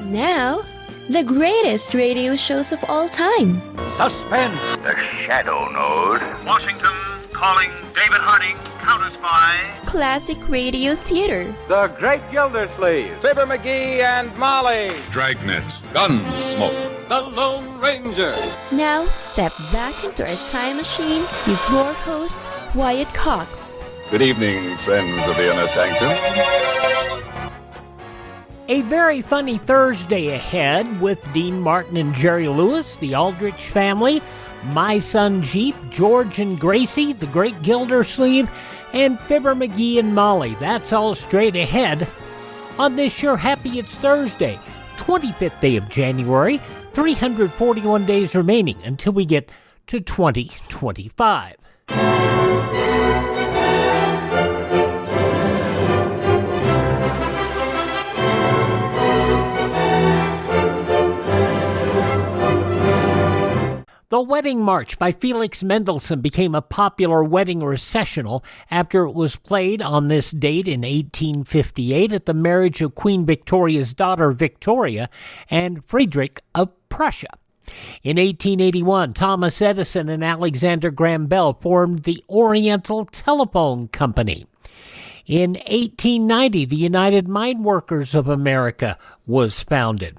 Now, the greatest radio shows of all time. Suspense. The Shadow Node. Washington calling David Harding, counter-spy. Classic radio theater. The Great Gildersleeve. Fibber McGee and Molly. Dragnet. Gunsmoke. The Lone Ranger. Now, step back into a time machine with your host, Wyatt Cox. Good evening, friends of the Inner Sanctum. A very funny Thursday ahead with Dean Martin and Jerry Lewis, the Aldrich Family, My Son Jeep, George and Gracie, the Great Gildersleeve, and Fibber McGee and Molly. That's all straight ahead on this Sure Happy It's Thursday, 25th day of January, 341 days remaining until we get to 2025. The Wedding March by Felix Mendelssohn became a popular wedding recessional after it was played on this date in 1858 at the marriage of Queen Victoria's daughter Victoria and Friedrich of Prussia. In 1881, Thomas Edison and Alexander Graham Bell formed the Oriental Telephone Company. In 1890, the United Mine Workers of America was founded.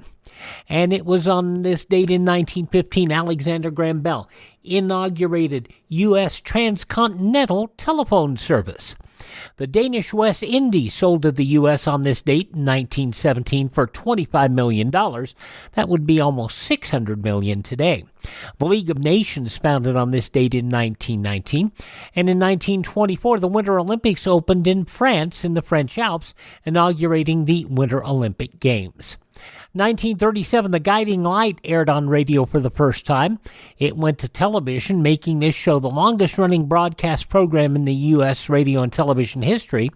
And it was on this date in 1915, Alexander Graham Bell inaugurated U.S. transcontinental telephone service. The Danish West Indies sold to the U.S. on this date in 1917 for $25 million. That would be almost $600 million today. The League of Nations founded on this date in 1919. And in 1924, the Winter Olympics opened in France in the French Alps, inaugurating the Winter Olympic Games. 1937, The Guiding Light aired on radio for the first time. It went to television, making this show the longest-running broadcast program in the U.S. radio and television history.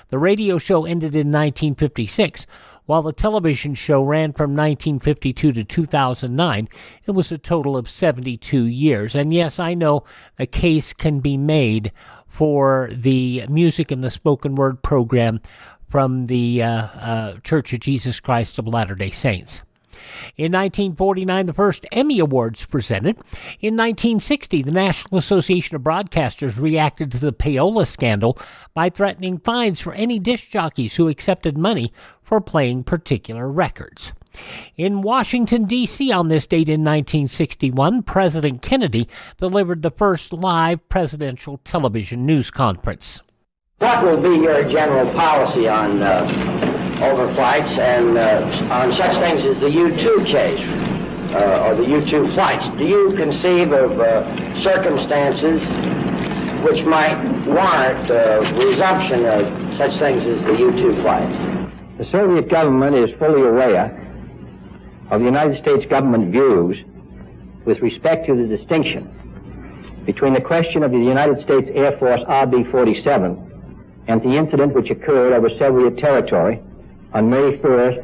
The radio show ended in 1956, while the television show ran from 1952 to 2009. It was a total of 72 years. And yes, I know a case can be made for the music and the spoken word program from the Church of Jesus Christ of Latter-day Saints. In 1949, the first Emmy Awards presented. In 1960, the National Association of Broadcasters reacted to the payola scandal by threatening fines for any disc jockeys who accepted money for playing particular records. In Washington, D.C. on this date in 1961, President Kennedy delivered the first live presidential television news conference. What will be your general policy on overflights and on such things as the U-2 case or the U-2 flights? Do you conceive of circumstances which might warrant resumption of such things as the U-2 flights? The Soviet government is fully aware of the United States government views with respect to the distinction between the question of the United States Air Force RB-47 and the incident which occurred over Soviet territory on May 1st,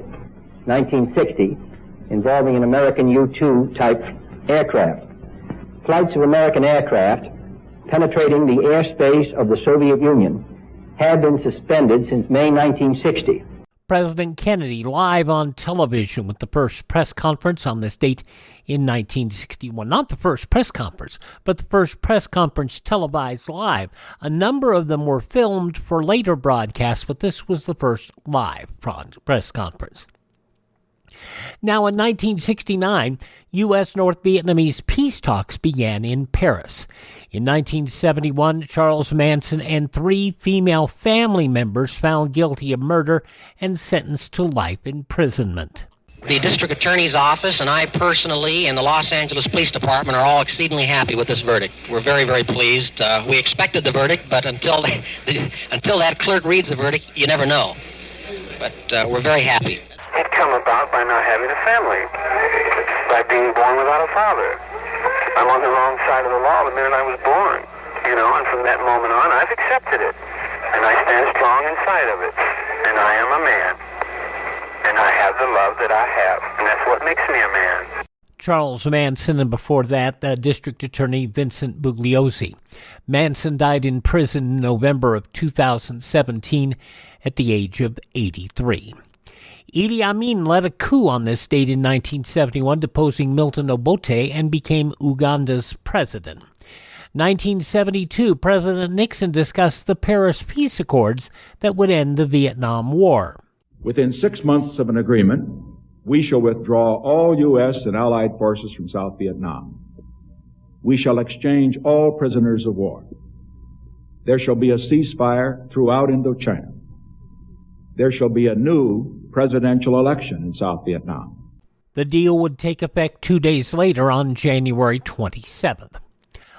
1960, involving an American U-2 type aircraft. Flights of American aircraft penetrating the airspace of the Soviet Union have been suspended since May 1960. President Kennedy live on television with the first press conference on this date in 1961. Not the first press conference, but the first press conference televised live. A number of them were filmed for later broadcasts, but this was the first live press conference. Now, in 1969, U.S. North Vietnamese peace talks began in Paris. In 1971, Charles Manson and 3 female family members found guilty of murder and sentenced to life imprisonment. The district attorney's office and I personally and the Los Angeles Police Department are all exceedingly happy with this verdict. We're very, very pleased. We expected the verdict, but until that clerk reads the verdict, you never know. But we're very happy. It come about by not having a family, by being born without a father. I'm on the wrong side of the law the minute I was born, and from that moment on, I've accepted it. And I stand strong inside of it. And I am a man. And I have the love that I have. And that's what makes me a man. Charles Manson, and before that, District Attorney Vincent Bugliosi. Manson died in prison in November of 2017 at the age of 83. Idi Amin led a coup on this date in 1971, deposing Milton Obote and became Uganda's president. 1972, President Nixon discussed the Paris Peace Accords that would end the Vietnam War. Within 6 months of an agreement, we shall withdraw all U.S. and Allied forces from South Vietnam. We shall exchange all prisoners of war. There shall be a ceasefire throughout Indochina. There shall be a new presidential election in South Vietnam. The deal would take effect 2 days later on January 27th.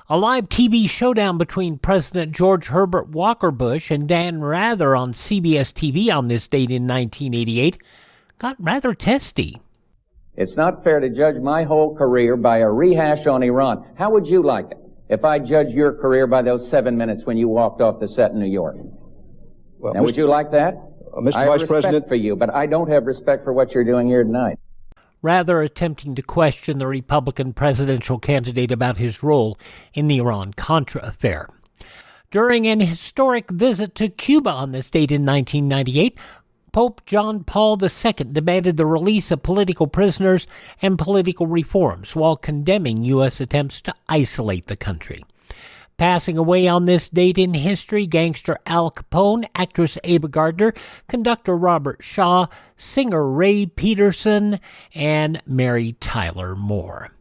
A live TV showdown between President George Herbert Walker Bush and Dan Rather on CBS TV on this date in 1988 got rather testy. It's not fair to judge my whole career by a rehash on Iran. How would you like it if I judged your career by those 7 minutes when you walked off the set in New York? Well, now, would you like that? Mr. I have Vice respect President, for you, but I don't have respect for what you're doing here tonight. Rather attempting to question the Republican presidential candidate about his role in the Iran-Contra affair. During an historic visit to Cuba on this date in 1998, Pope John Paul II demanded the release of political prisoners and political reforms while condemning U.S. attempts to isolate the country. Passing away on this date in history, gangster Al Capone, actress Ava Gardner, conductor Robert Shaw, singer Ray Peterson, and Mary Tyler Moore.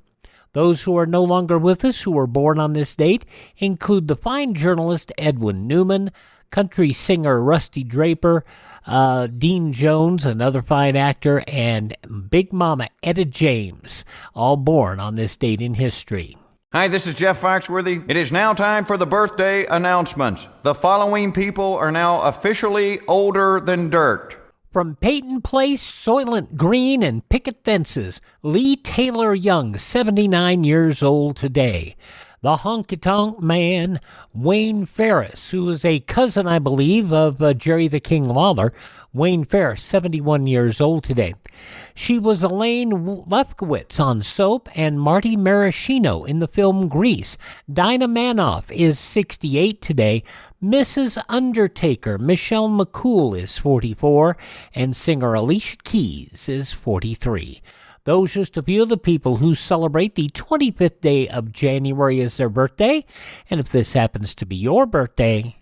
Those who are no longer with us who were born on this date include the fine journalist Edwin Newman, country singer Rusty Draper, Dean Jones, another fine actor, and Big Mama Etta James, all born on this date in history. Hi, this is Jeff Foxworthy. It is now time for the birthday announcements. The following people are now officially older than dirt. From Peyton Place, Soylent Green, and Picket Fences, Lee Taylor Young, 79 years old today. The honky-tonk man, Wayne Ferris, who is a cousin, I believe, of Jerry the King Lawler. Wayne Ferris, 71 years old today. She was Elaine Lefkowitz on Soap and Marty Maraschino in the film Grease. Dinah Manoff is 68 today. Mrs. Undertaker, Michelle McCool, is 44. And singer Alicia Keys is 43. Those are just a few of the people who celebrate the 25th day of January as their birthday. And if this happens to be your birthday,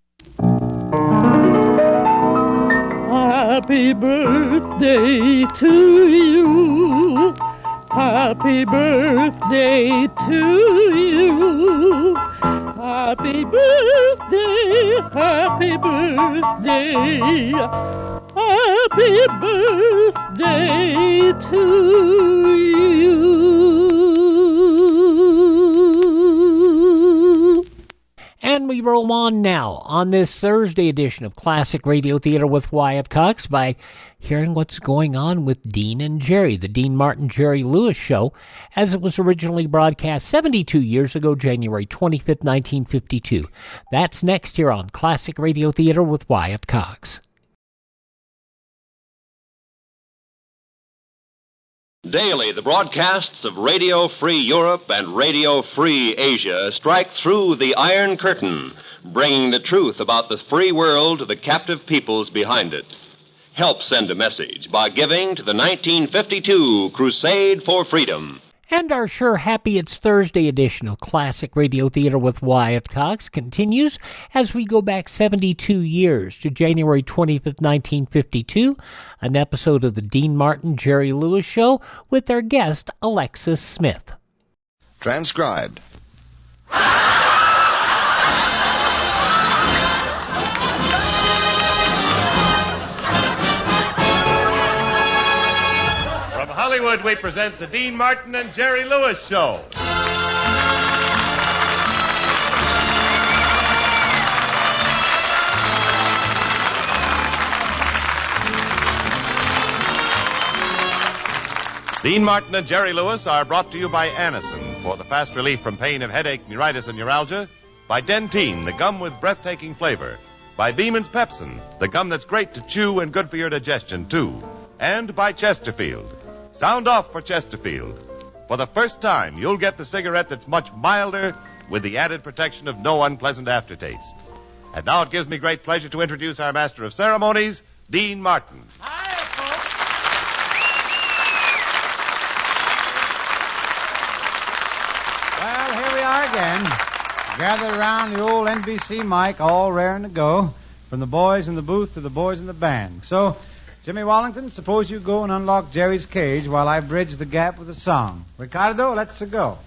happy birthday to you. Happy birthday to you. Happy birthday, happy birthday. Happy birthday to you. And we roll on now on this Thursday edition of Classic Radio Theater with Wyatt Cox by hearing what's going on with Dean and Jerry, the Dean Martin Jerry Lewis show, as it was originally broadcast 72 years ago, January 25th, 1952. That's next here on Classic Radio Theater with Wyatt Cox. Daily, the broadcasts of Radio Free Europe and Radio Free Asia strike through the Iron Curtain, bringing the truth about the free world to the captive peoples behind it. Help send a message by giving to the 1952 Crusade for Freedom. And our sure happy it's Thursday edition of Classic Radio Theater with Wyatt Cox continues as we go back 72 years to January 25th, 1952, an episode of the Dean Martin Jerry Lewis Show with their guest, Alexis Smith. Transcribed. Hollywood, we present the Dean Martin and Jerry Lewis Show. Dean Martin and Jerry Lewis are brought to you by Anacin for the fast relief from pain of headache, neuritis, and neuralgia, by Dentyne, the gum with breathtaking flavor, by Beeman's Pepsin, the gum that's great to chew and good for your digestion, too, and by Chesterfield. Sound off for Chesterfield. For the first time, you'll get the cigarette that's much milder with the added protection of no unpleasant aftertaste. And now it gives me great pleasure to introduce our master of ceremonies, Dean Martin. Hi, folks. are again, gathered around the old NBC mic, all raring to go, from the boys in the booth to the boys in the band. So, Jimmy Wallington, suppose you go and unlock Jerry's cage while I bridge the gap with a song. Ricardo, let's go.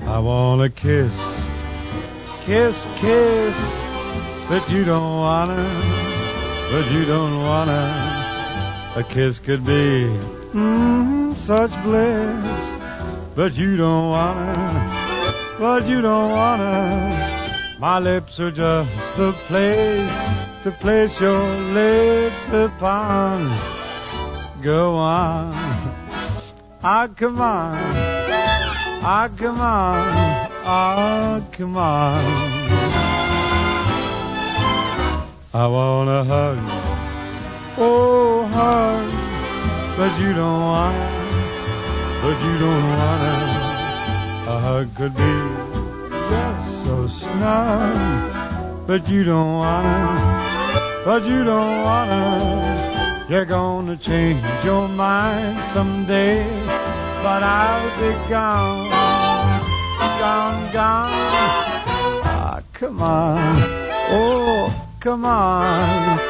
I want a kiss, kiss, kiss, but you don't wanna. A kiss could be such bliss, but you don't wanna. My lips are just the place to place your lips upon. Go on, come on, come on, come on. I want a hug, oh hug, but you don't wanna. A hug could be just so snug, but you don't wanna. You're gonna change your mind someday, but I'll be gone. Ah, come on, oh, come on.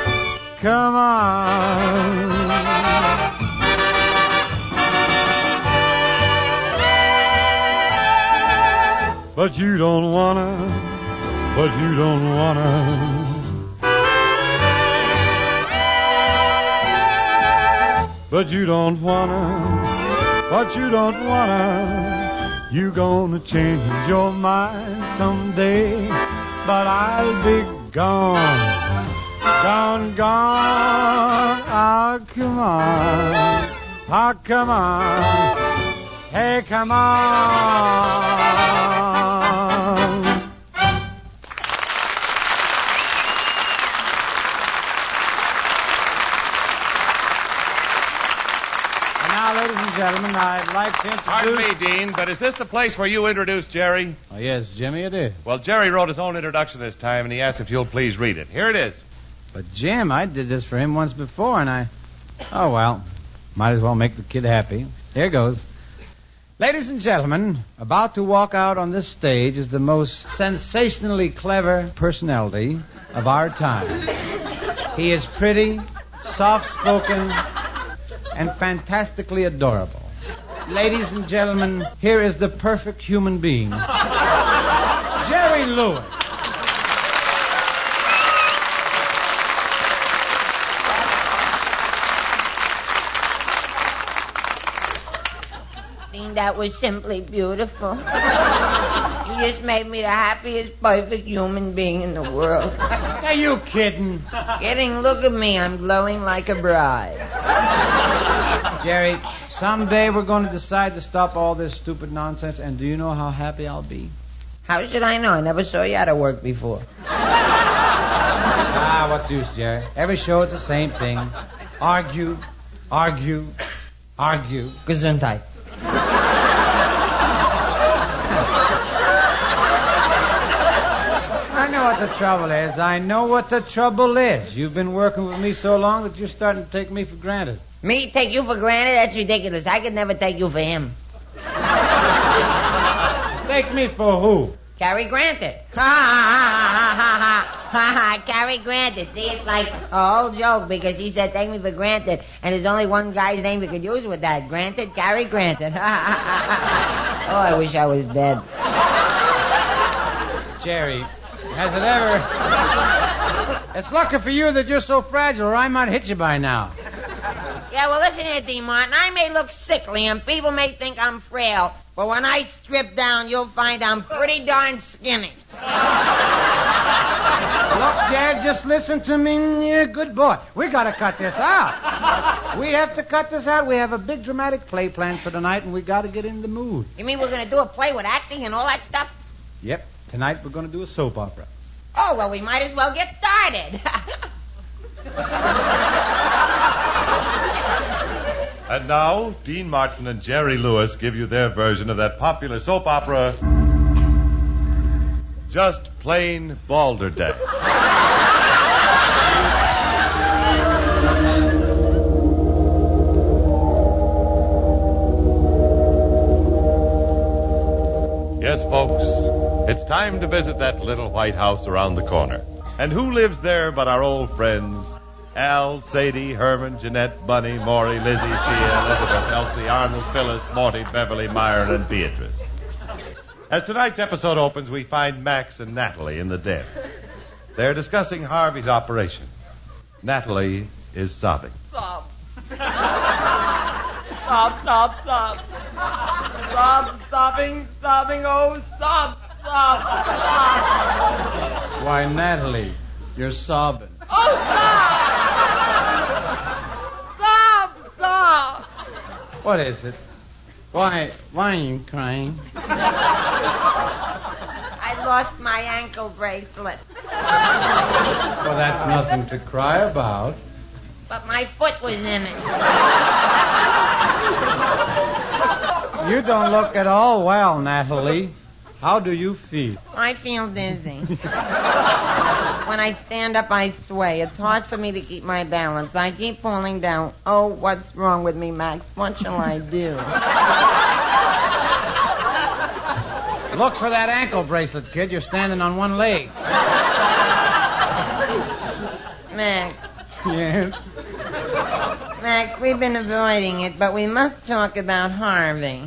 But you don't wanna. But you don't wanna. You gonna change your mind someday, but I'll be gone. Ah, come on. Hey, come on. Ladies and gentlemen, I'd like to introduce... Pardon me, Dean, but is this the place where you introduced Jerry? Oh, yes, Jimmy, it is. Well, Jerry wrote his own introduction this time, and he asked if you'll please read it. Here it is. But, Jim, I did this for him once before, and oh, well, might as well make the kid happy. Here goes. Ladies and gentlemen, about to walk out on this stage is the most sensationally clever personality of our time. He is pretty, soft-spoken, and fantastically adorable. Ladies and gentlemen, here is the perfect human being, Jerry Lewis. That was simply beautiful. You just made me the happiest, perfect human being in the world. Are you kidding? Kidding? Look at me. I'm glowing like a bride. Jerry, someday we're going to decide to stop all this stupid nonsense, and do you know how happy I'll be? How should I know? I never saw you out of work before. What's the use, Jerry? Every show it's the same thing. Argue. Gesundheit. I know what the trouble is. You've been working with me so long that you're starting to take me for granted. Me take you for granted? That's ridiculous. I could never take you for him. Take me for who? Cary Granted. Cary Granted. See, it's like a whole joke because he said take me for granted, and there's only one guy's name we could use with that. Granted, Cary Granted. Oh, I wish I was dead. Jerry, has it ever... It's lucky for you that you're so fragile, or I might hit you by now. Yeah, well, listen here, D. Martin. I may look sickly, and people may think I'm frail, but when I strip down, you'll find I'm pretty darn skinny. Look, Jack, just listen to me. Yeah, good boy. We got to cut this out. We have to cut this out. We have a big dramatic play planned for tonight, and we got to get in the mood. You mean we're going to do a play with acting and all that stuff? Yep. Tonight we're going to do a soap opera. Oh, well, we might as well get started. And now, Dean Martin and Jerry Lewis give you their version of that popular soap opera, Just Plain Balderdash. time to visit that little white house around the corner. And who lives there but our old friends Al, Sadie, Herman, Jeanette, Bunny, Maury, Lizzie, Shea, Elizabeth, Elsie, Arnold, Phyllis, Morty, Beverly, Myron, and Beatrice. As tonight's episode opens, we find Max and Natalie in the den. They're discussing Harvey's operation. Natalie is sobbing. Sob. Sob, sob, sob. Sob, sobbing, sobbing, oh, sob, sob, sob. Why, Natalie, you're sobbing. Oh, sob! Sob, sob. What is it? Why are you crying? I lost my ankle bracelet. Well, that's nothing to cry about. But my foot was in it. You don't look at all well, Natalie. How do you feel? I feel dizzy. When I stand up, I sway. It's hard for me to keep my balance. I keep falling down. Oh, what's wrong with me, Max? What shall I do? Look for that ankle bracelet, kid. You're standing on one leg. Max. Yes? Max, we've been avoiding it, but we must talk about Harvey.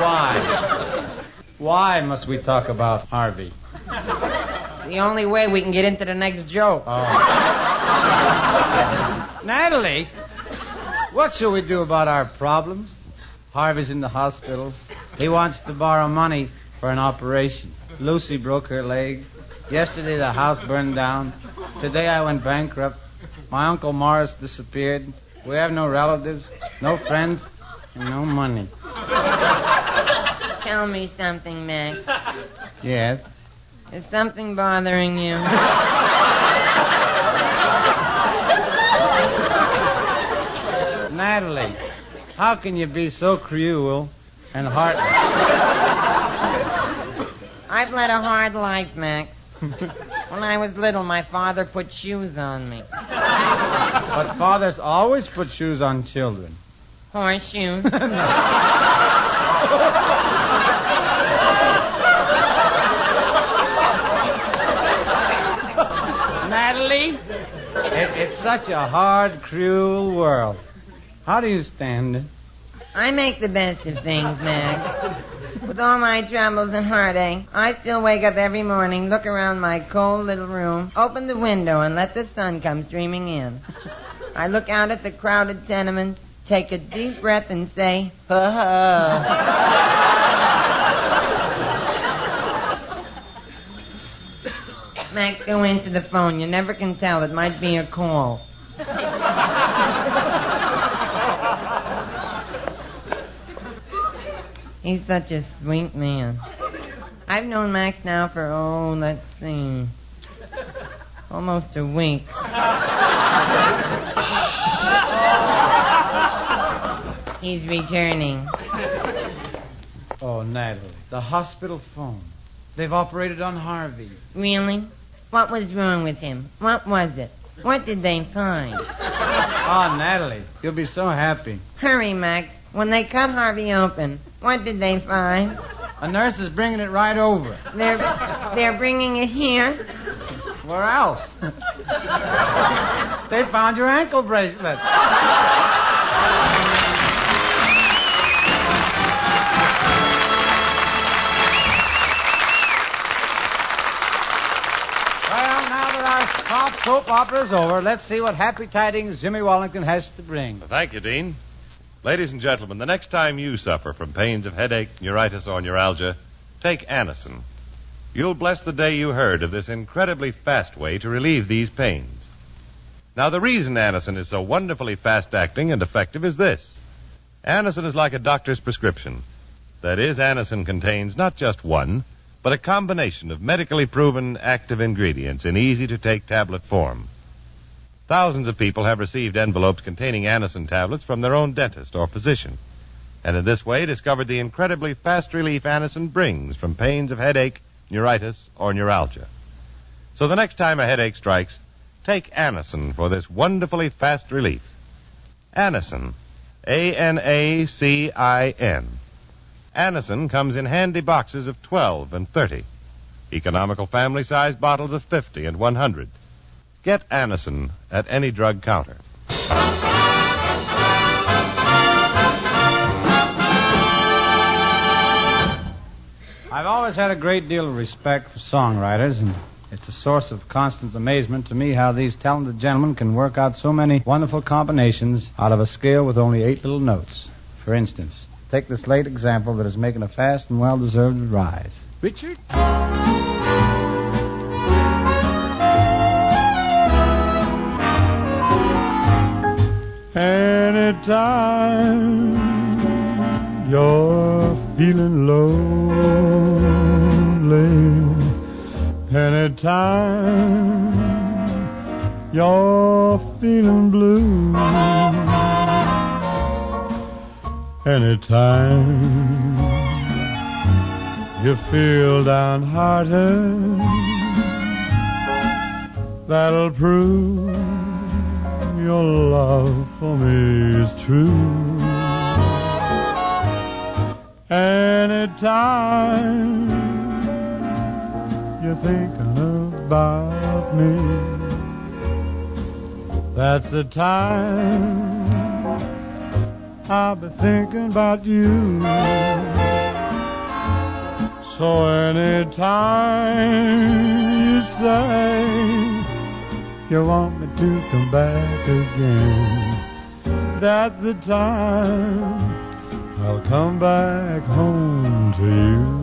Why? Why must we talk about Harvey? It's the only way we can get into the next joke. Oh. Natalie, what shall we do about our problems? Harvey's in the hospital. He wants to borrow money for an operation. Lucy broke her leg. Yesterday the house burned down. Today I went bankrupt. My Uncle Morris disappeared. We have no relatives, no friends, and no money. Tell me something, Max. Yes? Is something bothering you? Natalie, how can you be so cruel and heartless? I've led a hard life, Max. When I was little, my father put shoes on me. But fathers always put shoes on children. Horseshoes? Natalie, it's such a hard, cruel world. How do you stand it? I make the best of things, Max. With all my troubles and heartache, I still wake up every morning, look around my cold little room, open the window, and let the sun come streaming in. I look out at the crowded tenements, take a deep breath, and say, Max, go into the phone. You never can tell. It might be a call. He's such a sweet man. I've known Max now for, let's see, almost a week. He's returning. Oh, Natalie, the hospital phone. They've operated on Harvey. Really? What was wrong with him? What was it? What did they find? Oh, Natalie, you'll be so happy. Hurry, Max. When they cut Harvey open, what did they find? A nurse is bringing it right over. They're bringing it here? Where else? They found your ankle bracelet. Well, now that our soft soap opera is over, let's see what happy tidings Jimmy Wallington has to bring. Thank you, Dean. Ladies and gentlemen, the next time you suffer from pains of headache, neuritis, or neuralgia, take Anacin. You'll bless the day you heard of this incredibly fast way to relieve these pains. Now, the reason Anacin is so wonderfully fast-acting and effective is this. Anacin is like a doctor's prescription. That is, Anacin contains not just one, but a combination of medically proven active ingredients in easy-to-take tablet form. Thousands of people have received envelopes containing Anacin tablets from their own dentist or physician, and in this way discovered the incredibly fast relief Anacin brings from pains of headache, neuritis, or neuralgia. So the next time a headache strikes, take Anacin for this wonderfully fast relief. Anacin, A-N-A-C-I-N. Anacin comes in handy boxes of 12 and 30. Economical family-sized bottles of 50 and 100. Get Anacin at any drug counter. I've always had a great deal of respect for songwriters, and it's a source of constant amazement to me how these talented gentlemen can work out so many wonderful combinations out of a scale with only 8 little notes. For instance, take this late example that is making a fast and well-deserved rise. Richard? Anytime you're feeling lonely, anytime you're feeling blue, anytime you feel downhearted, that'll prove your love for me is true. Anytime you're thinking about me, that's the time I'll be thinking about you. So anytime you say you want me to come back again, that's the time I'll come back home to you.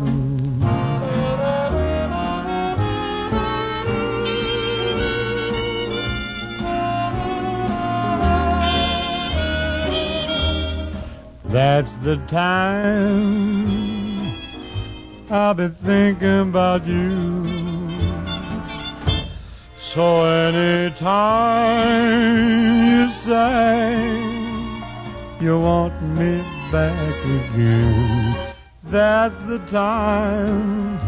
That's the time I'll be thinking about you. So anytime you say you want me back again, that's the time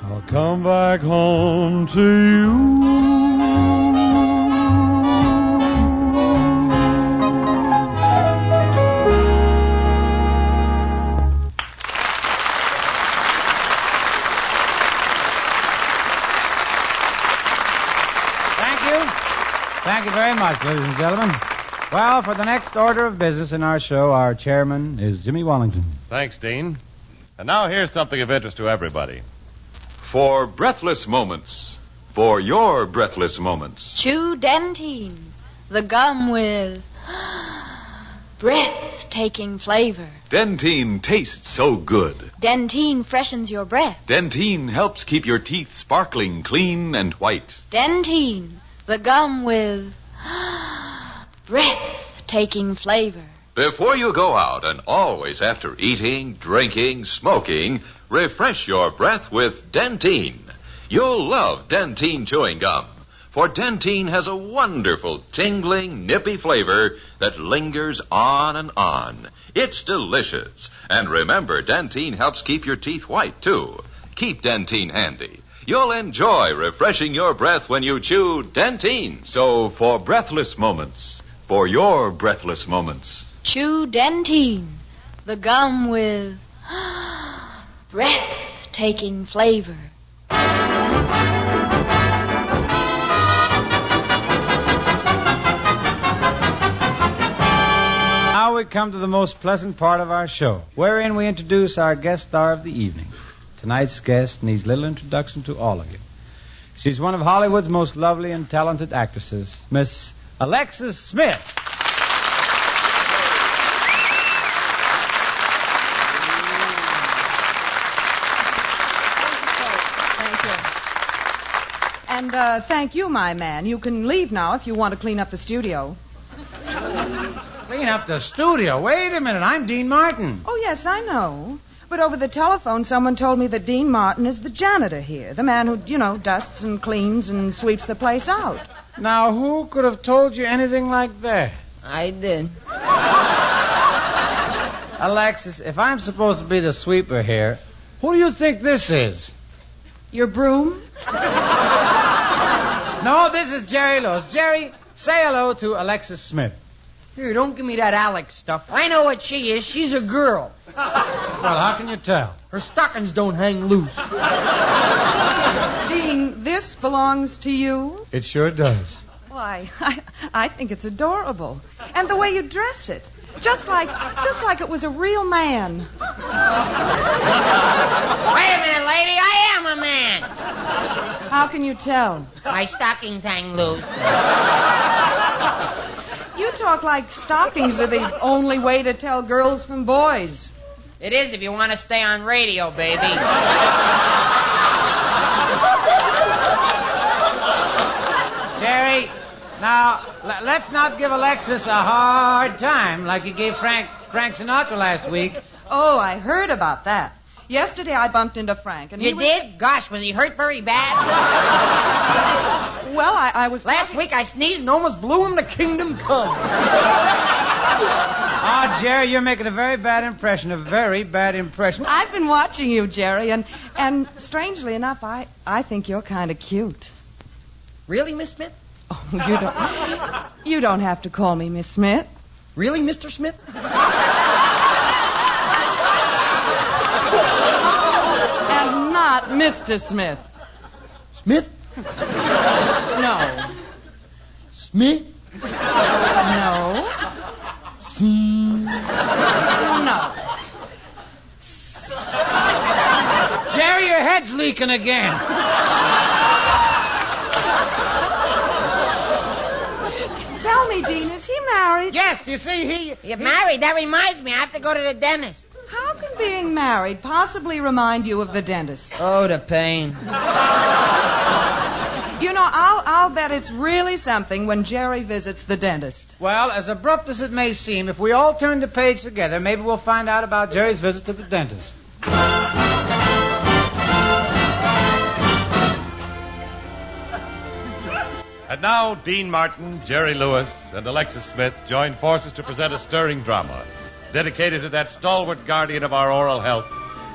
I'll come back home to you. Thank you very much, ladies and gentlemen. Well, for the next order of business in our show, our chairman is Jimmy Wallington. Thanks, Dean. And now here's something of interest to everybody. For breathless moments, for your breathless moments. Chew Dentine, the gum with breathtaking flavor. Dentine tastes so good. Dentine freshens your breath. Dentine helps keep your teeth sparkling clean and white. Dentine, the gum with breathtaking flavor. Before you go out, and always after eating, drinking, smoking, refresh your breath with Dentine. You'll love Dentine chewing gum, for Dentine has a wonderful, tingling, nippy flavor that lingers on and on. It's delicious. And remember, Dentine helps keep your teeth white, too. Keep Dentine handy. You'll enjoy refreshing your breath when you chew Dentine. So, for breathless moments, for your breathless moments, Chew Dentine, the gum with breathtaking flavor. Now we come to the most pleasant part of our show, wherein we introduce our guest star of the evening. Tonight's guest needs little introduction to all of you. She's one of Hollywood's most lovely and talented actresses, Miss Alexis Smith. Thank you. And thank you, my man. You can leave now if you want to clean up the studio. Clean up the studio? Wait a minute, I'm Dean Martin. Oh, yes, I know. But over the telephone, someone told me that Dean Martin is the janitor here. The man who, dusts and cleans and sweeps the place out. Now, who could have told you anything like that? I did. Alexis, if I'm supposed to be the sweeper here, who do you think this is? Your broom? No, this is Jerry Lewis. Jerry, say hello to Alexis Smith. Here, don't give me that Alex stuff. I know what she is. She's a girl. Well, how can you tell? Her stockings don't hang loose. Dean, this belongs to you? It sure does. Why, I think it's adorable. And the way you dress it. Just like it was a real man. Wait a minute, lady. I am a man. How can you tell? My stockings hang loose. You talk like stockings are the only way to tell girls from boys. It is if you want to stay on radio, baby. Jerry, now, let's not give Alexis a hard time like you gave Frank Sinatra last week. Oh, I heard about that. Yesterday I bumped into Frank. And you did? Gosh, was he hurt very bad? Well, I was... Last week I sneezed and almost blew him to kingdom come. Oh, Jerry, you're making a very bad impression, a very bad impression. I've been watching you, Jerry, and strangely enough, I think you're kind of cute. Really, Miss Smith? Oh, you don't have to call me Miss Smith. Really, Mr. Smith? And not Mr. Smith. Smith? No. Smith? No. No. Jerry, your head's leaking again. Tell me, Dean, is he married? Yes, you see, You're married? That reminds me. I have to go to the dentist. How can being married possibly remind you of the dentist? Oh, the pain. You know, I'll bet it's really something when Jerry visits the dentist. Well, as abrupt as it may seem, if we all turn the page together, maybe we'll find out about Jerry's visit to the dentist. And now, Dean Martin, Jerry Lewis, and Alexis Smith join forces to present a stirring drama dedicated to that stalwart guardian of our oral health,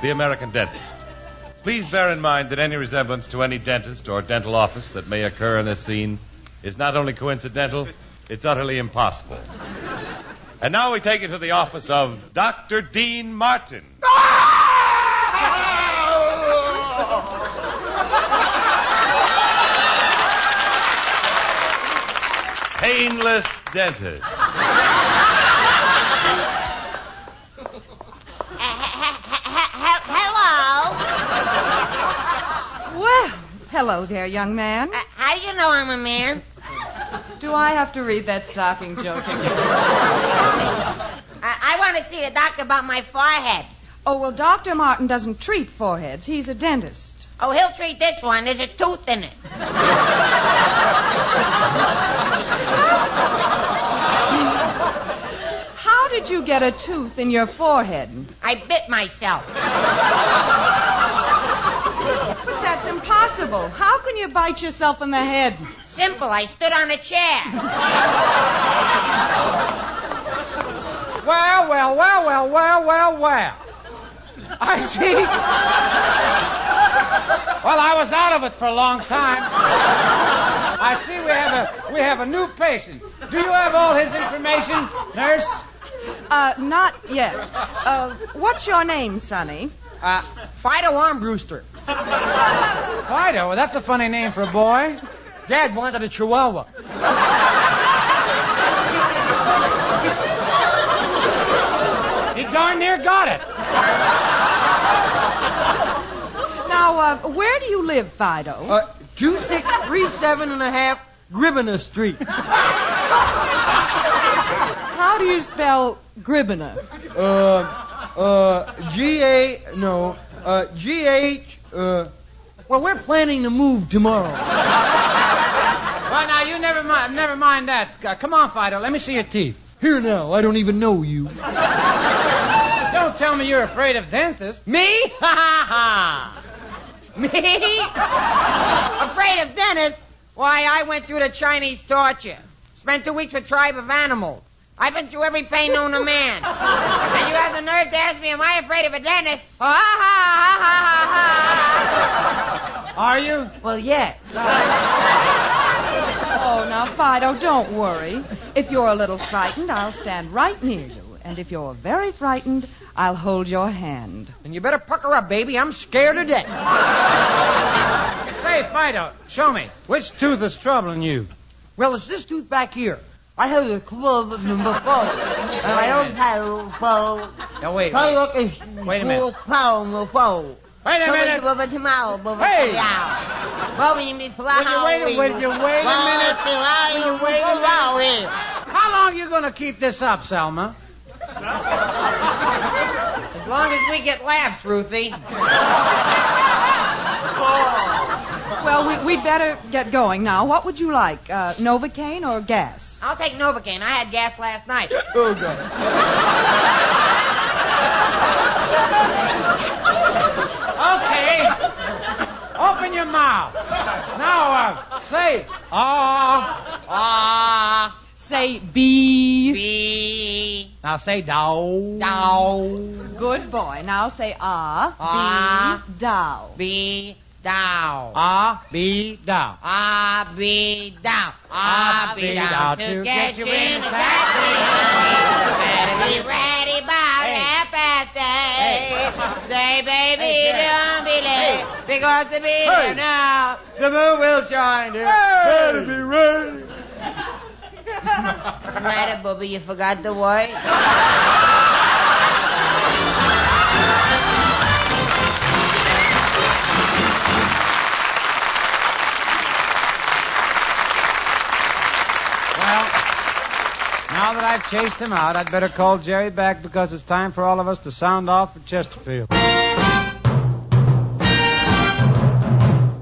the American dentist. Please bear in mind that any resemblance to any dentist or dental office that may occur in this scene is not only coincidental, it's utterly impossible. And now we take you to the office of Dr. Dean Martin. Painless dentist. Hello. Well, hello there, young man. How do you know I'm a man? Do I have to read that stocking joke again? I want to see the doctor about my forehead. Oh, well, Dr. Martin doesn't treat foreheads. He's a dentist. Oh, he'll treat this one. There's a tooth in it. How did you get a tooth in your forehead? I bit myself. But that's impossible. How can you bite yourself in the head? Simple. I stood on a chair. Well. I see. Well, I was out of it for a long time. I see we have a new patient. Do you have all his information, nurse? Not yet. What's your name, Sonny? Fido Armbruster. Fido? Well, that's a funny name for a boy. Dad wanted a chihuahua. He darn near got it. Now, where do you live, Fido? 2637.5 Gribena Street. How do you spell Gribena? G-H, well, we're planning to move tomorrow. Well, now, you never mind that. Come on, Fido, let me see your teeth. Here now, I don't even know you. Don't tell me you're afraid of dentists. Me? Ha ha ha. Me? Afraid of dentists? Why, I went through the Chinese torture. Spent 2 weeks with Tribe of Animals. I've been through every pain known to man. And you have the nerve to ask me, am I afraid of a dentist? Ha ha ha ha ha ha. Are you? Well, yeah. Oh, now, Fido, don't worry. If you're a little frightened, I'll stand right near you. And if you're very frightened, I'll hold your hand. And you better pucker up, baby. I'm scared to death. Say, Fido, show me. Which tooth is troubling you? Well, it's this tooth back here. I have a club number 4. And I don't have Now, wait a minute. Wait a minute. Wait a minute. Hey! Would you wait a minute? How long are you going to keep this up, Selma? As long as we get laughs, Ruthie. Well, we'd better get going now. What would you like, Novocaine or gas? I'll take Novocaine. I had gas last night. Oh, good. Okay. Open your mouth. Now, say, Ah. Say B. B. Now say dow. Dow. Good boy. Now say ah. Ah. B. Dow. B. Dow. Ah, be dow. Ah, be down. Ah, be down to get you in the taxi. Better be ready by 8:30. Say, baby, don't be late, because to be here now, the moon will shine. Better be ready. What's the matter, Bubby? You forgot the word? Now that I've chased him out, I'd better call Jerry back because it's time for all of us to sound off for Chesterfield.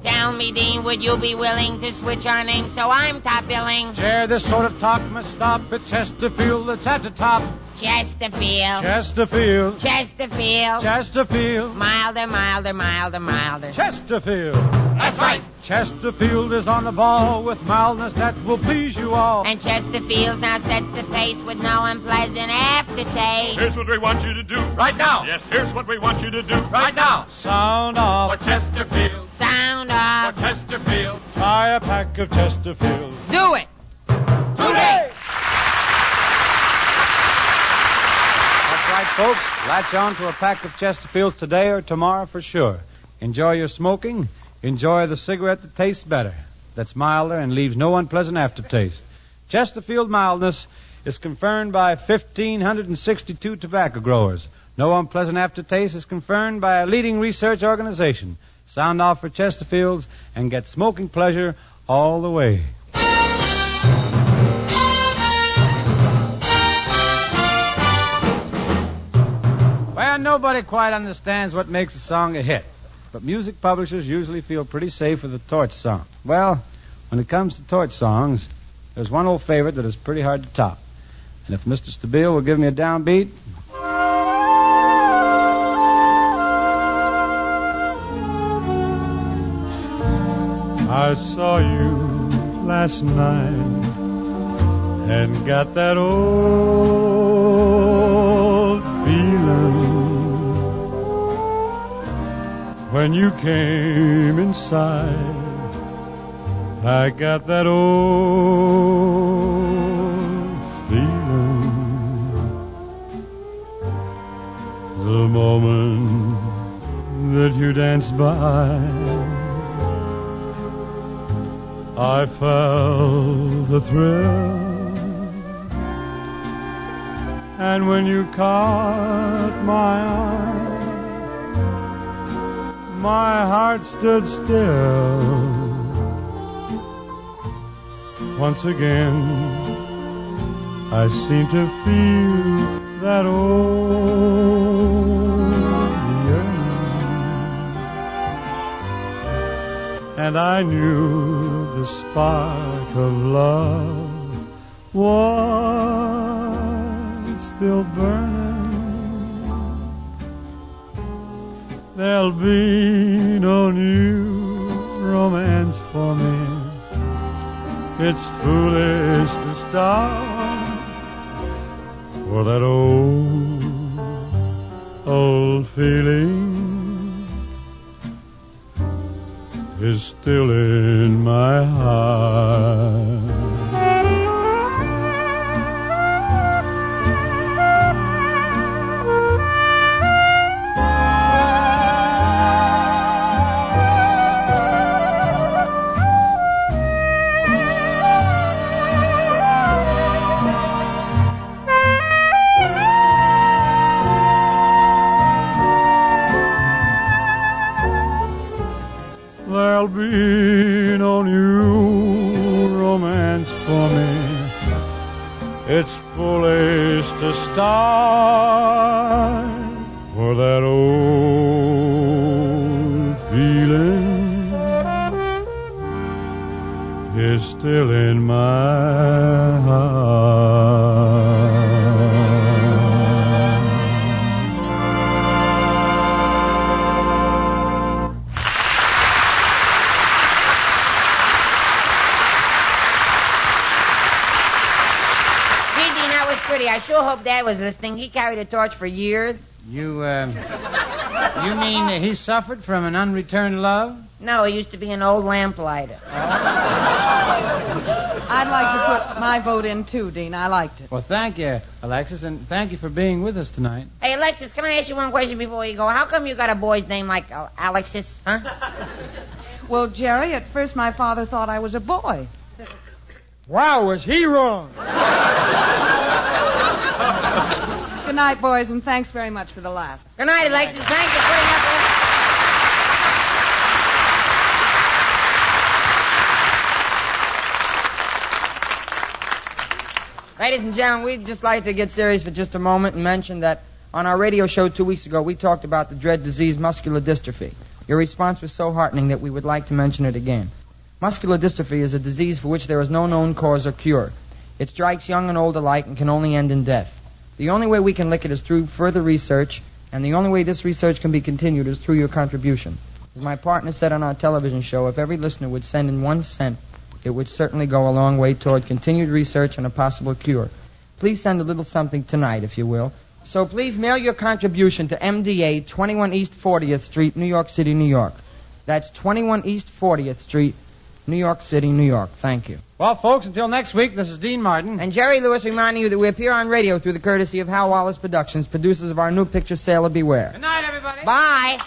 Tell me, Dean, would you be willing to switch our names so I'm top billing? Chair, this sort of talk must stop. It's Chesterfield that's at the top. Chesterfield. Chesterfield. Chesterfield. Chesterfield. Milder, milder, milder, milder. Chesterfield. That's right. Chesterfield is on the ball with mildness that will please you all. And Chesterfield now sets the pace with no unpleasant aftertaste. Here's what we want you to do. Right now. Yes, here's what we want you to do. Right now. Sound off. For Chesterfield. Sound off. For Chesterfield. Try a pack of Chesterfield. Do it. Today. That's right, folks. Latch on to a pack of Chesterfields today or tomorrow for sure. Enjoy your smoking. Enjoy the cigarette that tastes better, that's milder and leaves no unpleasant aftertaste. Chesterfield mildness is confirmed by 1,562 tobacco growers. No unpleasant aftertaste is confirmed by a leading research organization. Sound off for Chesterfields and get smoking pleasure all the way. Well, nobody quite understands what makes a song a hit. But music publishers usually feel pretty safe with a torch song. Well, when it comes to torch songs, there's one old favorite that is pretty hard to top. And if Mr. Stabile will give me a downbeat. I saw you last night and got that old feeling. When you came inside, I got that old feeling. The moment that you danced by, I felt the thrill. And when you caught my eye, my heart stood still. Once again, I seem to feel that old yearning. And I knew the spark of love was still burning. There'll be no new romance for me. It's foolish to start, for that old feeling is still in my heart. it's foolish to start, for that old feeling is still in my heart. I sure hope Dad was listening. He carried a torch for years. You mean he suffered from an unreturned love? No, he used to be an old lamplighter. I'd like to put my vote in, too, Dean. I liked it. Well, thank you, Alexis, and thank you for being with us tonight. Hey, Alexis, can I ask you one question before you go? How come you got a boy's name like Alexis, huh? Well, Jerry, at first my father thought I was a boy. Wow, was he wrong? Good night, boys, and thanks very much for the laugh. Good night, Alexis. Thanks for putting up with it. Ladies and gentlemen, we'd just like to get serious for just a moment and mention that on our radio show 2 weeks ago, we talked about the dread disease muscular dystrophy. Your response was so heartening that we would like to mention it again. Muscular dystrophy is a disease for which there is no known cause or cure. It strikes young and old alike and can only end in death. The only way we can lick it is through further research, and the only way this research can be continued is through your contribution. As my partner said on our television show, if every listener would send in 1 cent, it would certainly go a long way toward continued research and a possible cure. Please send a little something tonight, if you will. So please mail your contribution to MDA, 21 East 40th Street, New York City, New York. That's 21 East 40th Street, New York City, New York. Thank you. Well, folks, until next week, this is Dean Martin. And Jerry Lewis reminding you that we appear on radio through the courtesy of Hal Wallace Productions, producers of our new picture, Sailor Beware. Good night, everybody. Bye.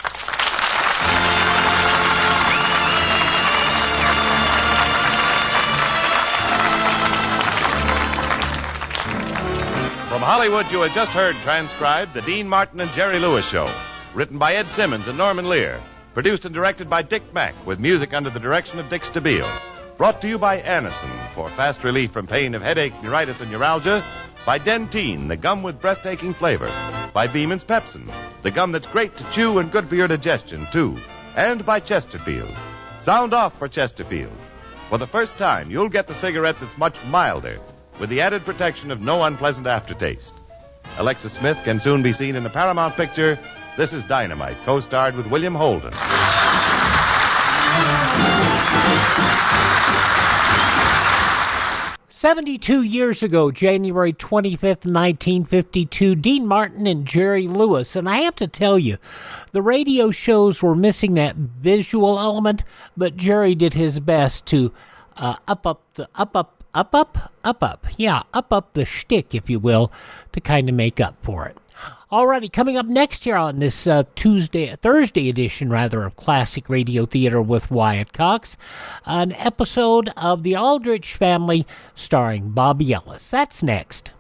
From Hollywood, you had just heard transcribed The Dean Martin and Jerry Lewis Show, written by Ed Simmons and Norman Lear, produced and directed by Dick Mack, with music under the direction of Dick Stabile. Brought to you by Anacin for fast relief from pain of headache, neuritis, and neuralgia. By Dentyne, the gum with breathtaking flavor. By Beeman's Pepsin, the gum that's great to chew and good for your digestion, too. And by Chesterfield. Sound off for Chesterfield. For the first time, you'll get the cigarette that's much milder, with the added protection of no unpleasant aftertaste. Alexis Smith can soon be seen in the Paramount picture, This is Dynamite, co-starred with William Holden. 72 years ago, January 25th, 1952, Dean Martin and Jerry Lewis. And I have to tell you, the radio shows were missing that visual element, but Jerry did his best to up the shtick, if you will, to kind of make up for it. Alrighty, coming up next year on this Thursday edition, of Classic Radio Theater with Wyatt Cox, an episode of The Aldrich Family starring Bobby Ellis. That's next.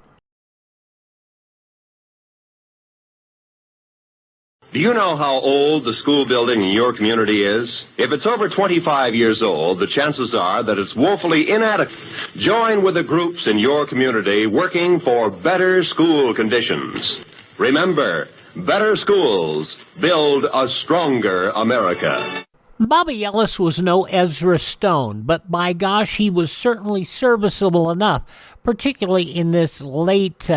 Do you know how old the school building in your community is? If it's over 25 years old, the chances are that it's woefully inadequate. Join with the groups in your community working for better school conditions. Remember, better schools build a stronger America. Bobby Ellis was no Ezra Stone, but by gosh, he was certainly serviceable enough, particularly in this late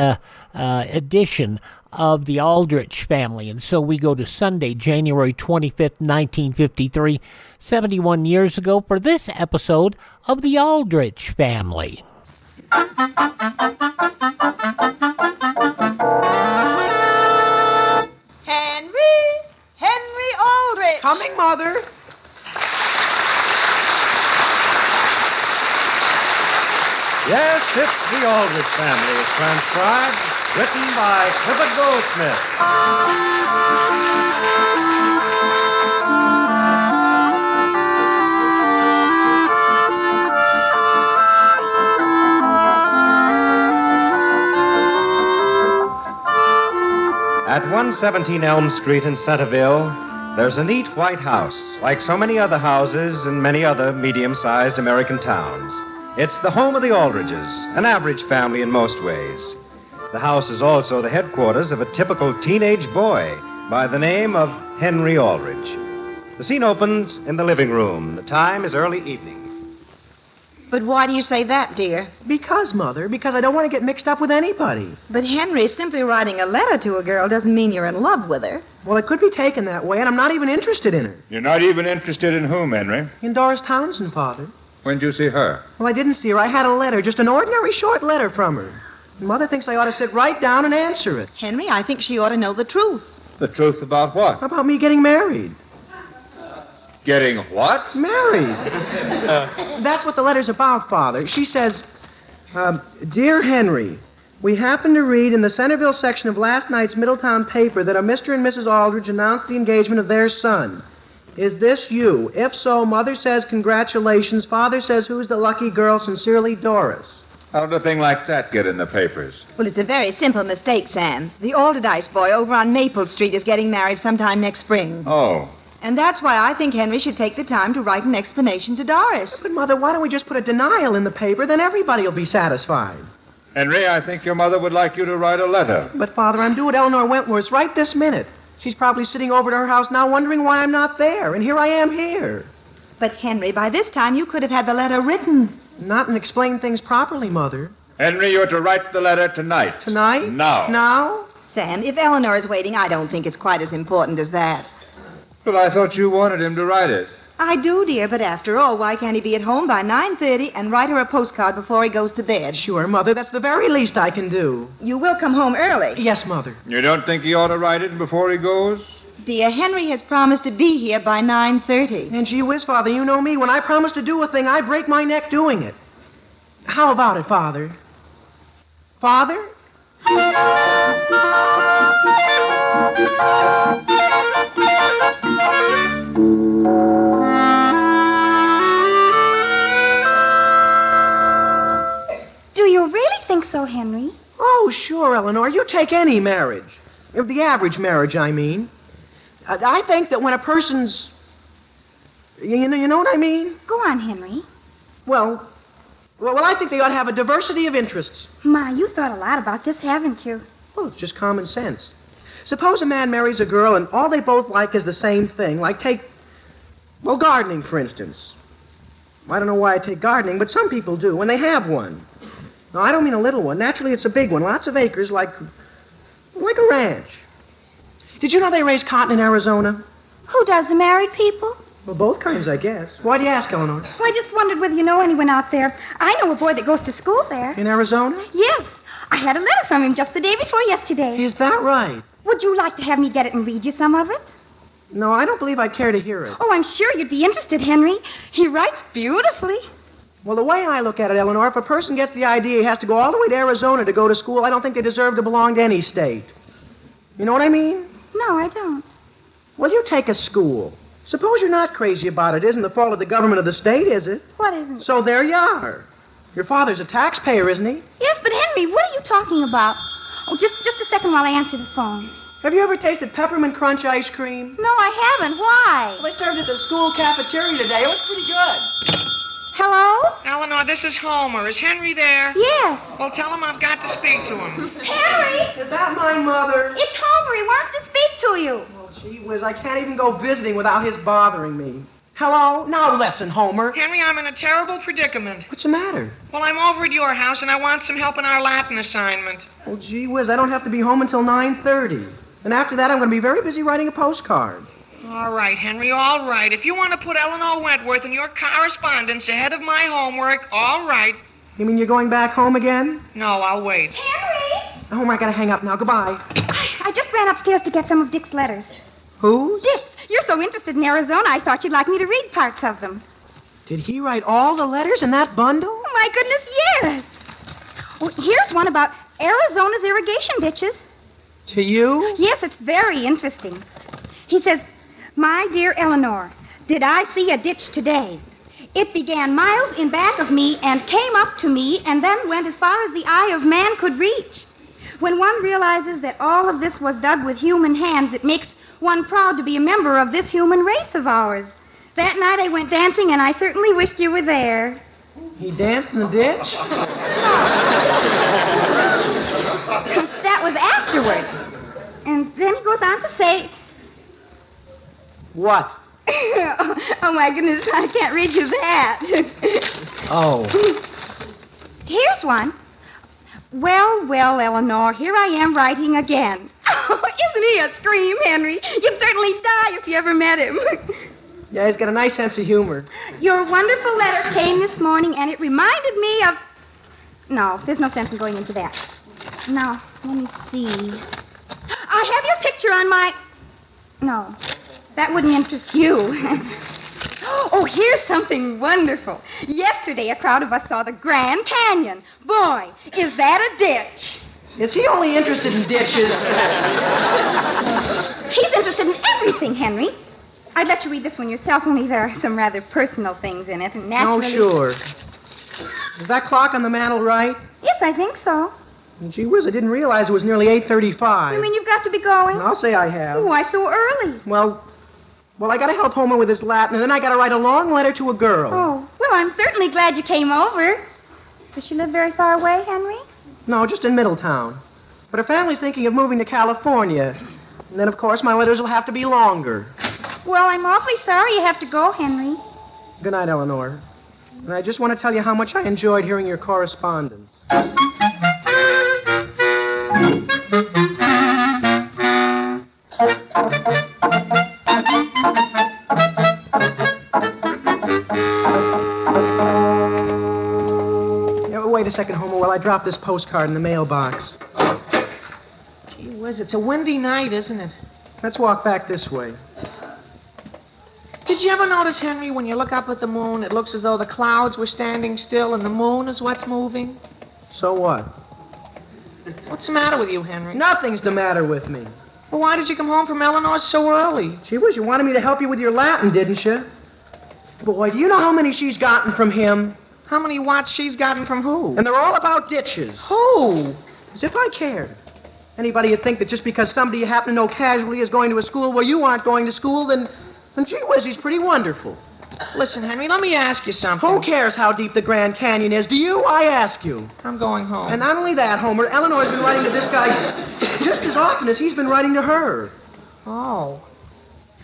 edition of The Aldrich Family. And so we go to Sunday, January 25th, 1953, 71 years ago, for this episode of The Aldrich Family. Henry Aldrich. Coming, Mother. Yes, it's The Aldrich Family, transcribed, written by Clifford Goldsmith. At 117 Elm Street in Centerville, there's a neat white house, like so many other houses in many other medium-sized American towns. It's the home of the Aldriches, an average family in most ways. The house is also the headquarters of a typical teenage boy by the name of Henry Aldrich. The scene opens in the living room. The time is early evening. But why do you say that, dear? Because, Mother, because I don't want to get mixed up with anybody. But, Henry, simply writing a letter to a girl doesn't mean you're in love with her. Well, it could be taken that way, and I'm not even interested in her. You're not even interested in whom, Henry? In Doris Townsend, Father. When'd you see her? Well, I didn't see her. I had a letter, just an ordinary short letter from her. And Mother thinks I ought to sit right down and answer it. Henry, I think she ought to know the truth. The truth about what? About me getting married. Getting what? Married. That's what the letter's about, Father. She says, Dear Henry, we happened to read in the Centerville section of last night's Middletown paper that a Mr. and Mrs. Aldrich announced the engagement of their son. Is this you? If so, Mother says congratulations. Father says who's the lucky girl? Sincerely, Doris. How did a thing like that get in the papers? Well, it's a very simple mistake, Sam. The Alderdice boy over on Maple Street is getting married sometime next spring. Oh. And that's why I think Henry should take the time to write an explanation to Doris. But, Mother, why don't we just put a denial in the paper? Then everybody will be satisfied. Henry, I think your mother would like you to write a letter. But, Father, I'm due at Eleanor Wentworth's right this minute. She's probably sitting over at her house now wondering why I'm not there. And here I am here. But, Henry, by this time you could have had the letter written. Not and explain things properly, Mother. Henry, you're to write the letter tonight. Tonight? Now. Now? Sam, if Eleanor is waiting, I don't think it's quite as important as that. But I thought you wanted him to write it. I do, dear, but after all, why can't he be at home by 9:30 and write her a postcard before he goes to bed? Sure, Mother, that's the very least I can do. You will come home early. Yes, Mother. You don't think he ought to write it before he goes? Dear, Henry has promised to be here by 9:30. And gee whiz, Father, you know me. When I promise to do a thing, I break my neck doing it. How about it, Father? Father? Do you really think so, Henry? Oh, sure, Eleanor. You take any marriage. The average marriage, I mean. I think that when a person's... You know what I mean? Go on, Henry. Well, I think they ought to have a diversity of interests. Ma, you thought a lot about this, haven't you? Well, it's just common sense. Suppose a man marries a girl and all they both like is the same thing. Like take, gardening, for instance. I don't know why I take gardening, but some people do, when they have one. No, I don't mean a little one. Naturally, it's a big one. Lots of acres, like a ranch. Did you know they raise cotton in Arizona? Who does, the married people? Well, both kinds, I guess. Why do you ask, Eleanor? Well, I just wondered whether you know anyone out there. I know a boy that goes to school there. In Arizona? Yes. I had a letter from him just the day before yesterday. Is that right? Would you like to have me get it and read you some of it? No, I don't believe I'd care to hear it. Oh, I'm sure you'd be interested, Henry. He writes beautifully. Well, the way I look at it, Eleanor, if a person gets the idea he has to go all the way to Arizona to go to school, I don't think they deserve to belong to any state. You know what I mean? No, I don't. Well, you take a school. Suppose you're not crazy about it. Isn't the fault of the government of the state, is it? What isn't? So there you are. Your father's a taxpayer, isn't he? Yes, but Henry, what are you talking about? Oh, just a second while I answer the phone. Have you ever tasted peppermint crunch ice cream? No, I haven't. Why? Well, they served it at the school cafeteria today. It was pretty good. Hello? Eleanor, this is Homer. Is Henry there? Yes. Well, tell him I've got to speak to him. Henry? Is that my mother? It's Homer. He wants to speak to you. Well, gee whiz, I can't even go visiting without his bothering me. Hello? Now listen, Homer. Henry, I'm in a terrible predicament. What's the matter? Well, I'm over at your house, and I want some help in our Latin assignment. Well, gee whiz, I don't have to be home until 9:30. And after that, I'm going to be very busy writing a postcard. All right, Henry, all right. If you want to put Eleanor Wentworth in your correspondence ahead of my homework, all right. You mean you're going back home again? No, I'll wait. Henry! Homer, I got to hang up now. Goodbye. I just ran upstairs to get some of Dick's letters. Whose? Dick's. You're so interested in Arizona, I thought you'd like me to read parts of them. Did he write all the letters in that bundle? Oh, my goodness, yes. Oh, here's one about Arizona's irrigation ditches. To you? Yes, it's very interesting. He says, My dear Eleanor, did I see a ditch today? It began miles in back of me and came up to me and then went as far as the eye of man could reach. When one realizes that all of this was dug with human hands, it makes one proud to be a member of this human race of ours. That night I went dancing and I certainly wished you were there. He danced in the ditch? That was afterwards. And then he goes on to say... What? Oh, my goodness, I can't reach his hat. Oh. Here's one. Well, well, Eleanor, here I am writing again. Oh, isn't he a scream, Henry? You'd certainly die if you ever met him. Yeah, he's got a nice sense of humor. Your wonderful letter came this morning, and it reminded me of... No, there's no sense in going into that. Now, let me see. I have your picture on my... No, that wouldn't interest you. Oh, here's something wonderful. Yesterday, a crowd of us saw the Grand Canyon. Boy, is that a ditch. Is he only interested in ditches? He's interested in everything, Henry. I'd let you read this one yourself, only there are some rather personal things in it, and naturally... Oh, sure. Is that clock on the mantel right? Yes, I think so. Gee whiz, I didn't realize it was nearly 8:35. You mean you've got to be going? I'll say I have. Why so early? Well, I gotta help Homer with his Latin, and then I gotta write a long letter to a girl. Oh, well, I'm certainly glad you came over. Does she live very far away, Henry? No, just in Middletown. But her family's thinking of moving to California. And then, of course, my letters will have to be longer. Well, I'm awfully sorry you have to go, Henry. Good night, Eleanor. And I just want to tell you how much I enjoyed hearing your correspondence. Wait a second, Homer, while I drop this postcard in the mailbox. Gee whiz, it's a windy night, isn't it? Let's walk back this way. Did you ever notice, Henry, when you look up at the moon, it looks as though the clouds were standing still and the moon is what's moving? So what? What's the matter with you, Henry? Nothing's the matter with me. Well, why did you come home from Eleanor so early? Gee whiz, you wanted me to help you with your Latin, didn't you? Boy, do you know how many she's gotten from him? How many watts she's gotten from who? And they're all about ditches. Who? As if I cared. Anybody would think that just because somebody you happen to know casually is going to a school where you aren't going to school, then gee whiz, he's pretty wonderful. Listen, Henry, let me ask you something. Who cares how deep the Grand Canyon is? Do you? I ask you. I'm going home. And not only that, Homer, Eleanor's been writing to this guy just as often as he's been writing to her. Oh.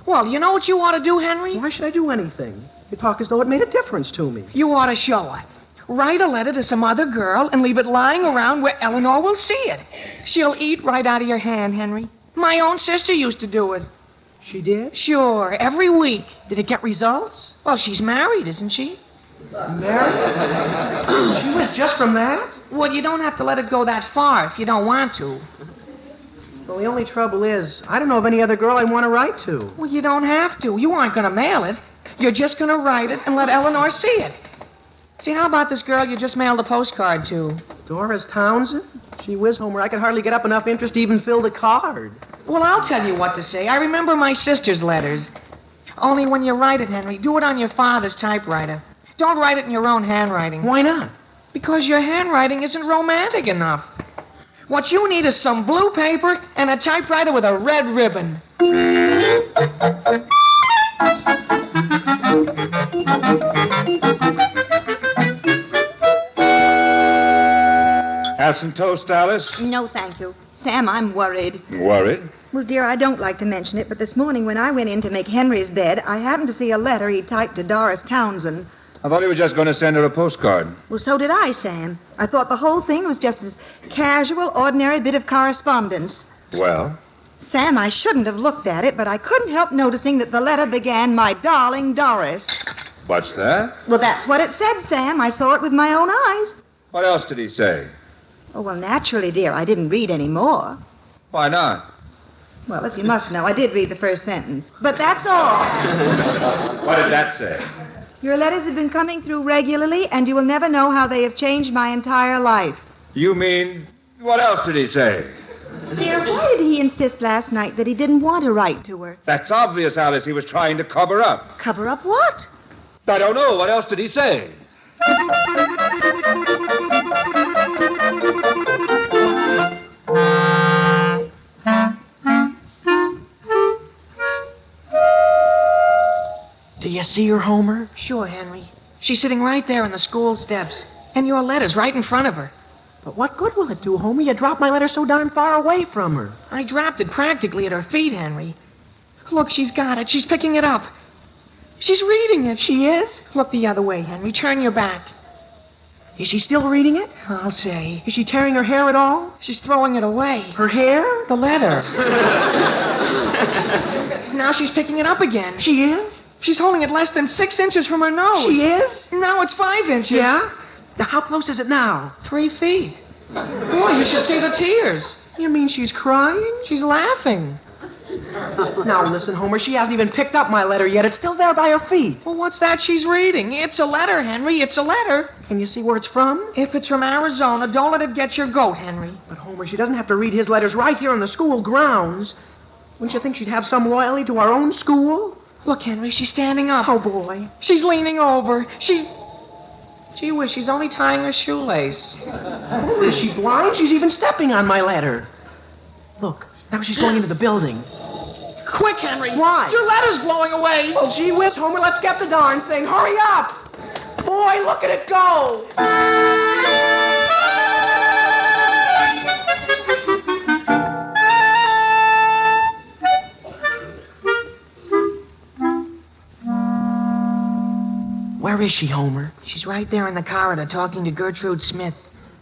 Well, you know what you ought to do, Henry? Why should I do anything? You talk as though it made a difference to me. You ought to show her. Write a letter to some other girl and leave it lying around where Eleanor will see it. She'll eat right out of your hand, Henry. My own sister used to do it. She did? Sure, every week. Did it get results? Well, she's married, isn't she? Married? She was just from that? Well, you don't have to let it go that far if you don't want to. Well, the only trouble is, I don't know of any other girl I want to write to. Well, you don't have to. You aren't going to mail it. You're just going to write it and let Eleanor see it. See, how about this girl you just mailed a postcard to? Doris Townsend? Gee whiz, Homer, I could hardly get up enough interest to even fill the card. Well, I'll tell you what to say. I remember my sister's letters. Only when you write it, Henry, do it on your father's typewriter. Don't write it in your own handwriting. Why not? Because your handwriting isn't romantic enough. What you need is some blue paper and a typewriter with a red ribbon. Have some toast, Alice? No, thank you. Sam, I'm worried. Worried? Well, dear, I don't like to mention it, but this morning when I went in to make Henry's bed, I happened to see a letter he typed to Doris Townsend. I thought you were just going to send her a postcard. Well, so did I, Sam. I thought the whole thing was just this casual, ordinary bit of correspondence. Well? Sam, I shouldn't have looked at it, but I couldn't help noticing that the letter began, "My darling Doris." What's that? Well, that's what it said, Sam. I saw it with my own eyes. What else did he say? Oh, well, naturally, dear, I didn't read any more. Why not? Well, if you must know, I did read the first sentence. But that's all. What did that say? Your letters have been coming through regularly, and you will never know how they have changed my entire life. You mean, what else did he say? Dear, why did he insist last night that he didn't want to write to her? That's obvious, Alice. He was trying to cover up. Cover up what? I don't know. What else did he say? Do you see her, Homer? Sure, Henry. She's sitting right there on the school steps. And your letter's right in front of her. But what good will it do, Homer? You dropped my letter so darn far away from her. I dropped it practically at her feet, Henry. Look, she's got it. She's picking it up. She's reading it. She is? Look the other way, Henry. Turn your back. Is she still reading it? I'll say. Is she tearing her hair at all? She's throwing it away. Her hair? The letter. Now she's picking it up again. She is? She's holding it less than 6 inches from her nose. She is? Now it's 5 inches. Yeah? Now, how close is it now? 3 feet. Boy, you should see the tears. You mean she's crying? She's laughing. Now, listen, Homer, she hasn't even picked up my letter yet. It's still there by her feet. Well, what's that she's reading? It's a letter, Henry. It's a letter. Can you see where it's from? If it's from Arizona, don't let it get your goat, Henry. But, Homer, she doesn't have to read his letters right here on the school grounds. Wouldn't you think she'd have some loyalty to our own school? Look, Henry, she's standing up. Oh, boy. She's leaning over. Gee whiz, she's only tying her shoelace. Oh, is she blind? She's even stepping on my letter. Look, now she's going into the building. Quick, Henry. Why? Your letter's blowing away. Well, gee whiz, Homer, let's get the darn thing. Hurry up. Boy, look at it go. Where is she, Homer? She's right there in the corridor talking to Gertrude Smith.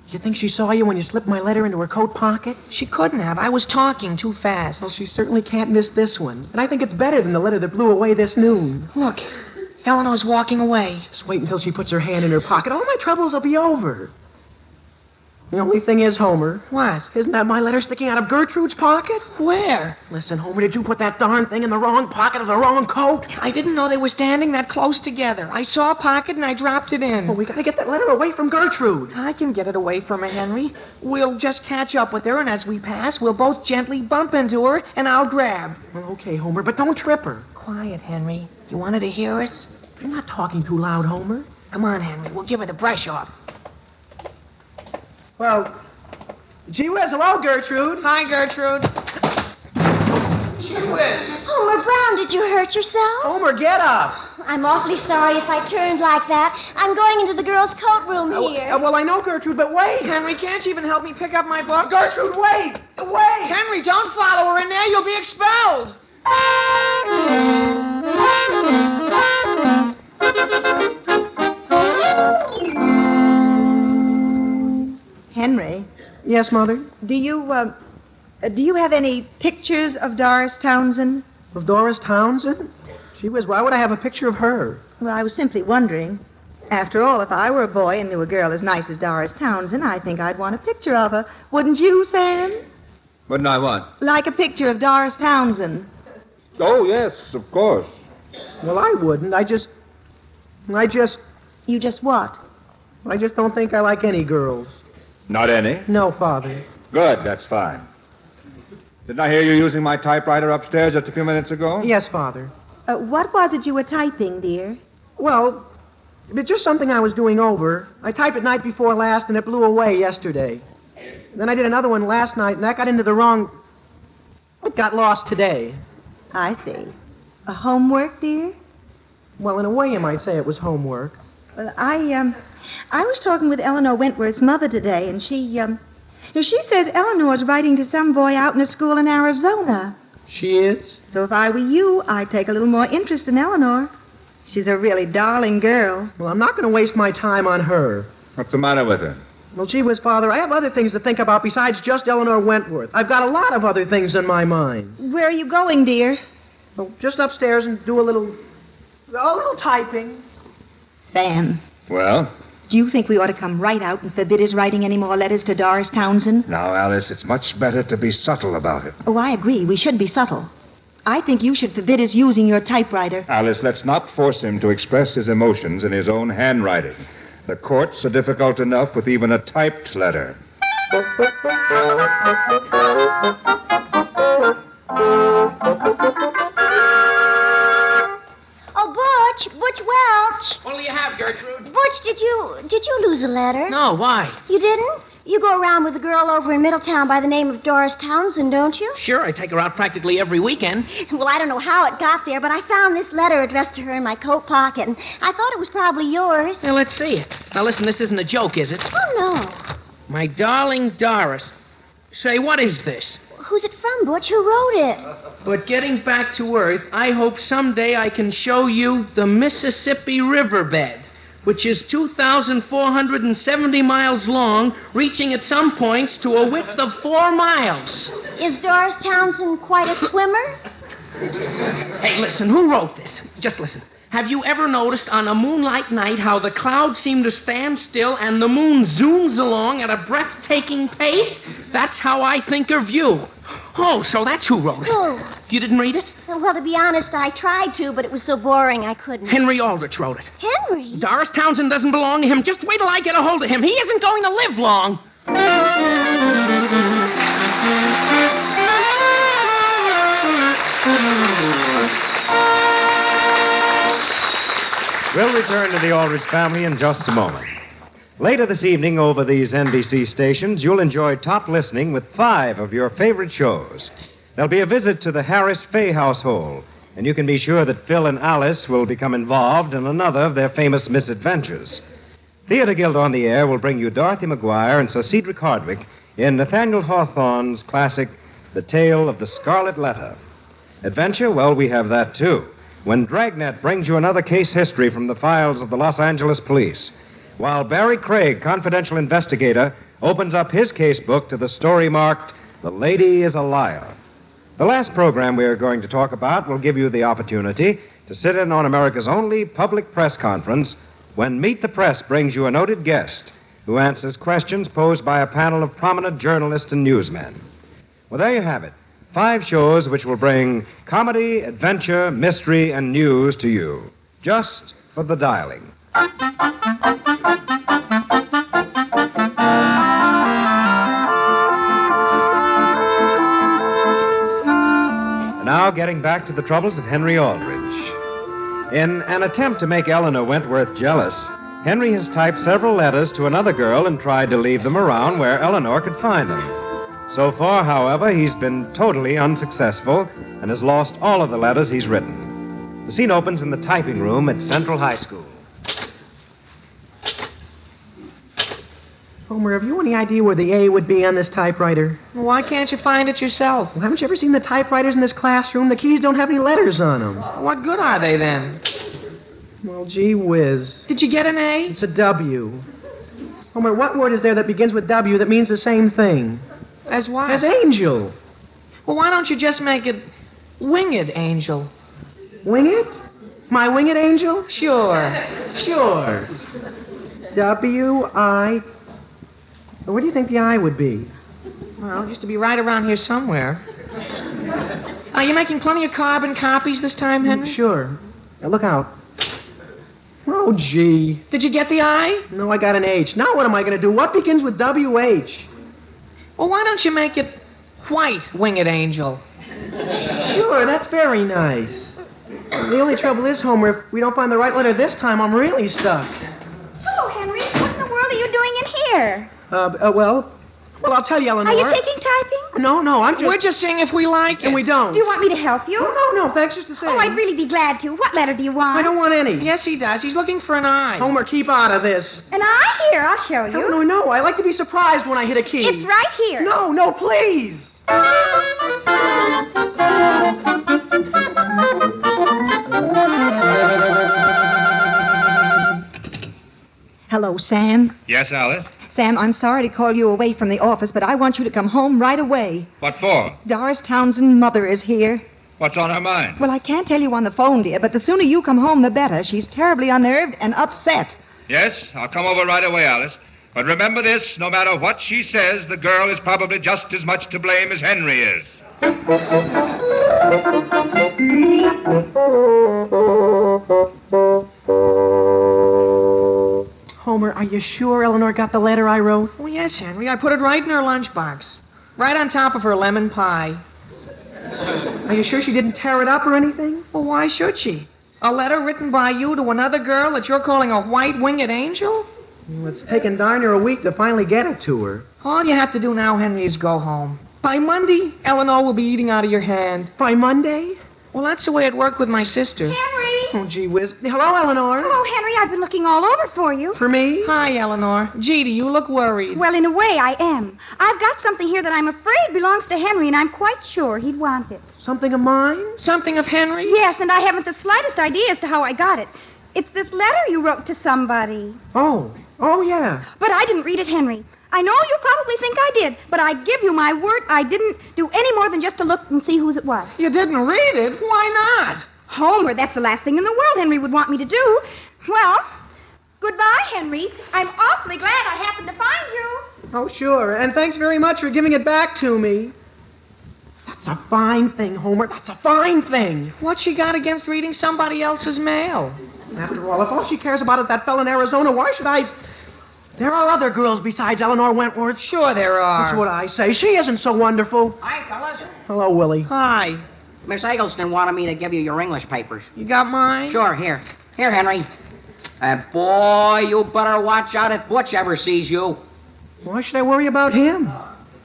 You think she saw you when you slipped my letter into her coat pocket? She couldn't have. I was talking too fast. Well, she certainly can't miss this one. And I think it's better than the letter that blew away this noon. Look, Eleanor's walking away. Just wait until she puts her hand in her pocket. All my troubles will be over. The only thing is, Homer. What? Isn't that my letter sticking out of Gertrude's pocket? Where? Listen, Homer, did you put that darn thing in the wrong pocket of the wrong coat? I didn't know they were standing that close together. I saw a pocket and I dropped it in. Well, we gotta get that letter away from Gertrude. I can get it away from her, Henry. We'll just catch up with her, and as we pass, we'll both gently bump into her, and I'll grab. Well, okay, Homer, but don't trip her. Quiet, Henry. You want her to hear us? You're not talking too loud, Homer. Come on, Henry. We'll give her the brush off. Well, gee whiz, hello, Gertrude. Hi, Gertrude. Gee whiz. Homer Brown, did you hurt yourself? Homer, get up. I'm awfully sorry if I turned like that. I'm going into the girls' coat room here. Well, I know, Gertrude, but wait. Henry, can't you even help me pick up my book? Gertrude, wait. Wait. Henry, don't follow her in there. You'll be expelled. Henry. Yes, Mother? Do you have any pictures of Doris Townsend? Of Doris Townsend? Gee whiz, why would I have a picture of her? Well, I was simply wondering. After all, if I were a boy and knew a girl as nice as Doris Townsend, I think I'd want a picture of her. Wouldn't you, Sam? Wouldn't I want? Like a picture of Doris Townsend. Oh, yes, of course. Well, I wouldn't. I just... You just what? I just don't think I like any girls. Not any? No, Father. Good, that's fine. Didn't I hear you using my typewriter upstairs just a few minutes ago? Yes, Father. What was it you were typing, dear? Well, it's just something I was doing over. I typed it night before last, and it blew away yesterday. Then I did another one last night, and that got into the wrong... It got lost today. I see. A homework, dear? Well, in a way, you might say it was homework. Well, I was talking with Eleanor Wentworth's mother today, and she says Eleanor's writing to some boy out in a school in Arizona. She is? So if I were you, I'd take a little more interest in Eleanor. She's a really darling girl. Well, I'm not going to waste my time on her. What's the matter with her? Well, gee whiz, Father, I have other things to think about besides just Eleanor Wentworth. I've got a lot of other things in my mind. Where are you going, dear? Well, just upstairs and do a little typing. Sam. Well? Do you think we ought to come right out and forbid his writing any more letters to Doris Townsend? Now, Alice, it's much better to be subtle about it. Oh, I agree. We should be subtle. I think you should forbid his using your typewriter. Alice, let's not force him to express his emotions in his own handwriting. The courts are difficult enough with even a typed letter. Oh, Butch Welch. What'll you have, Gertrude? Butch, did you lose a letter? No, why? You didn't? You go around with a girl over in Middletown by the name of Doris Townsend, don't you? Sure, I take her out practically every weekend. Well, I don't know how it got there, but I found this letter addressed to her in my coat pocket, and I thought it was probably yours. Now, let's see it. Now, listen, this isn't a joke, is it? Oh, no. My darling Doris. Say, what is this? Who's it from, Butch? Who wrote it? But getting back to Earth, I hope someday I can show you the Mississippi riverbed, which is 2,470 miles long, reaching at some points to a width of 4 miles. Is Doris Townsend quite a swimmer? Hey, listen, who wrote this? Just listen. Have you ever noticed on a moonlight night how the clouds seem to stand still and the moon zooms along at a breathtaking pace? That's how I think of you. Oh, so that's who wrote it. Who? You didn't read it? Well, to be honest, I tried to, but it was so boring I couldn't. Henry Aldrich wrote it. Henry? Doris Townsend doesn't belong to him. Just wait till I get a hold of him. He isn't going to live long. We'll return to the Aldrich family in just a moment. Later this evening over these NBC stations, you'll enjoy top listening with 5 of your favorite shows. There'll be a visit to the Harris Fay household, and you can be sure that Phil and Alice will become involved in another of their famous misadventures. Theater Guild on the Air will bring you Dorothy McGuire and Sir Cedric Hardwicke in Nathaniel Hawthorne's classic, The Tale of the Scarlet Letter. Adventure? Well, we have that, too, when Dragnet brings you another case history from the files of the Los Angeles police, while Barry Craig, confidential investigator, opens up his case book to the story marked, The Lady is a Liar. The last program we are going to talk about will give you the opportunity to sit in on America's only public press conference when Meet the Press brings you a noted guest who answers questions posed by a panel of prominent journalists and newsmen. Well, there you have it. 5 shows which will bring comedy, adventure, mystery, and news to you, just for the dialing. And now, getting back to the troubles of Henry Aldrich. In an attempt to make Eleanor Wentworth jealous, Henry has typed several letters to another girl and tried to leave them around where Eleanor could find them. So far, however, he's been totally unsuccessful and has lost all of the letters he's written. The scene opens in the typing room at Central High School. Homer, have you any idea where the A would be on this typewriter? Well, why can't you find it yourself? Well, haven't you ever seen the typewriters in this classroom? The keys don't have any letters on them. What good are they then? Well, gee whiz. Did you get an A? It's a W. Homer, what word is there that begins with W that means the same thing? As what? As angel. Well, why don't you just make it winged angel? Wing it? My winged angel? Sure. Sure. W-I... Where do you think the I would be? Well, it used to be right around here somewhere. Are you making plenty of carbon copies this time, Henry? Sure. Now, look out. Oh, gee. Did you get the I? No, I got an H. Now what am I going to do? What begins with W-H? Well, why don't you make it white winged angel? Sure, that's very nice. The only trouble is, Homer, if we don't find the right letter this time, I'm really stuck. Hello, Henry. What in the world are you doing in here? Well, I'll tell you, Eleanor. Are you taking typing? No, I'm just... We're just seeing if we like it. And we don't. Do you want me to help you? No, thanks just the same. Oh, I'd really be glad to. What letter do you want? I don't want any. Yes, he does. He's looking for an I. Homer, keep out of this. An I? Here, I'll show you. No. I like to be surprised when I hit a key. It's right here. No, please. Hello, Sam. Yes, Alice? Sam, I'm sorry to call you away from the office, but I want you to come home right away. What for? Doris Townsend's mother is here. What's on her mind? Well, I can't tell you on the phone, dear, but the sooner you come home, the better. She's terribly unnerved and upset. Yes, I'll come over right away, Alice. But remember this, no matter what she says, the girl is probably just as much to blame as Henry is. Homer, are you sure Eleanor got the letter I wrote? Oh, yes, Henry. I put it right in her lunchbox. Right on top of her lemon pie. Are you sure she didn't tear it up or anything? Well, why should she? A letter written by you to another girl that you're calling a white winged angel? Well, it's taken darn near a week to finally get it to her. All you have to do now, Henry, is go home. By Monday, Eleanor will be eating out of your hand. By Monday? Well, that's the way it worked with my sister. Henry! Oh, gee whiz. Hello, Eleanor. Hello, Henry. I've been looking all over for you. For me? Hi, Eleanor. Gee, do you look worried? Well, in a way, I am. I've got something here that I'm afraid belongs to Henry, and I'm quite sure he'd want it. Something of mine? Something of Henry? Yes, and I haven't the slightest idea as to how I got it. It's this letter you wrote to somebody. Oh, yeah. But I didn't read it, Henry. I know you probably think I did, but I give you my word I didn't do any more than just to look and see whose it was. You didn't read it? Why not? Homer, that's the last thing in the world Henry would want me to do. Well, goodbye, Henry. I'm awfully glad I happened to find you. Oh, sure. And thanks very much for giving it back to me. That's a fine thing, Homer. That's a fine thing. What's she got against reading somebody else's mail? After all, if all she cares about is that fellow in Arizona, why should I... There are other girls besides Eleanor Wentworth. Sure there are. That's what I say. She isn't so wonderful. Hi, fellas. Hello, Willie. Hi. Miss Eggleston wanted me to give you your English papers. You got mine? Sure, here. Here, Henry. Boy, you better watch out if Butch ever sees you. Why should I worry about him?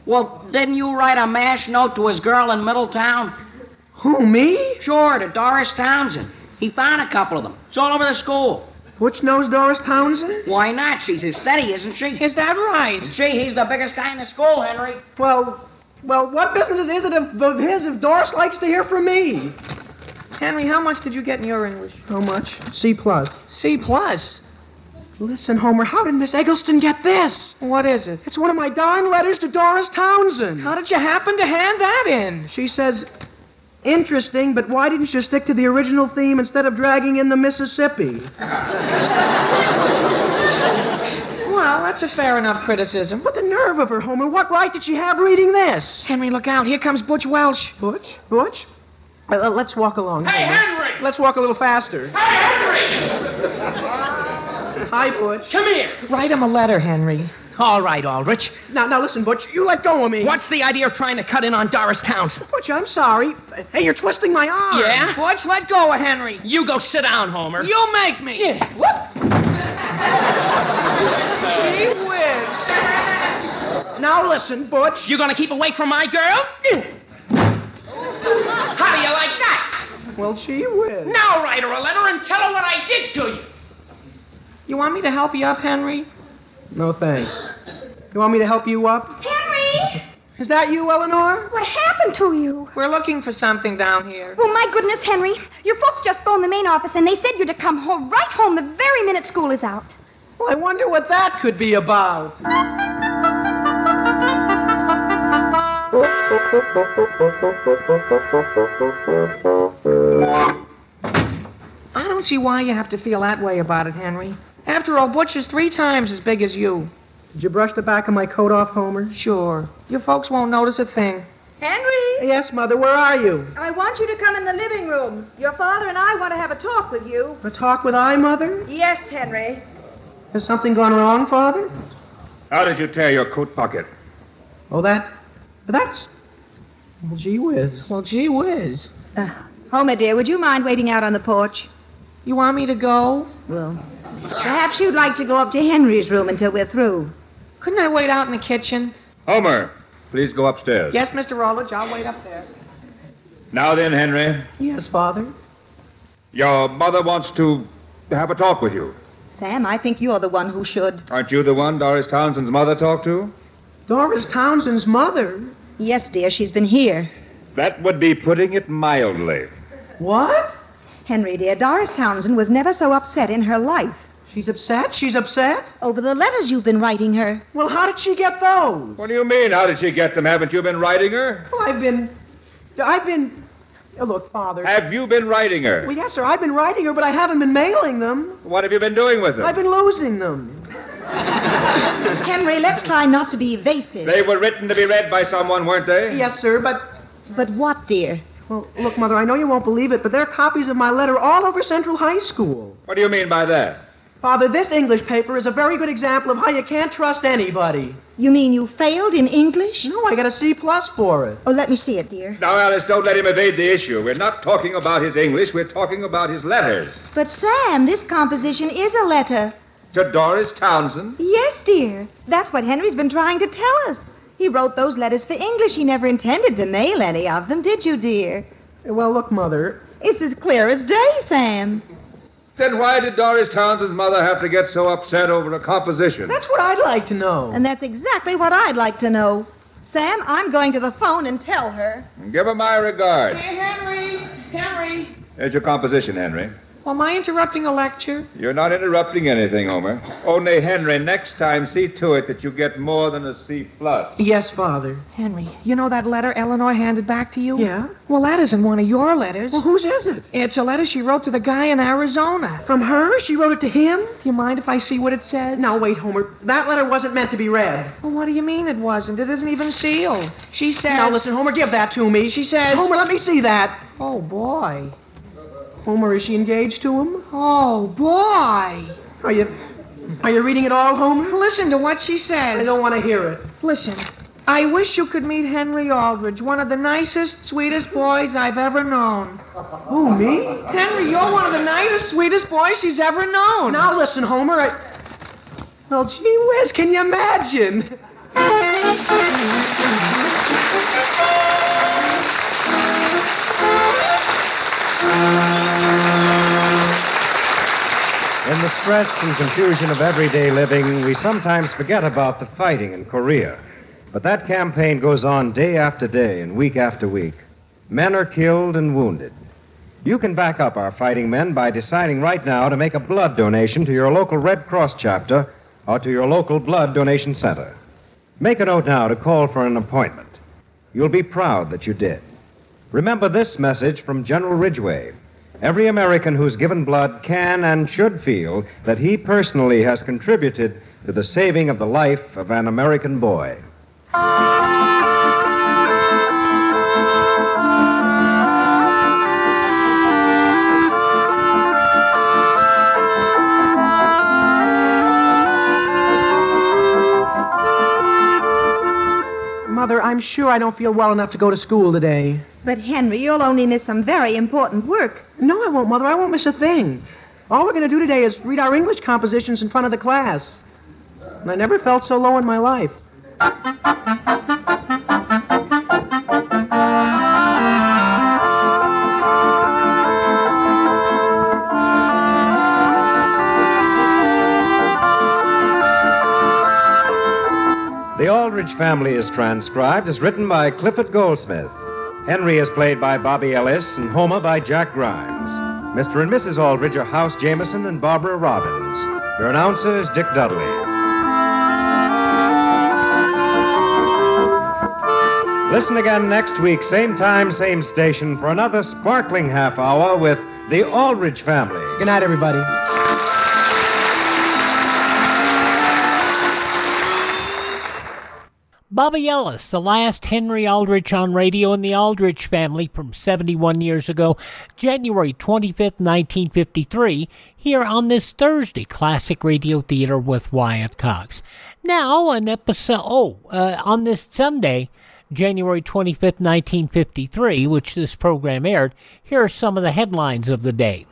Well, didn't you write a mash note to his girl in Middletown? Who, me? Sure, to Doris Townsend. He found a couple of them. It's all over the school. Butch knows Doris Townsend? Why not? She's his steady, isn't she? Is that right? Gee, he's the biggest guy in the school, Henry. Well, what business is it of his if Doris likes to hear from me? Henry, how much did you get in your English? How much? C+. C+? Listen, Homer, how did Miss Eggleston get this? What is it? It's one of my darn letters to Doris Townsend. How did you happen to hand that in? She says, interesting, but why didn't you stick to the original theme instead of dragging in the Mississippi? Well, that's a fair enough criticism. But the nerve of her, Homer. What right did she have reading this? Henry, look out. Here comes Butch Welch. Butch? Let's walk along. Hey, Homer. Henry! Let's walk a little faster. Hey, Henry! Hi, Butch. Come here. Write him a letter, Henry. All right, Aldrich. Now, listen, Butch. You let go of me. What's the idea of trying to cut in on Doris Townsend? Butch, I'm sorry. Hey, you're twisting my arm. Yeah? Butch, let go of Henry. You go sit down, Homer. You make me. Yeah. Whoop. Gee whiz. Now, listen, Butch. You gonna keep away from my girl? How do you like that? Well, gee whiz. Now write her a letter and tell her what I did to you. You want me to help you up, Henry? No, thanks. You want me to help you up? Henry! Is that you, Eleanor? What happened to you? We're looking for something down here. Oh, my goodness, Henry. Your folks just phoned the main office, and they said you're to come home right home the very minute school is out. Well, I wonder what that could be about. I don't see why you have to feel that way about it, Henry. After all, Butch is 3 times as big as you. Did you brush the back of my coat off, Homer? Sure. Your folks won't notice a thing. Henry! Yes, Mother, where are you? I want you to come in the living room. Your father and I want to have a talk with you. A talk with I, Mother? Yes, Henry. Has something gone wrong, Father? How did you tear your coat pocket? Oh, that's... Well, gee whiz. Well, gee whiz. Homer, dear, would you mind waiting out on the porch? You want me to go? Well, perhaps you'd like to go up to Henry's room until we're through. Couldn't I wait out in the kitchen? Homer, please go upstairs. Yes, Mr. Aldrich, I'll wait up there. Now then, Henry. Yes, Father? Your mother wants to have a talk with you. Sam, I think you're the one who should. Aren't you the one Doris Townsend's mother talked to? Doris Townsend's mother? Yes, dear, she's been here. That would be putting it mildly. What? Henry, dear, Doris Townsend was never so upset in her life. She's upset? She's upset? Over the letters you've been writing her. Well, how did she get those? What do you mean, how did she get them? Haven't you been writing her? Well, I've been... Look, Father... Have you been writing her? Well, yes, sir, I've been writing her, but I haven't been mailing them. What have you been doing with them? I've been losing them. Henry, let's try not to be evasive. They were written to be read by someone, weren't they? Yes, sir, but... But what, dear? Well, look, Mother, I know you won't believe it, but there are copies of my letter all over Central High School. What do you mean by that? Father, this English paper is a very good example of how you can't trust anybody. You mean you failed in English? No, I got a C+ for it. Oh, let me see it, dear. Now, Alice, don't let him evade the issue. We're not talking about his English. We're talking about his letters. But, Sam, this composition is a letter. To Doris Townsend? Yes, dear. That's what Henry's been trying to tell us. He wrote those letters for English. He never intended to mail any of them, did you, dear? Well, look, Mother. It's as clear as day, Sam. Then why did Doris Townsend's mother have to get so upset over a composition? That's what I'd like to know. And that's exactly what I'd like to know. Sam, I'm going to the phone and tell her. Give her my regards. Hey, Henry. There's your composition, Henry. Well, am I interrupting a lecture? You're not interrupting anything, Homer. Only, Henry, next time see to it that you get more than a C+. Yes, Father. Henry, you know that letter Eleanor handed back to you? Yeah? Well, that isn't one of your letters. Well, whose is it? It's a letter she wrote to the guy in Arizona. From her? She wrote it to him? Do you mind if I see what it says? Now, wait, Homer. That letter wasn't meant to be read. Well, what do you mean it wasn't? It isn't even sealed. She says... Now, listen, Homer, give that to me. She says... Homer, let me see that. Oh, boy. Homer, is she engaged to him? Oh, boy. Are you reading it all, Homer? Listen to what she says. I don't want to hear it. Listen. I wish you could meet Henry Aldrich, one of the nicest, sweetest boys I've ever known. Who, me? Henry, you're one of the nicest, sweetest boys she's ever known. Now, listen, Homer, Well, gee whiz, can you imagine? In the stress and confusion of everyday living, we sometimes forget about the fighting in Korea. But that campaign goes on day after day and week after week. Men are killed and wounded. You can back up our fighting men by deciding right now to make a blood donation to your local Red Cross chapter or to your local blood donation center. Make a note now to call for an appointment. You'll be proud that you did. Remember this message from General Ridgway. Every American who's given blood can and should feel that he personally has contributed to the saving of the life of an American boy. Mother, I'm sure I don't feel well enough to go to school today. But, Henry, you'll only miss some very important work. No, I won't, Mother. I won't miss a thing. All we're going to do today is read our English compositions in front of the class. And I never felt so low in my life. The Aldrich Family is transcribed as written by Clifford Goldsmith. Henry is played by Bobby Ellis and Homer by Jack Grimes. Mr. and Mrs. Aldrich are House Jameson and Barbara Robbins. Your announcer is Dick Dudley. Listen again next week, same time, same station, for another sparkling half hour with the Aldrich Family. Good night, everybody. Bobby Ellis, the last Henry Aldrich on radio in the Aldrich Family from 71 years ago, January 25th, 1953, here on this Thursday, Classic Radio Theater with Wyatt Cox. Now, an episode, on this Sunday, January 25th, 1953, which this program aired, here are some of the headlines of the day.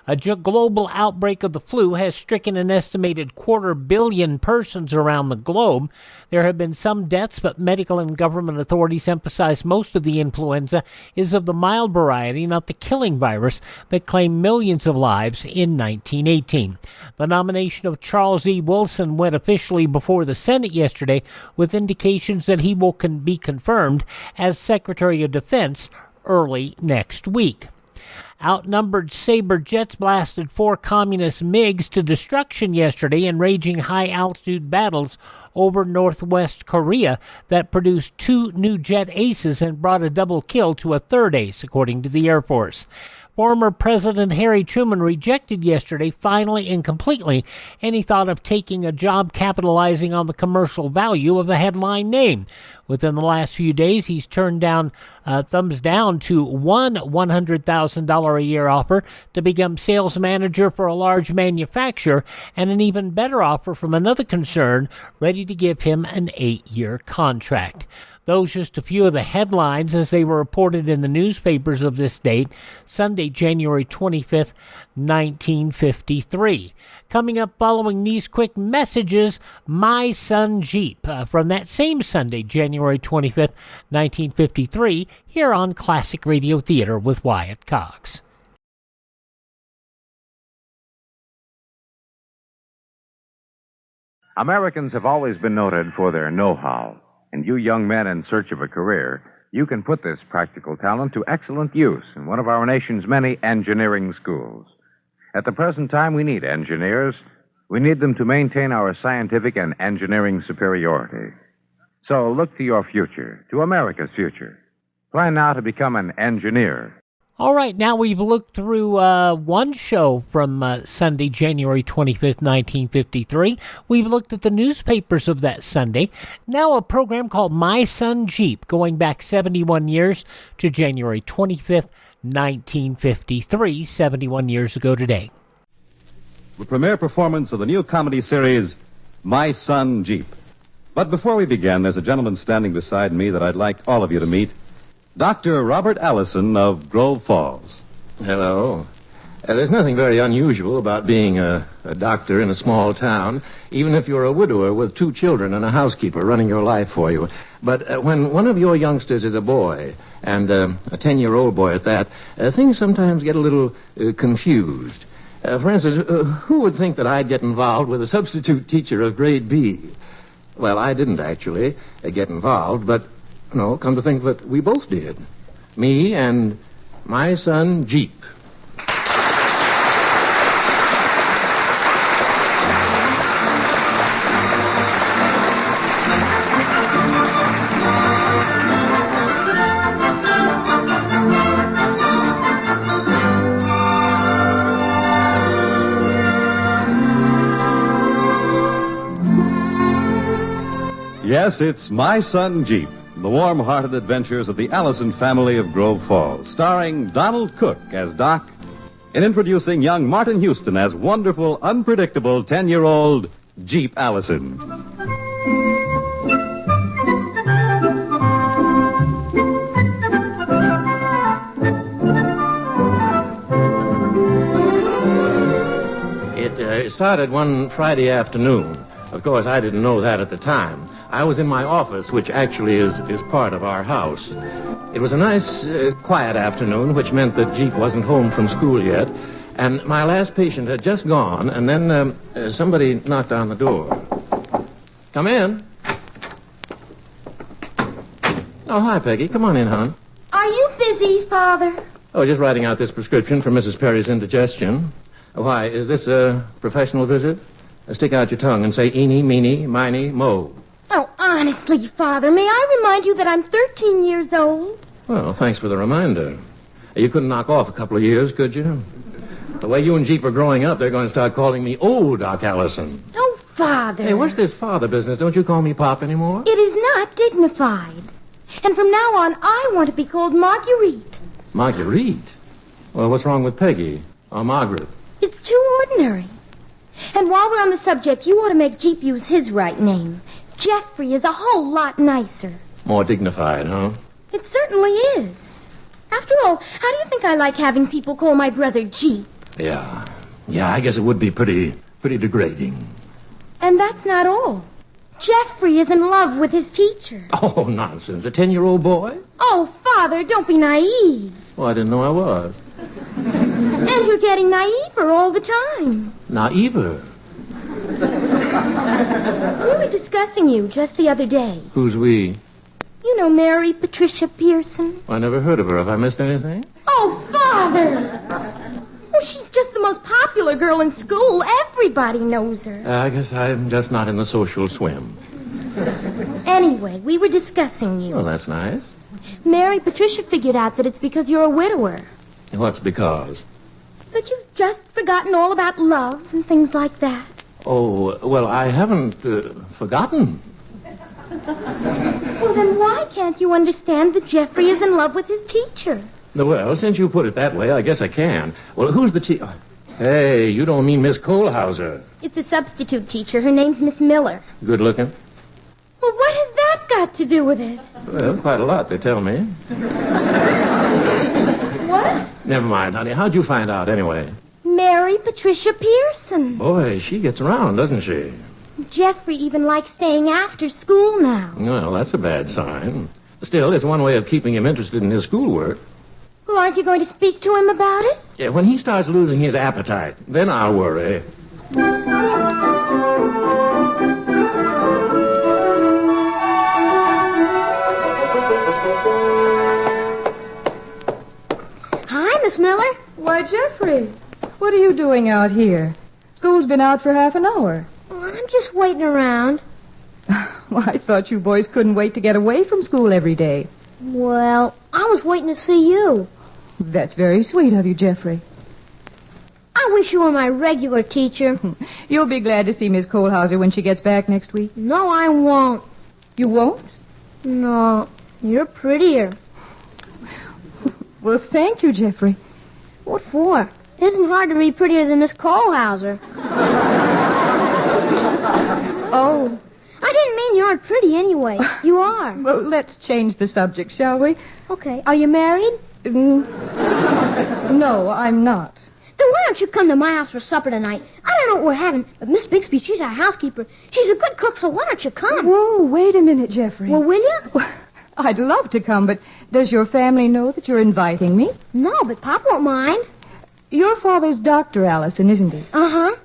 A global outbreak of the flu has stricken an estimated 250 million persons around the globe. There have been some deaths, but medical and government authorities emphasize most of the influenza is of the mild variety, not the killing virus that claimed millions of lives in 1918. The nomination of Charles E. Wilson went officially before the Senate yesterday, with indications that he will be confirmed as Secretary of Defense early next week. Outnumbered Sabre jets blasted 4 communist MiGs to destruction yesterday in raging high-altitude battles over northwest Korea that produced 2 new jet aces and brought a double kill to a third ace, according to the Air Force. Former President Harry Truman rejected yesterday, finally and completely, any thought of taking a job capitalizing on the commercial value of a headline name. Within the last few days, he's turned down, thumbs down to one $100,000 a year offer to become sales manager for a large manufacturer, and an even better offer from another concern ready to give him an 8-year contract. Those just a few of the headlines as they were reported in the newspapers of this date, Sunday, January 25th, 1953. Coming up following these quick messages, My Son Jeep, from that same Sunday, January 25th, 1953, here on Classic Radio Theater with Wyatt Cox. Americans have always been noted for their know-how. And you young men in search of a career, you can put this practical talent to excellent use in one of our nation's many engineering schools. At the present time, we need engineers. We need them to maintain our scientific and engineering superiority. So look to your future, to America's future. Plan now to become an engineer. All right, now we've looked through one show from Sunday, January 25th, 1953. We've looked at the newspapers of that Sunday. Now a program called My Son Jeep, going back 71 years to January 25th, 1953, 71 years ago today. The premiere performance of the new comedy series, My Son Jeep. But before we begin, there's a gentleman standing beside me that I'd like all of you to meet. Dr. Robert Allison of Grove Falls. Hello. There's nothing very unusual about being a doctor in a small town, even if you're a widower with 2 children and a housekeeper running your life for you. But when one of your youngsters is a boy, and a 10-year-old boy at that, things sometimes get a little confused. For instance, who would think that I'd get involved with a substitute teacher of grade B? Well, I didn't actually get involved, but no, come to think of it, we both did. Me and my son, Jeep. Yes, it's My Son Jeep, the warm-hearted adventures of the Allison family of Grove Falls, starring Donald Cook as Doc, and introducing young Martin Houston as wonderful, unpredictable 10-year-old Jeep Allison. It started one Friday afternoon. Of course, I didn't know that at the time. I was in my office, which actually is part of our house. It was a nice, quiet afternoon, which meant that Jeep wasn't home from school yet. And my last patient had just gone, and then somebody knocked on the door. Come in. Oh, hi, Peggy. Come on in, hon. Are you busy, Father? Oh, just writing out this prescription for Mrs. Perry's indigestion. Why, is this a professional visit? Stick out your tongue and say eeny, meeny, miny, mo. Oh, honestly, Father, may I remind you that I'm 13 years old? Well, thanks for the reminder. You couldn't knock off a couple of years, could you? The way you and Jeep are growing up, they're going to start calling me old Doc Allison. Oh, Father. Hey, what's this father business? Don't you call me Pop anymore? It is not dignified. And from now on, I want to be called Marguerite. Marguerite? Well, what's wrong with Peggy or Margaret? It's too ordinary. And while we're on the subject, you ought to make Jeep use his right name. Jeffrey is a whole lot nicer. More dignified, huh? It certainly is. After all, how do you think I like having people call my brother Jeep? Yeah, I guess it would be pretty degrading. And that's not all. Jeffrey is in love with his teacher. Oh, nonsense. A 10-year-old boy? Oh, Father, don't be naive. Well, I didn't know I was. And you're getting naiver all the time. Naiver? We were discussing you just the other day. Who's we? You know Mary Patricia Pearson? I never heard of her. Have I missed anything? Oh, Father! Oh, she's just the most popular girl in school. Everybody knows her. I guess I'm just not in the social swim. Anyway, we were discussing you. Well, that's nice. Mary Patricia figured out that it's because you're a widower. What's because? That you've just forgotten all about love and things like that. Oh, well, I haven't forgotten. Well, then why can't you understand that Jeffrey is in love with his teacher? Well, since you put it that way, I guess I can. Well, who's the teacher? Hey, you don't mean Miss Kohlhauser. It's a substitute teacher. Her name's Miss Miller. Good looking? Well, what has that got to do with it? Well, quite a lot, they tell me. What? Never mind, honey. How'd you find out, anyway? Mary Patricia Pearson. Boy, she gets around, doesn't she? Jeffrey even likes staying after school now. Well, that's a bad sign. Still, it's one way of keeping him interested in his schoolwork. Well, aren't you going to speak to him about it? Yeah, when he starts losing his appetite, then I'll worry. Hi, Miss Miller. Why, Jeffrey, what are you doing out here? School's been out for half an hour. Well, I'm just waiting around. Well, I thought you boys couldn't wait to get away from school every day. Well, I was waiting to see you. That's very sweet of you, Jeffrey. I wish you were my regular teacher. You'll be glad to see Miss Kohlhauser when she gets back next week. No, I won't. You won't? No, you're prettier. Well, thank you, Jeffrey. What for? It isn't hard to be prettier than Miss Kohlhauser. Oh. I didn't mean you aren't pretty anyway. You are. Well, let's change the subject, shall we? Okay. Are you married? No, I'm not. Then why don't you come to my house for supper tonight? I don't know what we're having, but Miss Bixby, she's our housekeeper. She's a good cook, so why don't you come? Whoa, wait a minute, Jeffrey. Well, will you? I'd love to come, but does your family know that you're inviting me? No, but Pop won't mind. Your father's Dr. Allison, isn't he? Uh-huh.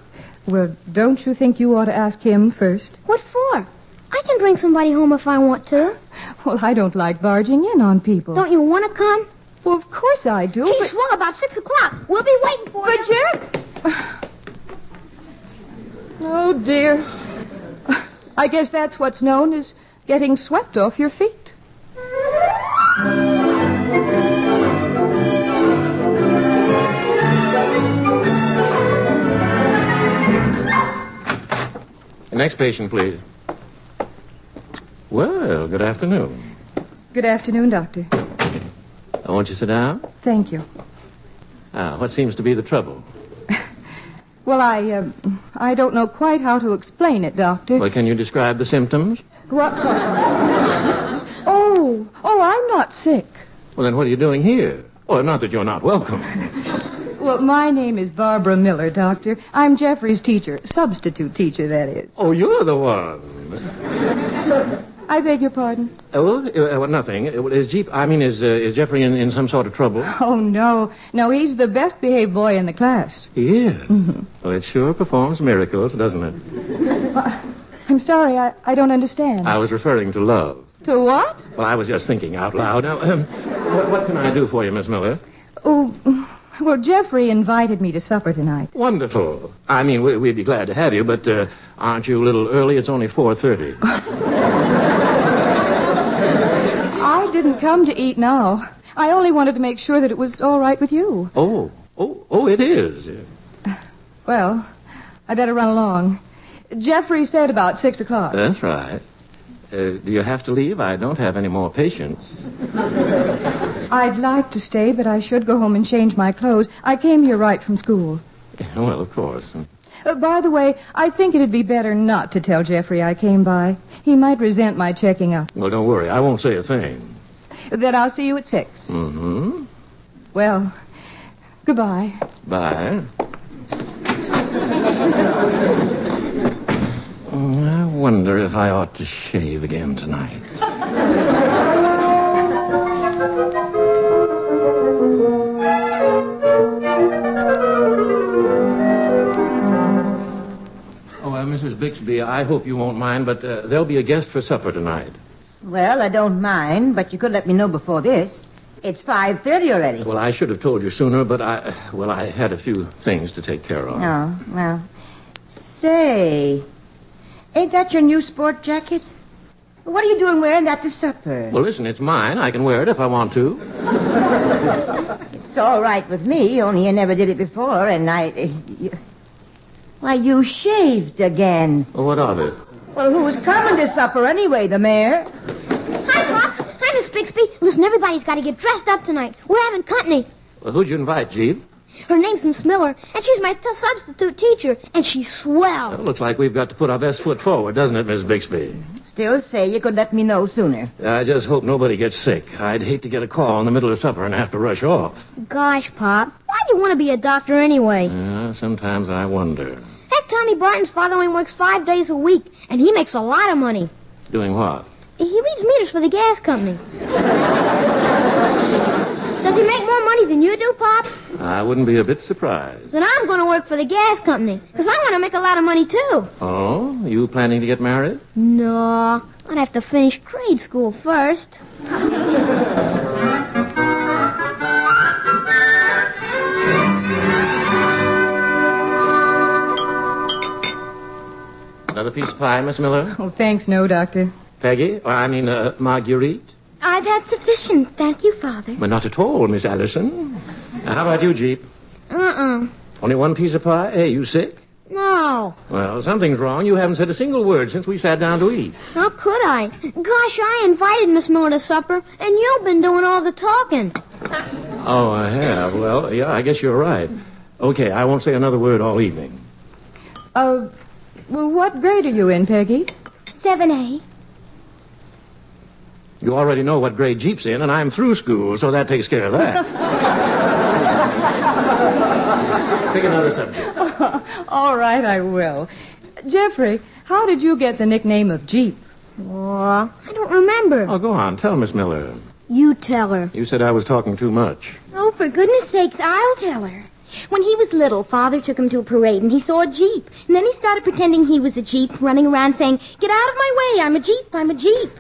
Well, don't you think you ought to ask him first? What for? I can bring somebody home if I want to. Well, I don't like barging in on people. Don't you want to come? Well, of course I do. She swung about 6 o'clock. We'll be waiting for you. But, Jeff... Oh, dear. I guess that's what's known as getting swept off your feet. Next patient, please. Well, good afternoon. Good afternoon, Doctor. Won't you sit down? Thank you. What seems to be the trouble? Well, I don't know quite how to explain it, Doctor. Well, can you describe the symptoms? What? Oh, I'm not sick. Well, then what are you doing here? Oh, not that you're not welcome. Well, my name is Barbara Miller, Doctor. I'm Jeffrey's teacher. Substitute teacher, that is. Oh, you're the one. I beg your pardon? Nothing. Is Jeffrey in some sort of trouble? Oh, no. No, he's the best behaved boy in the class. He is? Mm-hmm. Well, it sure performs miracles, doesn't it? I'm sorry, I don't understand. I was referring to love. To what? Well, I was just thinking out loud. Now, what can I do for you, Miss Miller? Oh, well, Jeffrey invited me to supper tonight. Wonderful. I mean, we'd be glad to have you, but aren't you a little early? It's only 4:30. I didn't come to eat now. I only wanted to make sure that it was all right with you. Oh, it is. Well, I better run along. Jeffrey said about 6 o'clock. That's right. Do you have to leave? I don't have any more patients. I'd like to stay, but I should go home and change my clothes. I came here right from school. Well, of course. By the way, I think it'd be better not to tell Jeffrey I came by. He might resent my checking up. Well, don't worry. I won't say a thing. Then I'll see you at 6. Mm-hmm. Well, goodbye. Bye. I wonder if I ought to shave again tonight. Mrs. Bixby, I hope you won't mind, but there'll be a guest for supper tonight. Well, I don't mind, but you could let me know before this. It's 5:30 already. Well, I should have told you sooner, but I had a few things to take care of. Oh, well. Say, ain't that your new sport jacket? What are you doing wearing that to supper? Well, listen, it's mine. I can wear it if I want to. It's all right with me, only you never did it before, and Why, you shaved again. Well, what of it? Well, who's coming to supper anyway, the mayor? Hi, Pop. Hi, Miss Bixby. Listen, everybody's got to get dressed up tonight. We're having company. Well, who'd you invite, Jeep? Her name's Miss Miller, and she's my substitute teacher, and she's swell. Well, looks like we've got to put our best foot forward, doesn't it, Miss Bixby? Still say you could let me know sooner. I just hope nobody gets sick. I'd hate to get a call in the middle of supper and have to rush off. Gosh, Pop, why do you want to be a doctor anyway? Sometimes I wonder. Heck, Tommy Barton's father only works 5 days a week, and he makes a lot of money. Doing what? He reads meters for the gas company. Does he make more money than you do, Pop? I wouldn't be a bit surprised. Then I'm going to work for the gas company, because I want to make a lot of money, too. Oh? You planning to get married? No, I'd have to finish grade school first. Another piece of pie, Miss Miller? Oh, thanks, no, Doctor. Peggy? Marguerite? I've had sufficient, thank you, Father. But not at all, Miss Allison. Now, how about you, Jeep? Only one piece of pie? Hey, you sick? No. Well, something's wrong. You haven't said a single word since we sat down to eat. How could I? Gosh, I invited Miss Miller to supper, and you've been doing all the talking. Oh, I have. Well, yeah, I guess you're right. Okay, I won't say another word all evening. Well, what grade are you in, Peggy? 7A. You already know what grade Jeep's in, and I'm through school, so that takes care of that. Pick another subject. All right, I will. Jeffrey, how did you get the nickname of Jeep? Oh, I don't remember. Oh, go on. Tell Miss Miller. You tell her. You said I was talking too much. Oh, for goodness sakes, I'll tell her. When he was little, Father took him to a parade, and he saw a Jeep. And then he started pretending he was a Jeep, running around saying, "Get out of my way, I'm a Jeep, I'm a Jeep."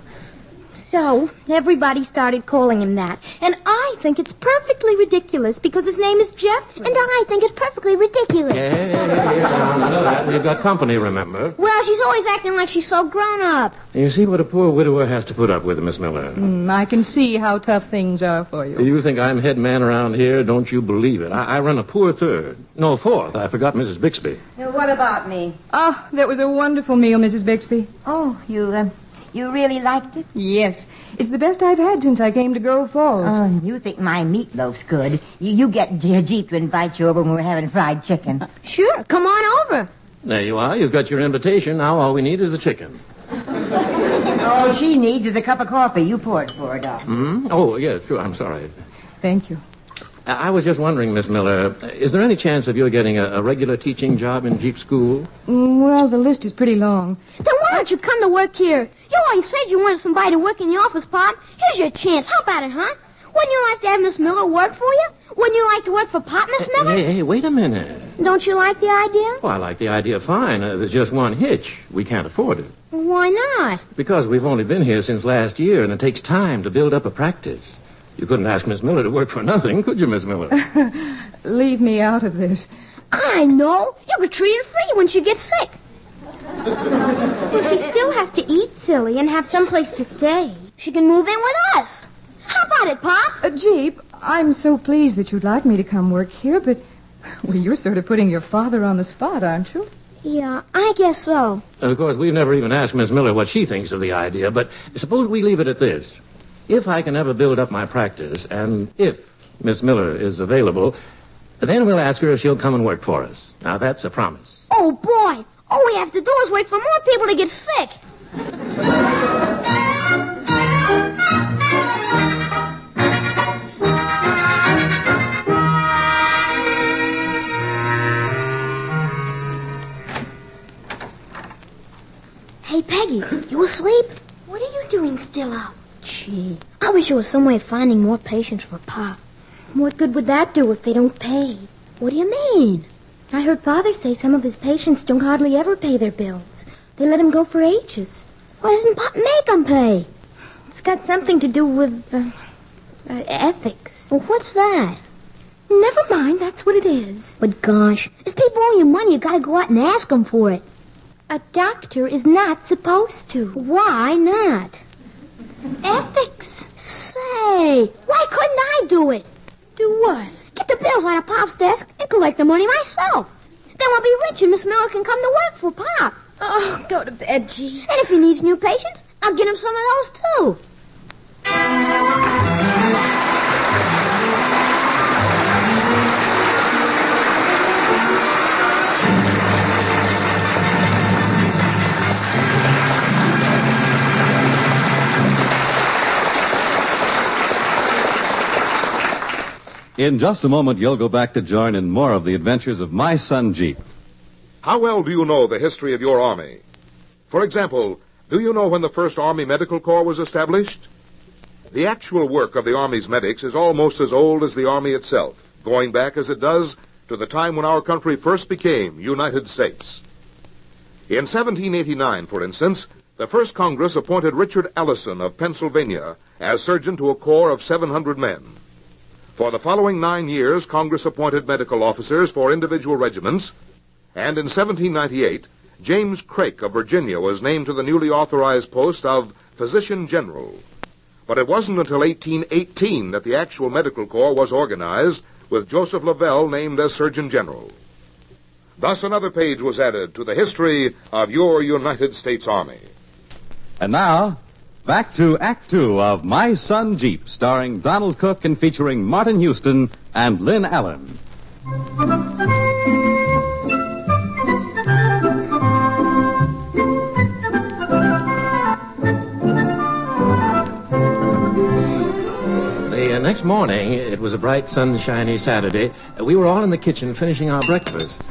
So, everybody started calling him that. And I think it's perfectly ridiculous because his name is Jeff, and I think it's perfectly ridiculous. Hey, none of that. We've got company, remember? Well, she's always acting like she's so grown up. You see what a poor widower has to put up with, Miss Miller. I can see how tough things are for you. You think I'm head man around here? Don't you believe it. I run a poor third. No, fourth. I forgot Mrs. Bixby. What about me? Oh, that was a wonderful meal, Mrs. Bixby. Oh, you really liked it? Yes. It's the best I've had since I came to Grove Falls. Oh, you think my meatloaf's good. You get Jeep to invite you over when we're having fried chicken. Sure, come on over. There you are. You've got your invitation. Now all we need is the chicken. All she needs is a cup of coffee. You pour it for her, Doc. Oh, yeah, sure. I'm sorry. Thank you. I was just wondering, Miss Miller, is there any chance of you getting a regular teaching job in Jeep School? Well, the list is pretty long. Then why don't you come to work here? You always said you wanted somebody to work in the office, Pop. Here's your chance. How about it, huh? Wouldn't you like to have Miss Miller work for you? Wouldn't you like to work for Pop, Miss Miller? Hey, wait a minute. Don't you like the idea? Well, I like the idea fine. There's just one hitch. We can't afford it. Why not? Because we've only been here since last year, and it takes time to build up a practice. You couldn't ask Miss Miller to work for nothing, could you, Miss Miller? Leave me out of this. I know. You could treat her free when she gets sick. But she still has to eat, silly, and have someplace to stay. She can move in with us. How about it, Pop? Jeep, I'm so pleased that you'd like me to come work here, but well, you're sort of putting your father on the spot, aren't you? Yeah, I guess so. Of course, we've never even asked Miss Miller what she thinks of the idea, but suppose we leave it at this. If I can ever build up my practice, and if Miss Miller is available, then we'll ask her if she'll come and work for us. Now, that's a promise. Oh, boy. All we have to do is wait for more people to get sick. Hey, Peggy, you asleep? What are you doing still up? Gee, I wish there was some way of finding more patients for Pop. What good would that do if they don't pay? What do you mean? I heard Father say some of his patients don't hardly ever pay their bills. They let them go for ages. Why doesn't Pop make them pay? It's got something to do with, ethics. Well, what's that? Never mind, that's what it is. But gosh, if people owe you money, you gotta go out and ask them for it. A doctor is not supposed to. Why not? Ethics. Say, why couldn't I do it? Do what? Get the bills out of Pop's desk and collect the money myself. Then we'll be rich and Miss Miller can come to work for Pop. Oh, go to bed, G. And if he needs new patients, I'll get him some of those, too. In just a moment, you'll go back to join in more of the adventures of My Son Jeep. How well do you know the history of your Army? For example, do you know when the first Army Medical Corps was established? The actual work of the Army's medics is almost as old as the Army itself, going back as it does to the time when our country first became United States. In 1789, for instance, the first Congress appointed Richard Allison of Pennsylvania as surgeon to a corps of 700 men. For the following 9 years, Congress appointed medical officers for individual regiments, and in 1798, James Craik of Virginia was named to the newly authorized post of Physician General. But it wasn't until 1818 that the actual medical corps was organized, with Joseph Lavelle named as Surgeon General. Thus another page was added to the history of your United States Army. And now, back to Act Two of My Son Jeep, starring Donald Cook and featuring Martin Houston and Lynn Allen. The next morning, it was a bright, sunshiny Saturday. We were all in the kitchen finishing our breakfast.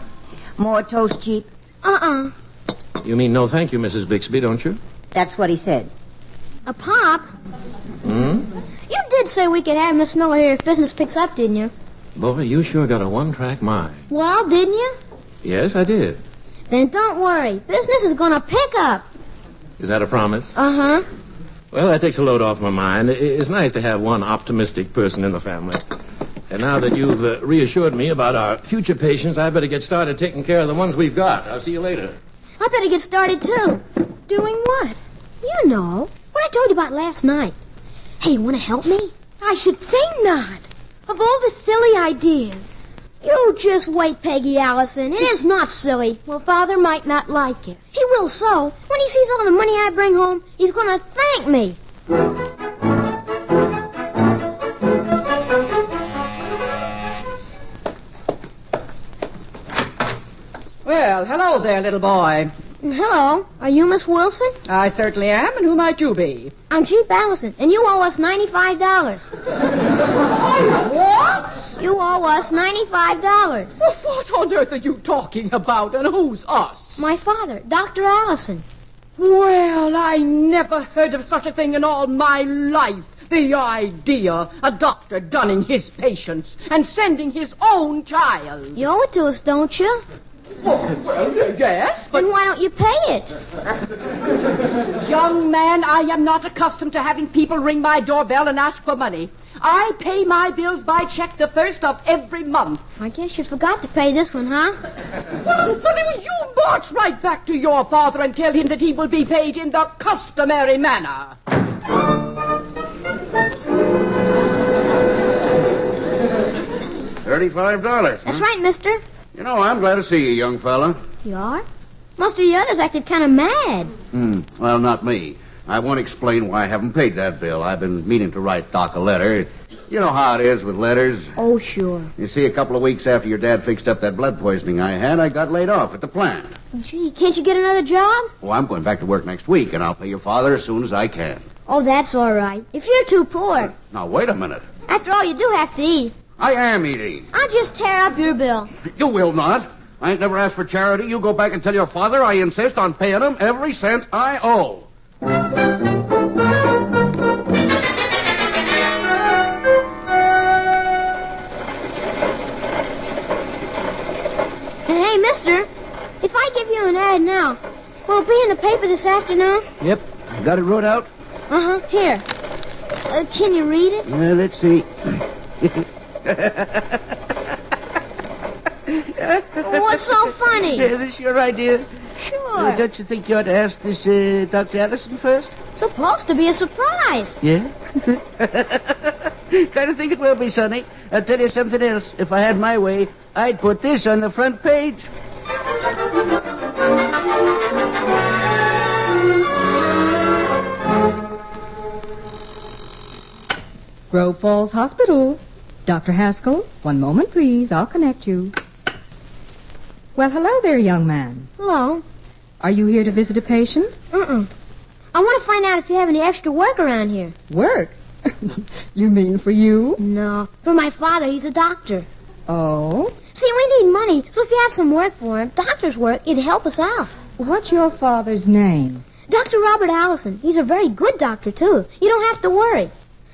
More toast, Jeep? You mean no thank you, Mrs. Bixby, don't you? That's what he said. A Pop? Hmm? You did say we could have Miss Miller here if business picks up, didn't you? Boy, you sure got a one-track mind. Well, didn't you? Yes, I did. Then don't worry. Business is going to pick up. Is that a promise? Uh-huh. Well, that takes a load off my mind. It's nice to have one optimistic person in the family. And now that you've reassured me about our future patients, I better get started taking care of the ones we've got. I'll see you later. I better get started, too. Doing what? You know. What I told you about last night. Hey, you want to help me? I should say not. Of all the silly ideas. You just wait, Peggy Allison. It is not silly. Well, Father might not like it. He will so. When he sees all the money I bring home, he's going to thank me. Well, hello there, little boy. Hello. Are you Miss Wilson? I certainly am, and who might you be? I'm Jeep Allison, and you owe us $95. What? You owe us $95. Well, what on earth are you talking about, and who's us? My father, Dr. Allison. Well, I never heard of such a thing in all my life. The idea, a doctor dunning his patients and sending his own child. You owe it to us, don't you? Well, yes, but... Then why don't you pay it? Young man, I am not accustomed to having people ring my doorbell and ask for money. I pay my bills by check the first of every month. I guess you forgot to pay this one, huh? Well, you march right back to your father and tell him that he will be paid in the customary manner. $35. That's right, mister. You know, I'm glad to see you, young fella. You are? Most of the others acted kind of mad. Well, not me. I won't explain why I haven't paid that bill. I've been meaning to write Doc a letter. You know how it is with letters. Oh, sure. You see, a couple of weeks after your dad fixed up that blood poisoning I had, I got laid off at the plant. Oh, gee, can't you get another job? Well, I'm going back to work next week, and I'll pay your father as soon as I can. Oh, that's all right. If you're too poor. Now, wait a minute. After all, you do have to eat. I am eating. I'll just tear up your bill. You will not. I ain't never asked for charity. You go back and tell your father I insist on paying him every cent I owe. Hey, mister, if I give you an ad now, will it be in the paper this afternoon? Yep. Got it wrote out? Uh-huh. Here. Can you read it? Let's see. What's so funny? Is this your idea? Sure. Don't you think you ought to ask this Dr. Allison first? Supposed to be a surprise. Yeah? Kind of think it will be, Sonny. I'll tell you something else. If I had my way, I'd put this on the front page. Grove Falls Hospital. Dr. Haskell, one moment, please. I'll connect you. Well, hello there, young man. Hello. Are you here to visit a patient? I want to find out if you have any extra work around here. Work? You mean for you? No, for my father. He's a doctor. Oh? See, we need money, so if you have some work for him, doctor's work, it'd help us out. What's your father's name? Dr. Robert Allison. He's a very good doctor, too. You don't have to worry.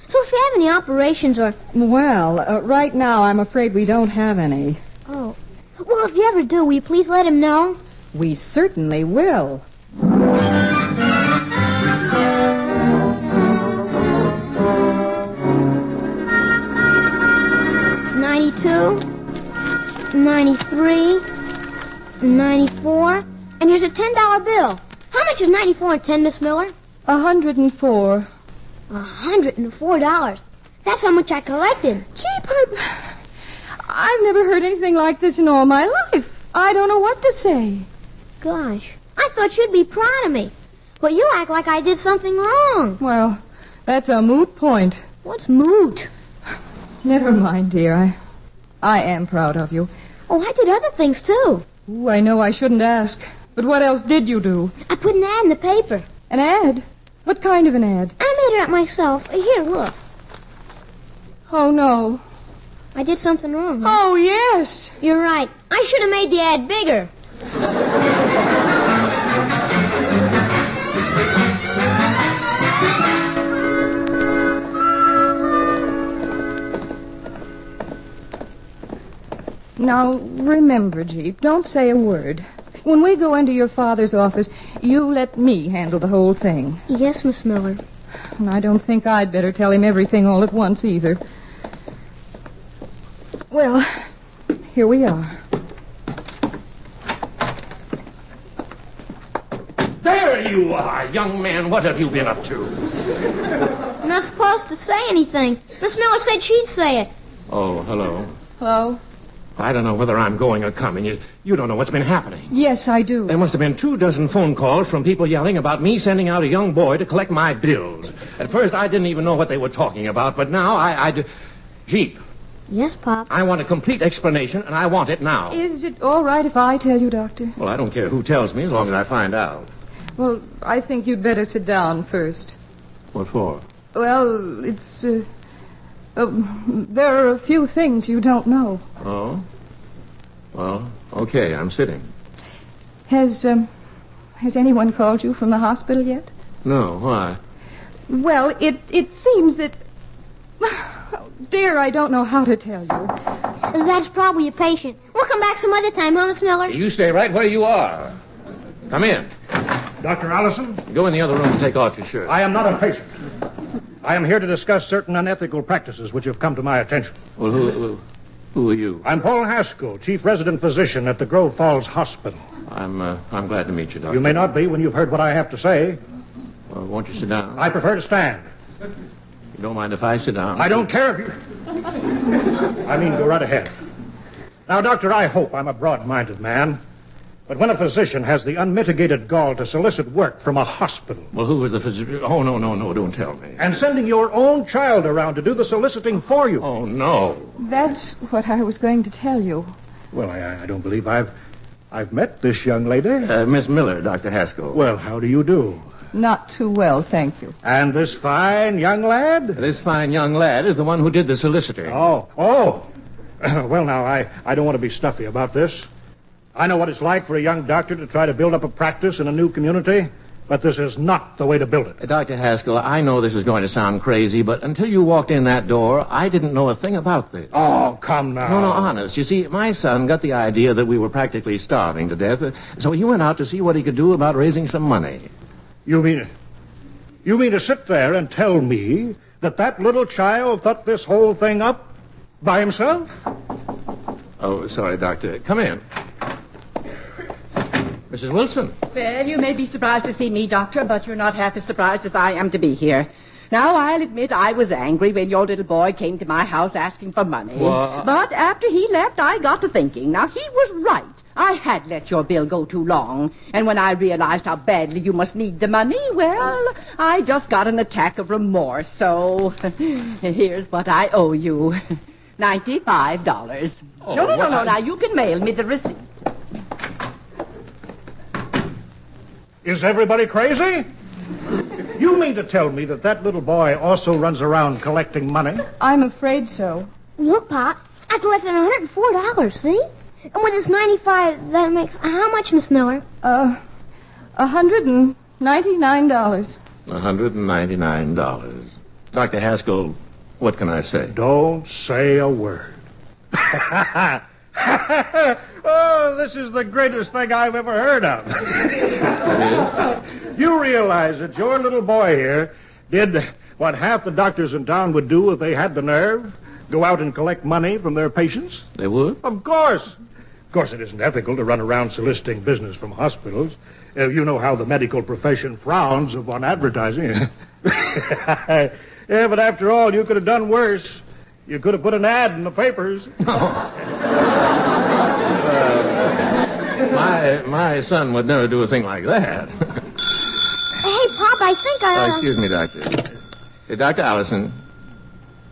So if you have any operations or... Well, right now I'm afraid we don't have any. Oh. Well, if you ever do, will you please let him know? We certainly will. 92, 93, 94, and here's a $10 bill. How much is 94 and 10, Miss Miller? 104. $104. That's how much I collected. Gee, I've never heard anything like this in all my life. I don't know what to say. Gosh, I thought you'd be proud of me. But you act like I did something wrong. Well, that's a moot point. What's moot? Never mind, dear. I am proud of you. Oh, I did other things, too. Ooh, I know I shouldn't ask. But what else did you do? I put an ad in the paper. An ad? What kind of an ad? I made it up myself. Here, look. Oh, no. I did something wrong, huh? Oh, yes. You're right. I should have made the ad bigger. Now, remember, Jeep, don't say a word. When we go into your father's office, you let me handle the whole thing. Yes, Miss Miller. And I don't think I'd better tell him everything all at once, either. Well, here we are. There you are, young man. What have you been up to? I'm not supposed to say anything. Miss Miller said she'd say it. Oh, hello. Hello? I don't know whether I'm going or coming. You don't know what's been happening. Yes, I do. There must have been 24 phone calls from people yelling about me sending out a young boy to collect my bills. At first, I didn't even know what they were talking about, but now I do. Jeep. Yes, Pop. I want a complete explanation, and I want it now. Is it all right if I tell you, Doctor? Well, I don't care who tells me as long as I find out. Well, I think you'd better sit down first. What for? Well, it's, there are a few things you don't know. Oh? Well, okay, I'm sitting. Has anyone called you from the hospital yet? No, why? Well, it seems that... Oh, dear, I don't know how to tell you. That's probably a patient. We'll come back some other time, huh, Miss Miller? You stay right where you are. Come in. Dr. Allison? Go in the other room and take off your shirt. I am not a patient. I am here to discuss certain unethical practices which have come to my attention. Well, who are you? I'm Paul Haskell, chief resident physician at the Grove Falls Hospital. I'm glad to meet you, Doctor. You may not be when you've heard what I have to say. Well, won't you sit down? I prefer to stand. You don't mind if I sit down? I don't care if you... I mean, go right ahead. Now, Doctor, I hope I'm a broad-minded man. But when a physician has the unmitigated gall to solicit work from a hospital... Well, who was the physician? Oh, no, don't tell me. And sending your own child around to do the soliciting for you. Oh, no. That's what I was going to tell you. Well, I don't believe I've met this young lady. Miss Miller, Dr. Haskell. Well, how do you do? Not too well, thank you. And this fine young lad? This fine young lad is the one who did the soliciting. Oh. Well, now, I don't want to be stuffy about this. I know what it's like for a young doctor to try to build up a practice in a new community, but this is not the way to build it. Dr. Haskell, I know this is going to sound crazy, but until you walked in that door, I didn't know a thing about this. Oh, come now. No, honest. You see, my son got the idea that we were practically starving to death, so he went out to see what he could do about raising some money. You mean to sit there and tell me that little child thought this whole thing up by himself? Oh, sorry, Doctor. Come in. Mrs. Wilson. Well, you may be surprised to see me, Doctor, but you're not half as surprised as I am to be here. Now, I'll admit I was angry when your little boy came to my house asking for money. What? But after he left, I got to thinking. Now, he was right. I had let your bill go too long. And when I realized how badly you must need the money, well, I just got an attack of remorse. So, here's what I owe you. $95. Oh, No. well, Now, you can mail me the receipt. Is everybody crazy? You mean to tell me that little boy also runs around collecting money? I'm afraid so. Look, Pop, I collected $104, see? And when it's 95, that makes how much, Miss Miller? $199. $199. Dr. Haskell, what can I say? Don't say a word. Oh, this is the greatest thing I've ever heard of. You realize that your little boy here did what half the doctors in town would do if they had the nerve? Go out and collect money from their patients? They would? Of course. Of course, it isn't ethical to run around soliciting business from hospitals. You know how the medical profession frowns upon advertising. Yeah, but after all, you could have done worse. You could have put an ad in the papers. My son would never do a thing like that. Hey, Pop, I think I... Excuse me, Doctor. Hey, Dr. Allison.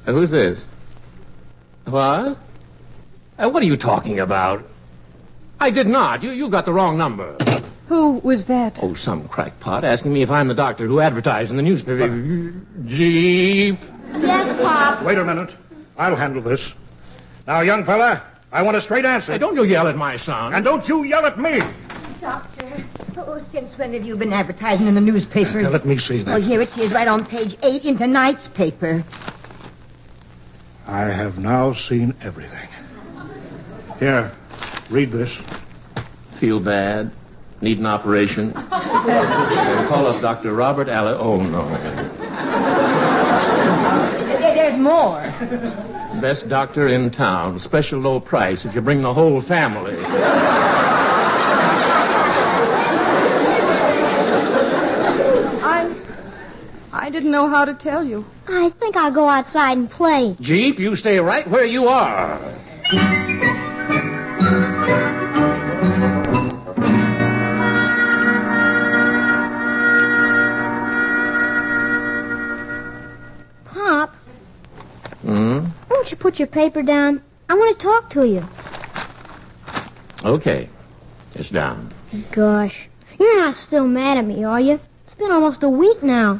Who's this? What? What are you talking about? I did not. You got the wrong number. Who was that? Oh, some crackpot asking me if I'm the doctor who advertised in the newspaper. Jeep. Yes, Pop. Wait a minute. I'll handle this. Now, young fella, I want a straight answer. Hey, don't you yell at my son. And don't you yell at me. Doctor, since when have you been advertising in the newspapers? Now, let me see that. Oh, here it is, right on page 8 in tonight's paper. I have now seen everything. Here, read this. Feel bad? Need an operation? Call us Dr. Robert Allen. Oh, no. There's more. Best doctor in town. Special low price if you bring the whole family. I didn't know how to tell you. I think I'll go outside and play. Jeep, you stay right where you are. Pop. Won't you put your paper down? I want to talk to you. Okay. It's down. Gosh. You're not still mad at me, are you? It's been almost a week now.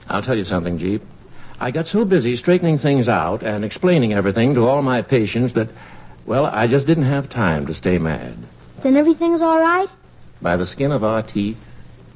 I'll tell you something, Jeep. I got so busy straightening things out and explaining everything to all my patients that, well, I just didn't have time to stay mad. Then everything's all right? By the skin of our teeth,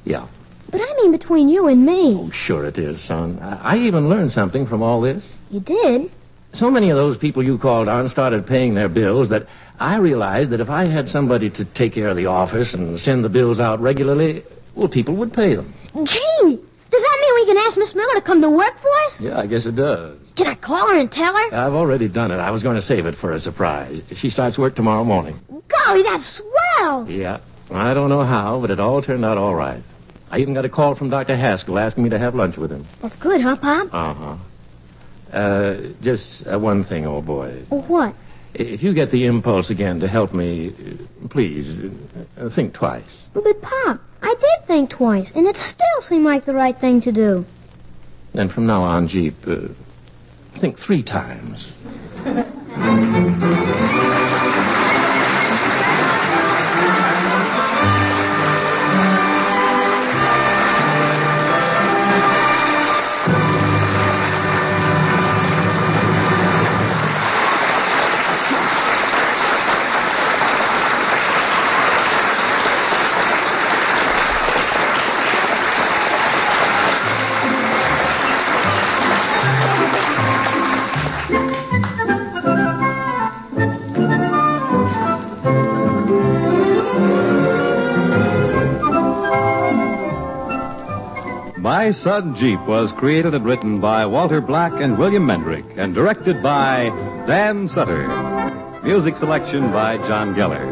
yeah. But I mean between you and me. Oh, sure it is, son. I even learned something from all this. You did? So many of those people you called on started paying their bills that I realized that if I had somebody to take care of the office and send the bills out regularly, well, people would pay them. Gee, does that mean we can ask Miss Miller to come to work for us? Yeah, I guess it does. Can I call her and tell her? I've already done it. I was going to save it for a surprise. She starts work tomorrow morning. Golly, that's swell. Yeah, I don't know how, but it all turned out all right. I even got a call from Dr. Haskell asking me to have lunch with him. That's good, huh, Pop? Uh-huh. Just one thing, old boy. What? If you get the impulse again to help me, please, think twice. But, Pop, I did think twice, and it still seemed like the right thing to do. And from now on, Jeep, think 3 times. My Son Jeep was created and written by Walter Black and William Mendrick and directed by Dan Sutter. Music selection by John Geller.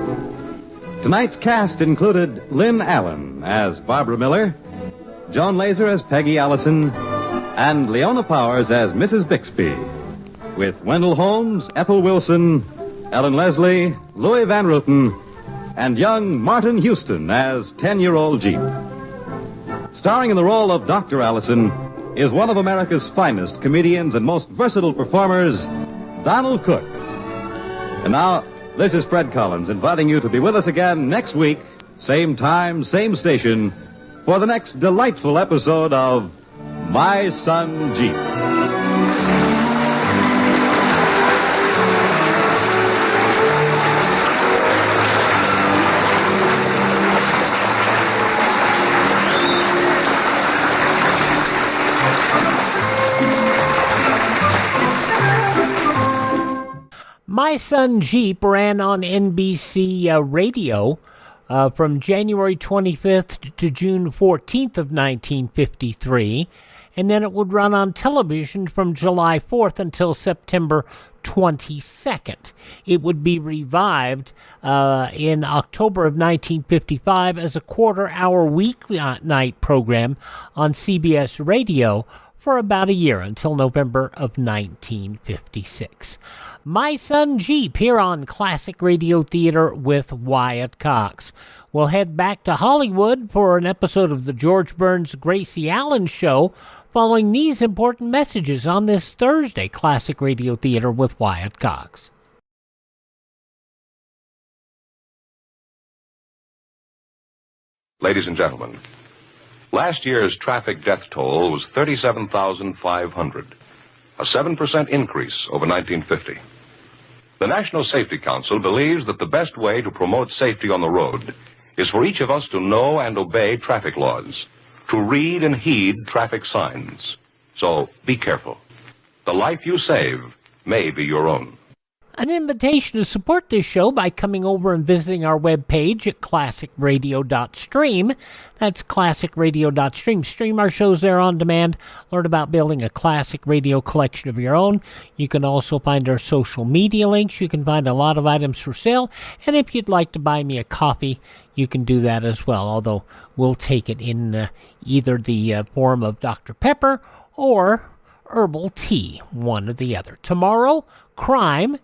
Tonight's cast included Lynn Allen as Barbara Miller, Joan Laser as Peggy Allison, and Leona Powers as Mrs. Bixby, with Wendell Holmes, Ethel Wilson, Ellen Leslie, Louis Van Ruten, and young Martin Houston as 10-year-old Jeep. Starring in the role of Dr. Allison is one of America's finest comedians and most versatile performers, Donald Cook. And now, this is Fred Collins inviting you to be with us again next week, same time, same station, for the next delightful episode of My Son Jeep. My Son Jeep ran on NBC radio from January 25th to June 14th of 1953, and then it would run on television from July 4th until September 22nd. It would be revived in October of 1955 as a quarter-hour weekly night program on CBS Radio for about a year until November of 1956. My Son Jeep here on Classic Radio Theater with Wyatt Cox. We'll head back to Hollywood for an episode of the George Burns Gracie Allen Show following these important messages on this Thursday, Classic Radio Theater with Wyatt Cox. Ladies and gentlemen, last year's traffic death toll was 37,500, a 7% increase over 1950. The National Safety Council believes that the best way to promote safety on the road is for each of us to know and obey traffic laws, to read and heed traffic signs. So be careful. The life you save may be your own. An invitation to support this show by coming over and visiting our webpage at classicradio.stream. That's classicradio.stream. Stream our shows there on demand. Learn about building a classic radio collection of your own. You can also find our social media links. You can find a lot of items for sale. And if you'd like to buy me a coffee, you can do that as well, although we'll take it in either the form of Dr. Pepper or herbal tea, one or the other. Tomorrow, crime,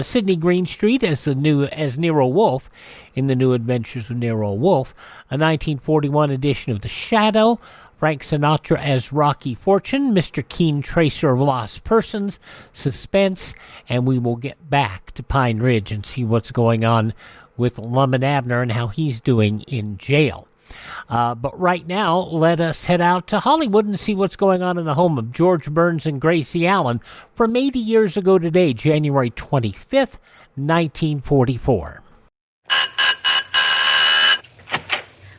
Sidney Greenstreet as Nero Wolfe in The New Adventures of Nero Wolfe, a 1941 edition of The Shadow, Frank Sinatra as Rocky Fortune, Mr. Keen Tracer of Lost Persons, suspense, and we will get back to Pine Ridge and see what's going on with Lum and Abner and how he's doing in jail. But right now, let us head out to Hollywood and see what's going on in the home of George Burns and Gracie Allen from 80 years ago today, January 25th, 1944.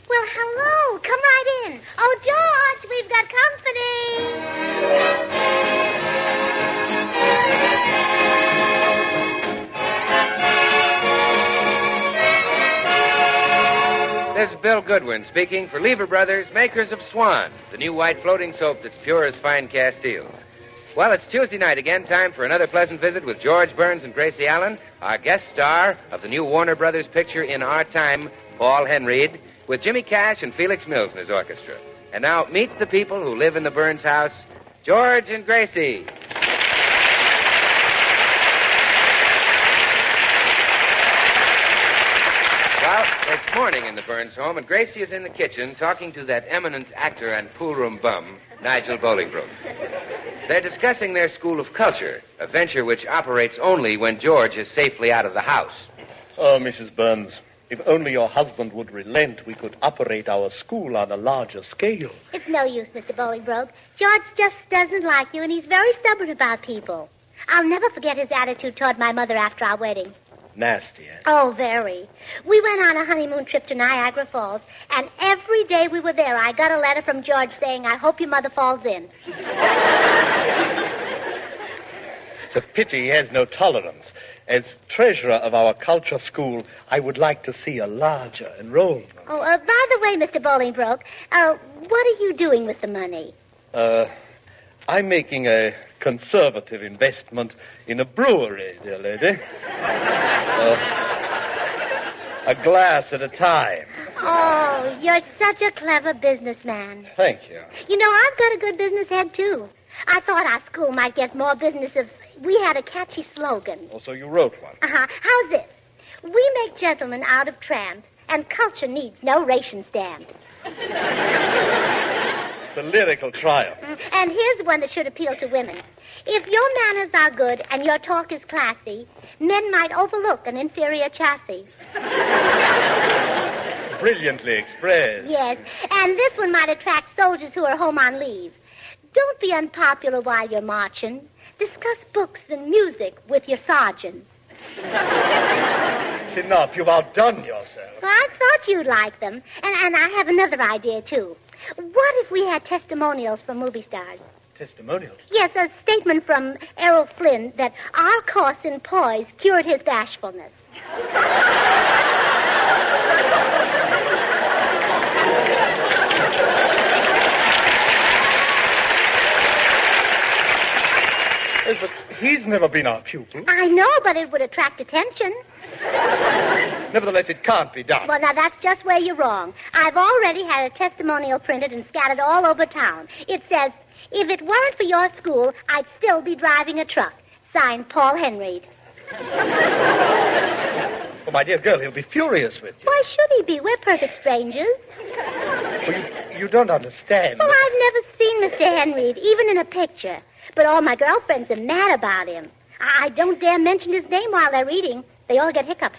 Well, hello. Come right in. Oh, George, we've got company. This is Bill Goodwin speaking for Lever Brothers, makers of Swan, the new white floating soap that's pure as fine Castile. Well, it's Tuesday night again, time for another pleasant visit with George Burns and Gracie Allen, our guest star of the new Warner Brothers picture In Our Time, Paul Henreid, with Jimmy Cash and Felix Mills in his orchestra. And now, meet the people who live in the Burns house, George and Gracie. Well, it's morning in the Burns home, and Gracie is in the kitchen talking to that eminent actor and poolroom bum, Nigel Bolingbroke. They're discussing their school of culture, a venture which operates only when George is safely out of the house. Oh, Mrs. Burns, if only your husband would relent, we could operate our school on a larger scale. It's no use, Mr. Bolingbroke. George just doesn't like you, and he's very stubborn about people. I'll never forget his attitude toward my mother after our wedding. Nasty, eh? Oh, very. We went on a honeymoon trip to Niagara Falls, and every day we were there, I got a letter from George saying, I hope your mother falls in. It's a pity he has no tolerance. As treasurer of our culture school, I would like to see a larger enrollment. Oh, by the way, Mr. Bolingbroke, what are you doing with the money? I'm making a conservative investment in a brewery, dear lady. A glass at a time. Oh, you're such a clever businessman. Thank you. You know, I've got a good business head, too. I thought our school might get more business if we had a catchy slogan. Also, you wrote one. Uh-huh. How's this? We make gentlemen out of tramps, and culture needs no ration stamp. It's a lyrical triumph. And here's one that should appeal to women. If your manners are good and your talk is classy, men might overlook an inferior chassis. Brilliantly expressed. Yes, and this one might attract soldiers who are home on leave. Don't be unpopular while you're marching. Discuss books and music with your sergeants. It's enough. You've outdone yourself. Well, I thought you'd like them. And I have another idea, too. What if we had testimonials from movie stars? Testimonials? Yes, a statement from Errol Flynn that our course in poise cured his bashfulness. But he's never been our pupil. I know, but it would attract attention. Nevertheless, it can't be done. Well, now, that's just where you're wrong. I've already had a testimonial printed and scattered all over town. It says, if it weren't for your school, I'd still be driving a truck. Signed, Paul Henry. Oh, my dear girl, he'll be furious with you. Why should he be? We're perfect strangers. Well, you don't understand. Well, I've never seen Mr. Henry, even in a picture. But all my girlfriends are mad about him. I don't dare mention his name while they're reading. They all get hiccups.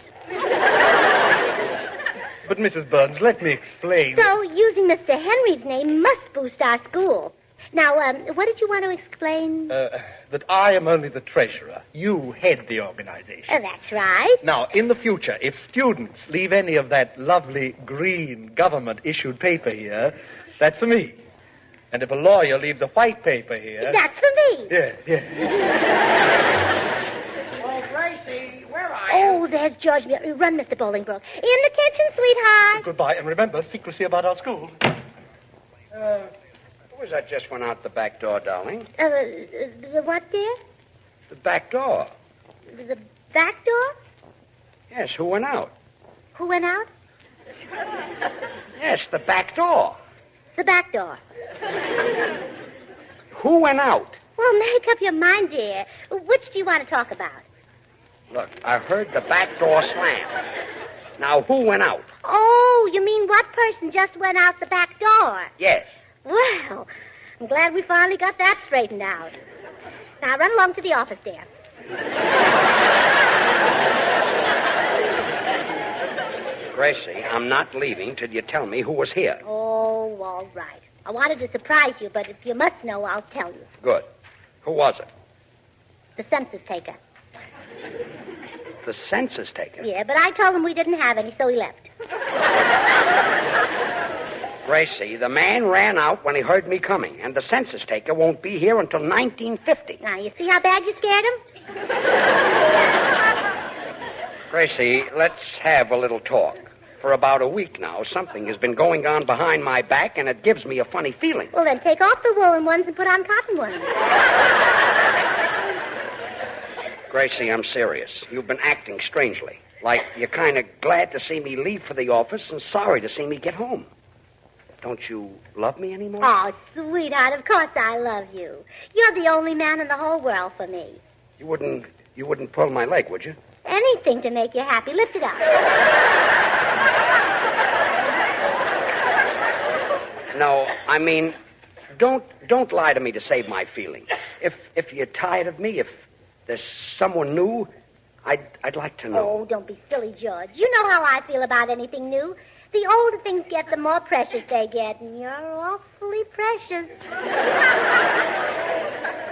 But, Mrs. Burns, let me explain. So, using Mr. Henry's name must boost our school. Now, what did you want to explain? That I am only the treasurer. You head the organization. That's right. Now, in the future, if students leave any of that lovely green government-issued paper here, that's for me. And if a lawyer leaves a white paper here... That's for me. Yes. Oh, Gracie, where are you? Oh, there's George. Run, Mr. Bolingbroke. In the kitchen, sweetheart. Goodbye, and remember, secrecy about our school. Who was that just went out the back door, darling? The what, dear? The back door. The back door? Yes, who went out? Who went out? Yes, the back door. The back door. Who went out? Well, make up your mind, dear. Which do you want to talk about? Look, I heard the back door slam. Now, who went out? Oh, you mean what person just went out the back door? Yes. Well, I'm glad we finally got that straightened out. Now, run along to the office, dear. Gracie, I'm not leaving till you tell me who was here. Oh, all right. I wanted to surprise you, but if you must know, I'll tell you. Good. Who was it? The census taker. The census taker? Yeah, but I told him we didn't have any, so he left. Gracie, the man ran out when he heard me coming, and the census taker won't be here until 1950. Now, you see how bad you scared him? Gracie, let's have a little talk. For about a week now, something has been going on behind my back, and it gives me a funny feeling. Well, then take off the woolen ones and put on cotton ones. Gracie, I'm serious. You've been acting strangely. Like you're kind of glad to see me leave for the office and sorry to see me get home. Don't you love me anymore? Oh, sweetheart, of course I love you. You're the only man in the whole world for me. You wouldn't pull my leg, would you? Anything to make you happy. Lift it up. No, I mean, don't lie to me to save my feelings. If you're tired of me, if there's someone new, I'd like to know. Oh, don't be silly, George. You know how I feel about anything new. The older things get, the more precious they get, and you're awfully precious.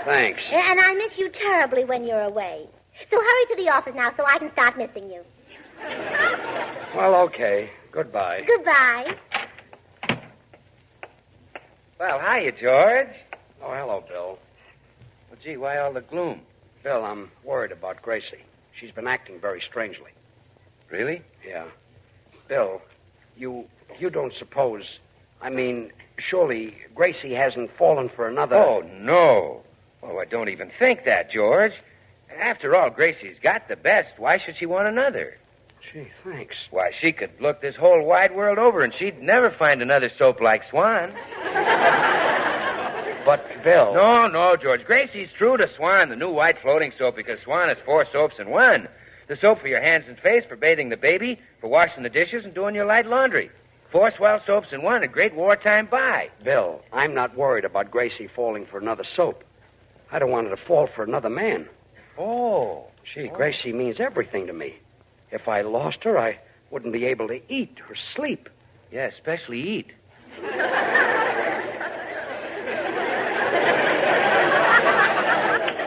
Thanks. And I miss you terribly when you're away. So hurry to the office now so I can start missing you. Well, okay. Goodbye. Goodbye. Well, hiya, George. Oh, hello, Bill. Well, gee, why all the gloom? Bill, I'm worried about Gracie. She's been acting very strangely. Really? Yeah. Bill, you don't suppose... I mean, surely Gracie hasn't fallen for another... Oh, no. Oh, I don't even think that, George. After all, Gracie's got the best. Why should she want another? Gee, thanks. Why, she could look this whole wide world over, and she'd never find another soap like Swan. But, Bill... No, George. Gracie's true to Swan, the new white floating soap, because Swan has 4 soaps in one. The soap for your hands and face, for bathing the baby, for washing the dishes, and doing your light laundry. 4 swell soaps in one, a great wartime buy. Bill, I'm not worried about Gracie falling for another soap. I don't want her to fall for another man. Oh. Gee, Gracie means everything to me. If I lost her, I wouldn't be able to eat or sleep. Yeah, especially eat.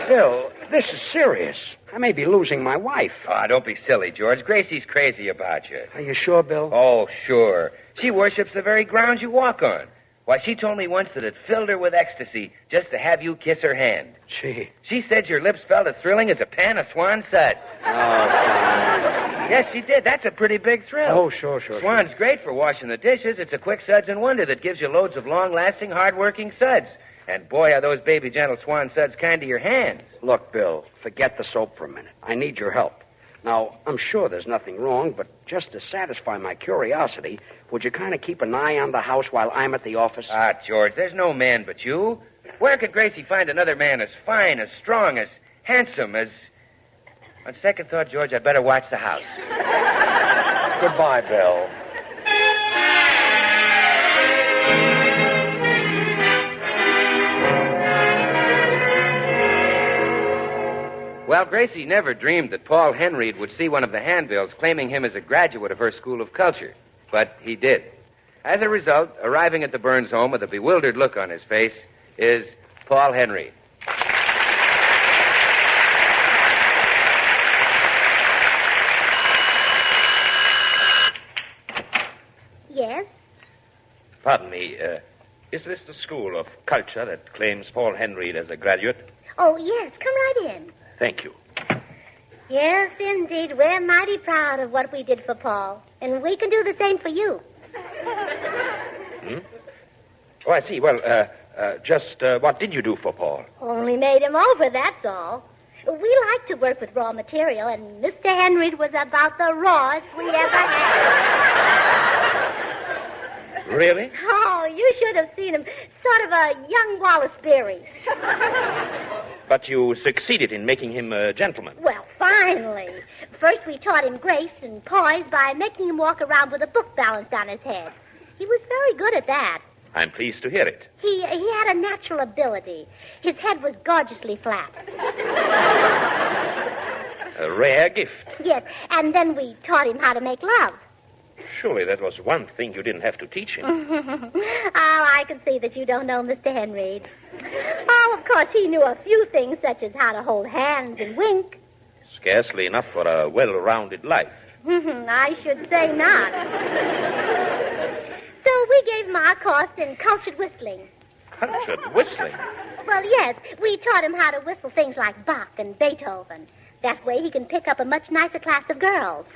Bill, this is serious. I may be losing my wife. Oh, don't be silly, George. Gracie's crazy about you. Are you sure, Bill? Oh, sure. She worships the very ground you walk on. Why, she told me once that it filled her with ecstasy just to have you kiss her hand. Gee. She said your lips felt as thrilling as a pan of Swan suds. Oh, yes, she did. That's a pretty big thrill. Oh, sure. Swan's great for washing the dishes. It's a quick suds and wonder that gives you loads of long-lasting, hard-working suds. And boy, are those baby gentle Swan suds kind to your hands. Look, Bill, forget the soap for a minute. I need your help. Now, I'm sure there's nothing wrong, but just to satisfy my curiosity, would you kind of keep an eye on the house while I'm at the office? Ah, George, there's no man but you. Where could Gracie find another man as fine, as strong, as handsome, as... On second thought, George, I'd better watch the house. Goodbye, Bill. Well, Gracie never dreamed that Paul Henry would see one of the handbills claiming him as a graduate of her school of culture. But he did. As a result, arriving at the Burns home with a bewildered look on his face is Paul Henry. Yes? Pardon me, is this the school of culture that claims Paul Henry as a graduate? Oh, yes. Come right in. Thank you. Yes, indeed. We're mighty proud of what we did for Paul. And we can do the same for you. Oh, I see. Well, just what did you do for Paul? Only made him over, that's all. We like to work with raw material, and Mr. Henry was about the rawest we ever had. Really? Oh, you should have seen him. Sort of a young Wallace Beery. But you succeeded in making him a gentleman. Well, finally. First, we taught him grace and poise by making him walk around with a book balanced on his head. He was very good at that. I'm pleased to hear it. He had a natural ability. His head was gorgeously flat. A rare gift. Yes, and then we taught him how to make love. Surely that was one thing you didn't have to teach him. Oh, I can see that you don't know Mr. Henry. Oh, of course, he knew a few things, such as how to hold hands and wink. Scarcely enough for a well-rounded life. I should say not. So we gave him our course in cultured whistling. Cultured whistling? Well, yes, we taught him how to whistle things like Bach and Beethoven. That way he can pick up a much nicer class of girls.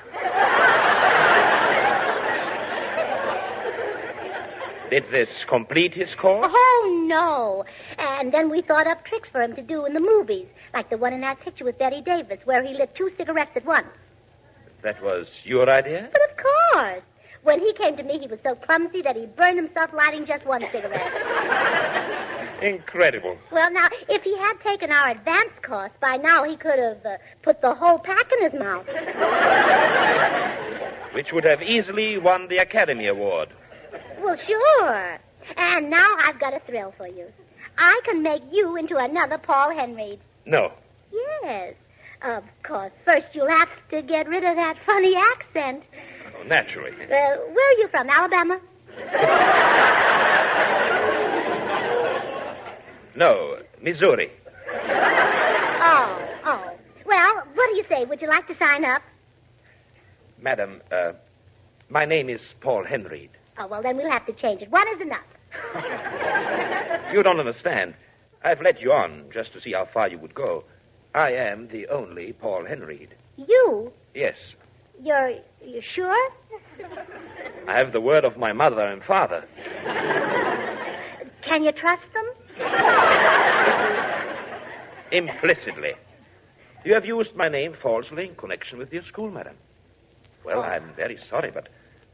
Did this complete his course? Oh, no. And then we thought up tricks for him to do in the movies, like the one in that picture with Betty Davis, where he lit 2 cigarettes at once. That was your idea? But of course. When he came to me, he was so clumsy that he burned himself lighting just 1 cigarette. Incredible. Well, now, if he had taken our advanced course, by now he could have put the whole pack in his mouth. Which would have easily won the Academy Award. Well, sure. And now I've got a thrill for you. I can make you into another Paul Henry. No. Yes. Of course, first you'll have to get rid of that funny accent. Oh, naturally. Where are you from, Alabama? No, Missouri. Oh. Well, what do you say? Would you like to sign up? Madam, my name is Paul Henry. Oh, well, then we'll have to change it. 1 is enough. You don't understand. I've led you on just to see how far you would go. I am the only Paul Henry. You? Yes. You're sure? I have the word of my mother and father. Can you trust them? Implicitly. You have used my name falsely in connection with your school, madam. Well, I'm very sorry, but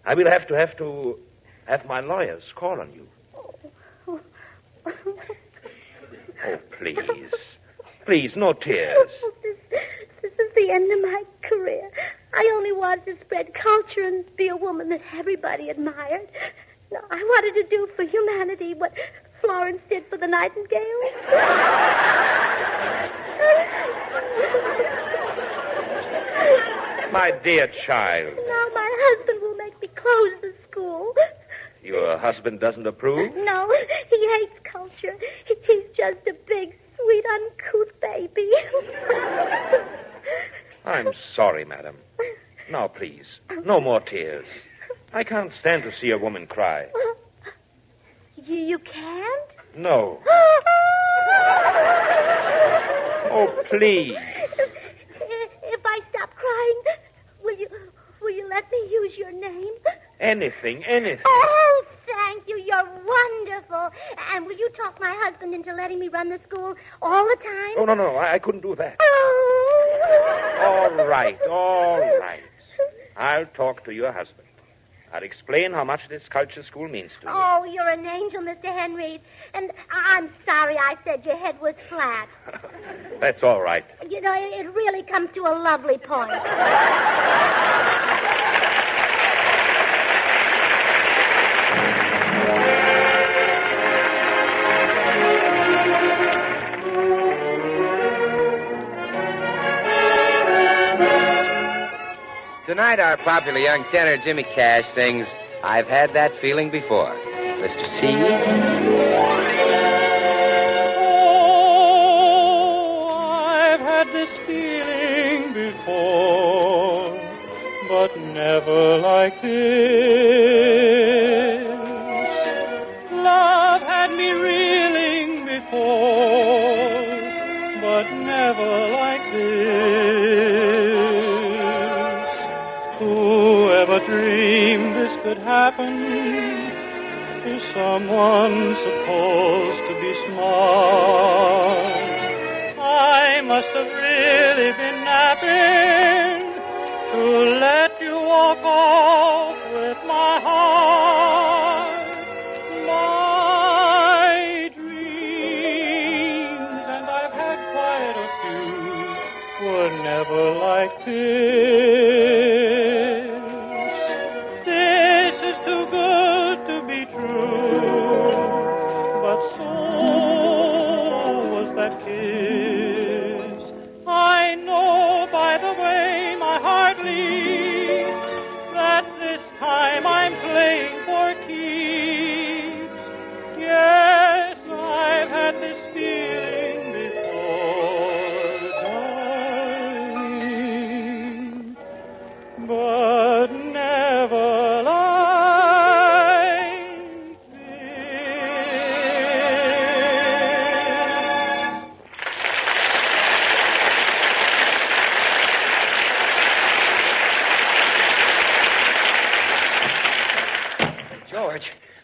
I will have to have my lawyers call on you. Oh, please. Please, no tears. This is the end of my career. I only wanted to spread culture and be a woman that everybody admired. No, I wanted to do for humanity what Florence did for the Nightingale. My dear child. Now my husband will make me close the school. Your husband doesn't approve? No, he hates culture. He's just a big, sweet, uncouth baby. I'm sorry, madam. Now, please, no more tears. I can't stand to see a woman cry. You can't? No. Oh, please. If I stop crying, will you let me use your name? Anything. Oh, thank you. You're wonderful. And will you talk my husband into letting me run the school all the time? Oh, no, I couldn't do that. Oh. All right. I'll talk to your husband. I'll explain how much this culture school means to you. Oh, you're an angel, Mr. Henry. And I'm sorry I said your head was flat. That's all right. You know, it really comes to a lovely point. Tonight, our popular young tenor, Jimmy Cash, sings I've Had That Feeling Before. Mr. C. Oh, I've had this feeling before, but never like this. Love had me reeling before, but never like this. Whoever dreamed this could happen to someone supposed to be smart? I must have really been napping to let you walk off with my heart. My dreams, and I've had quite a few, were never like this. Too good to be true, but so was that kiss. I know by the way my heart leads that this time I'm playing for keeps. Yes, I've had this feeling before, darling, but never like.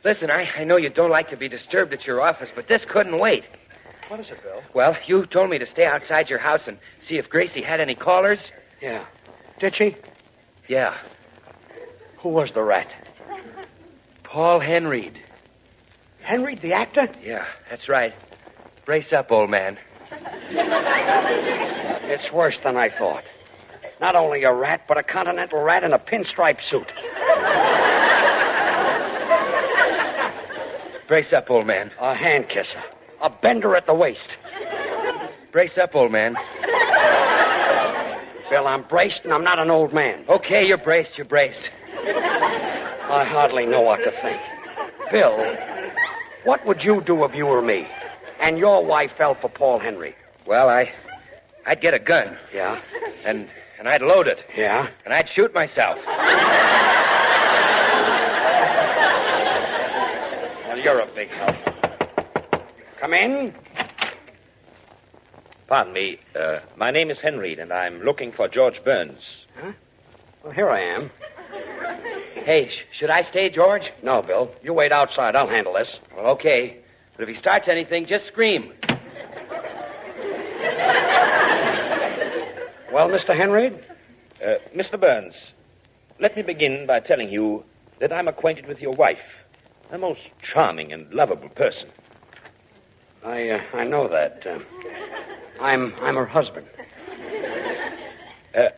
Listen, I know you don't like to be disturbed at your office, but this couldn't wait. What is it, Bill? Well, you told me to stay outside your house and see if Gracie had any callers. Yeah. Did she? Yeah. Who was the rat? Paul Henry. Henry, the actor? Yeah, that's right. Brace up, old man. It's worse than I thought. Not only a rat, but a continental rat in a pinstripe suit. Brace up, old man. A hand kisser. A bender at the waist. Brace up, old man. Bill, I'm braced and I'm not an old man. Okay, you're braced. I hardly know what to think. Bill, what would you do if you were me and your wife fell for Paul Henry? Well, I'd get a gun. Yeah? And I'd load it. Yeah? And I'd shoot myself. Well, you're a big help. Come in. Pardon me. My name is Henry, and I'm looking for George Burns. Huh? Well, here I am. Hey, should I stay, George? No, Bill. You wait outside. I'll handle this. Well, okay. But if he starts anything, just scream. Well, Mr. Henry? Mr. Burns, let me begin by telling you that I'm acquainted with your wife. A most charming and lovable person. I know that. I'm her husband.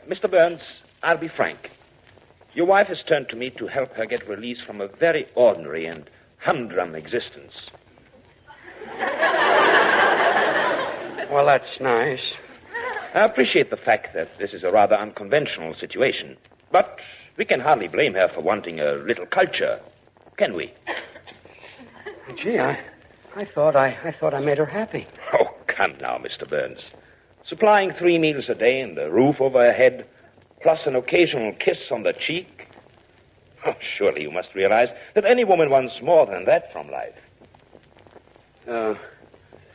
Mr. Burns, I'll be frank. Your wife has turned to me to help her get released from a very ordinary and humdrum existence. Well, that's nice. I appreciate the fact that this is a rather unconventional situation, but we can hardly blame her for wanting a little culture, can we? Gee, I thought I made her happy. Oh, come now, Mr. Burns. Supplying 3 meals a day and a roof over her head, plus an occasional kiss on the cheek. Oh, surely you must realize that any woman wants more than that from life.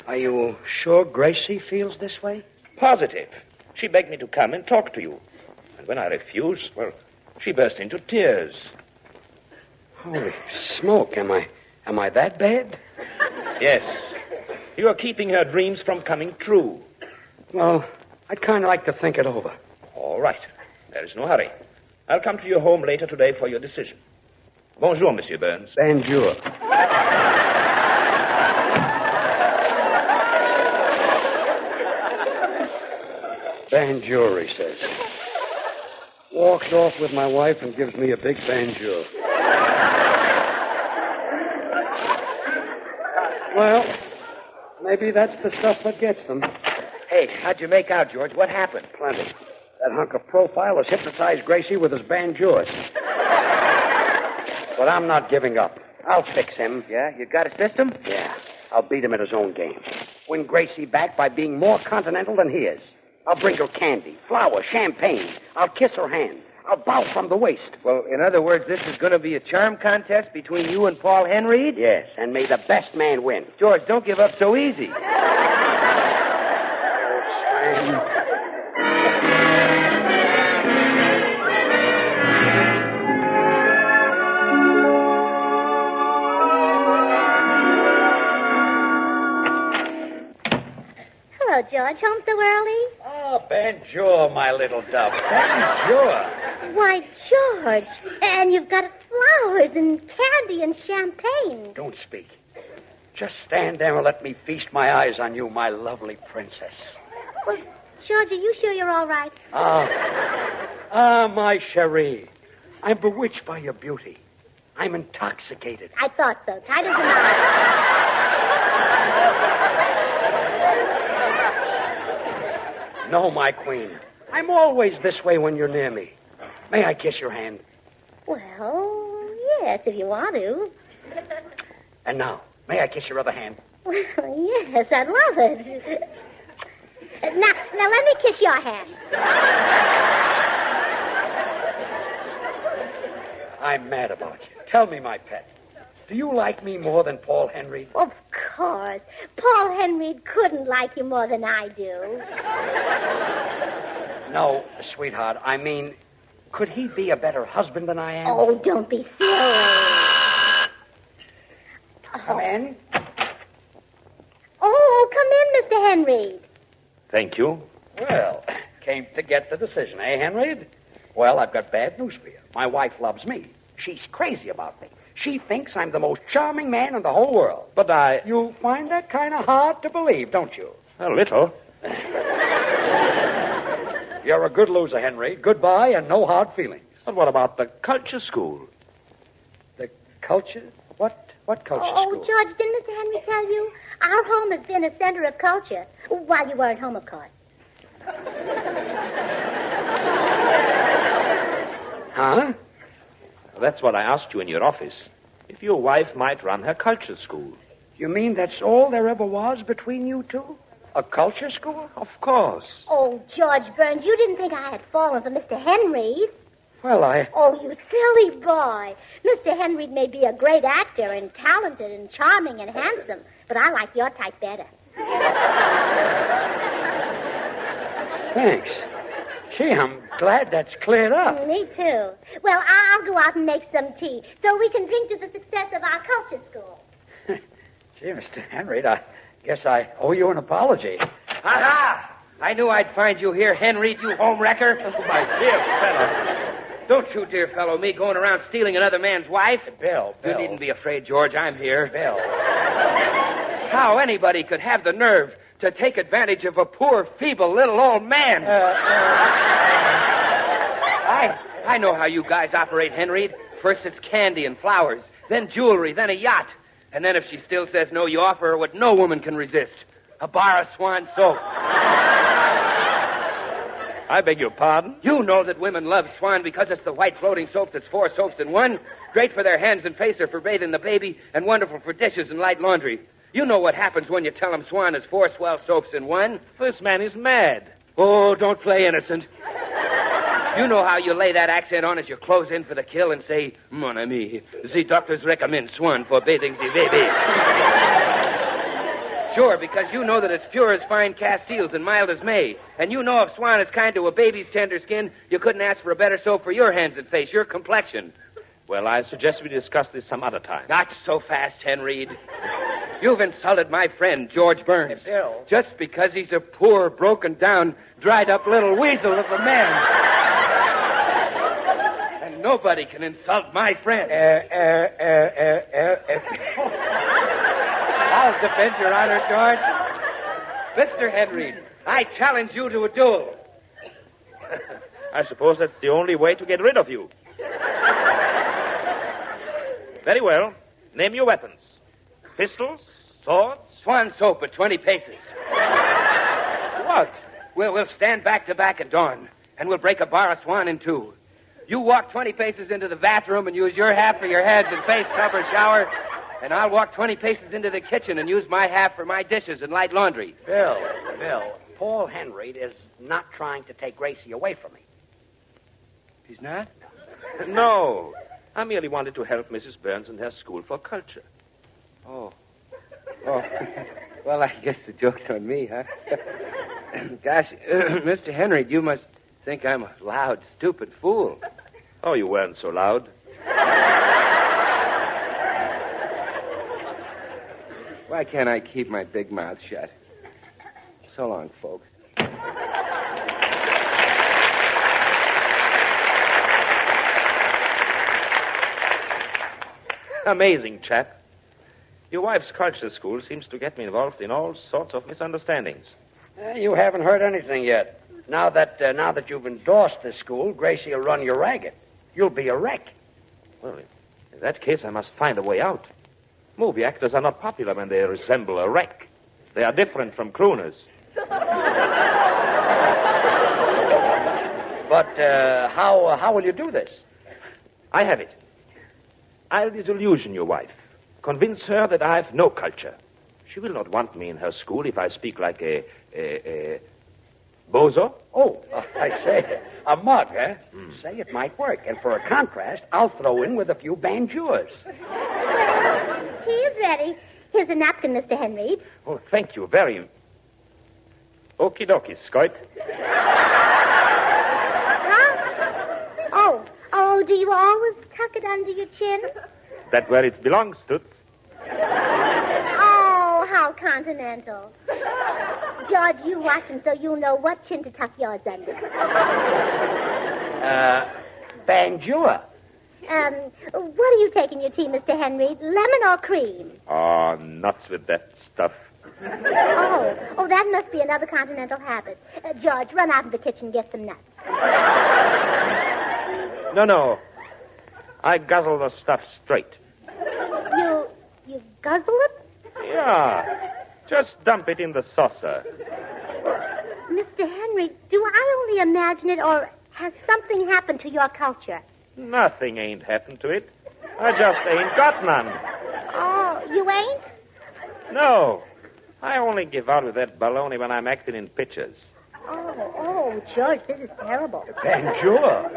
Are you sure Gracie feels this way? Positive. She begged me to come and talk to you. And when I refused, well, she burst into tears. Holy smoke, am I that bad? Yes. You are keeping her dreams from coming true. Well, I'd kind of like to think it over. All right. There is no hurry. I'll come to your home later today for your decision. Bonjour, Monsieur Burns. Bonjour. Bonjour, he says. Walks off with my wife and gives me a big bonjour. Well, maybe that's the stuff that gets them. Hey, how'd you make out, George? What happened? Plenty. That hunk of profile has hypnotized Gracie with his banjos. But I'm not giving up. I'll fix him. Yeah? You got a system? Yeah. I'll beat him at his own game. Win Gracie back by being more continental than he is. I'll bring her candy, flowers, champagne. I'll kiss her hand. I'll bow from the waist. Well, in other words, this is going to be a charm contest between you and Paul Henry? Yes, and may the best man win. George, don't give up so easy. Hello, George. Home so early? Oh, bonjour, my little dove. Bonjour. Why, George. And you've got flowers and candy and champagne. Don't speak. Just stand there and let me feast my eyes on you, my lovely princess. Well, George, are you sure you're all right? My cherie. I'm bewitched by your beauty. I'm intoxicated. I thought so. Tight as a knot. No, my queen. I'm always this way when you're near me. May I kiss your hand? Well, yes, if you want to. And now, may I kiss your other hand? Well, yes, I'd love it. Now let me kiss your hand. I'm mad about you. Tell me, my pet. Do you like me more than Paul Henry? Of course. Paul Henry couldn't like you more than I do. No, sweetheart. I mean, could he be a better husband than I am? Oh, don't be silly. Come in. Oh, come in, Mr. Henry. Thank you. Well, came to get the decision, eh, Henry? Well, I've got bad news for you. My wife loves me. She's crazy about me. She thinks I'm the most charming man in the whole world. But You find that kind of hard to believe, don't you? A little. You're a good loser, Henry. Goodbye and no hard feelings. But what about the culture school? The culture? What culture Oh, school? George, didn't Mr. Henry tell you? Our home has been a center of culture. While you weren't home, of course. Huh? Well, that's what I asked you in your office. If your wife might run her culture school. You mean that's all there ever was between you two? A culture school? Of course. Oh, George Burns, you didn't think I had fallen for Mr. Henry. Well, Oh, you silly boy. Mr. Henry may be a great actor and talented and charming and handsome, but I like your type better. Thanks. Gee, I'm glad that's cleared up. Me too. Well, I'll go out and make some tea so we can drink to the success of our culture school. Gee, Mr. Henry, I guess I owe you an apology. Ha-ha! I knew I'd find you here, Henry, you home wrecker. Oh, my dear fellow. Don't you, dear fellow, me going around stealing another man's wife. Bill. You needn't be afraid, George. I'm here. Bill. How anybody could have the nerve to take advantage of a poor, feeble, little old man. I know how you guys operate, Henry. First it's candy and flowers, then jewelry, then a yacht. And then if she still says no, you offer her what no woman can resist. A bar of Swan soap. I beg your pardon? You know that women love Swan because it's the white floating soap that's 4 soaps in one. Great for their hands and face or for bathing the baby, and wonderful for dishes and light laundry. You know what happens when you tell them Swan is 4 swell soaps in one. This man is mad. Oh, don't play innocent. You know how you lay that accent on as you close in for the kill and say, Mon ami, the doctors recommend Swan for bathing the baby. Sure, because you know that it's pure as fine Castiles and mild as May. And you know if Swan is kind to a baby's tender skin, you couldn't ask for a better soap for your hands and face, your complexion. Well, I suggest we discuss this some other time. Not so fast, Henry. You've insulted my friend, George Burns. Bill. Just because he's a poor, broken down, dried up little weasel of a man. And nobody can insult my friend. I'll defend your honor, George. Mr. Henry, I challenge you to a duel. I suppose that's the only way to get rid of you. Very well. Name your weapons. Pistols? Swords? Swan soap at 20 paces. What? We'll stand back to back at dawn, and we'll break a bar of Swan in 2. You walk 20 paces into the bathroom and use your half for your heads and face, tub, or shower, and I'll walk 20 paces into the kitchen and use my half for my dishes and light laundry. Bill, Paul Henry is not trying to take Gracie away from me. He's not? No. I merely wanted to help Mrs. Burns in her school for culture. Oh. Well, I guess the joke's on me, huh? Gosh, Mr. Henry, you must think I'm a loud, stupid fool. Oh, you weren't so loud. Why can't I keep my big mouth shut? So long, folks. Amazing chap. Your wife's culture school seems to get me involved in all sorts of misunderstandings. You haven't heard anything yet. Now that you've endorsed this school, Gracie will run you ragged. You'll be a wreck. Well, in that case, I must find a way out. Movie actors are not popular when they resemble a wreck. They are different from crooners. But how will you do this? I have it. I'll disillusion your wife. Convince her that I have no culture. She will not want me in her school if I speak like a bozo. Oh, I say, a mug, eh? Say it might work. And for a contrast, I'll throw in with a few banjures. Tea is ready. Here's a napkin, Mr. Henry. Oh, thank you very... Okie dokie, Scout. Huh? Oh, do you always tuck it under your chin? That's where it belongs, Toots. Oh, how continental. George, you watch him so you'll know what chin to tuck yours under. Banjure. What are you taking your tea, Mr. Henry? Lemon or cream? Oh, nuts with that stuff. Oh, that must be another continental habit. George, run out of the kitchen and get some nuts. No. I guzzle the stuff straight. You guzzle it? Yeah. Just dump it in the saucer. Mr. Henry, do I only imagine it, or has something happened to your culture? Nothing ain't happened to it. I just ain't got none. Oh, you ain't? No. I only give out with that baloney when I'm acting in pictures. Oh, George, this is terrible. Banjure.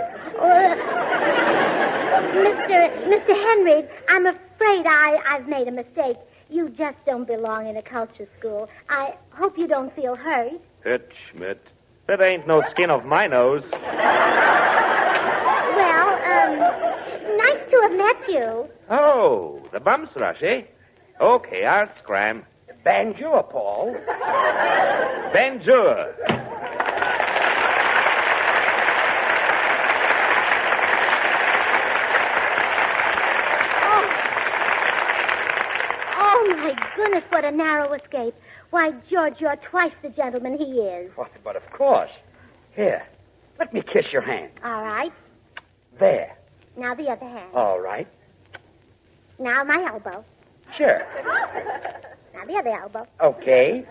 Mr. Henry, I'm afraid I've made a mistake. You just don't belong in a culture school. I hope you don't feel hurt. Schmidt. That ain't no skin of my nose. Well, nice to have met you. Oh, the bum's rush, eh? Okay, I'll scram. Banjure, Paul. Banjure. what a narrow escape. Why, George, you're twice the gentleman he is. What, but of course. Here, let me kiss your hand. All right. There. Now the other hand. All right. Now my elbow. Sure. Now the other elbow. Okay.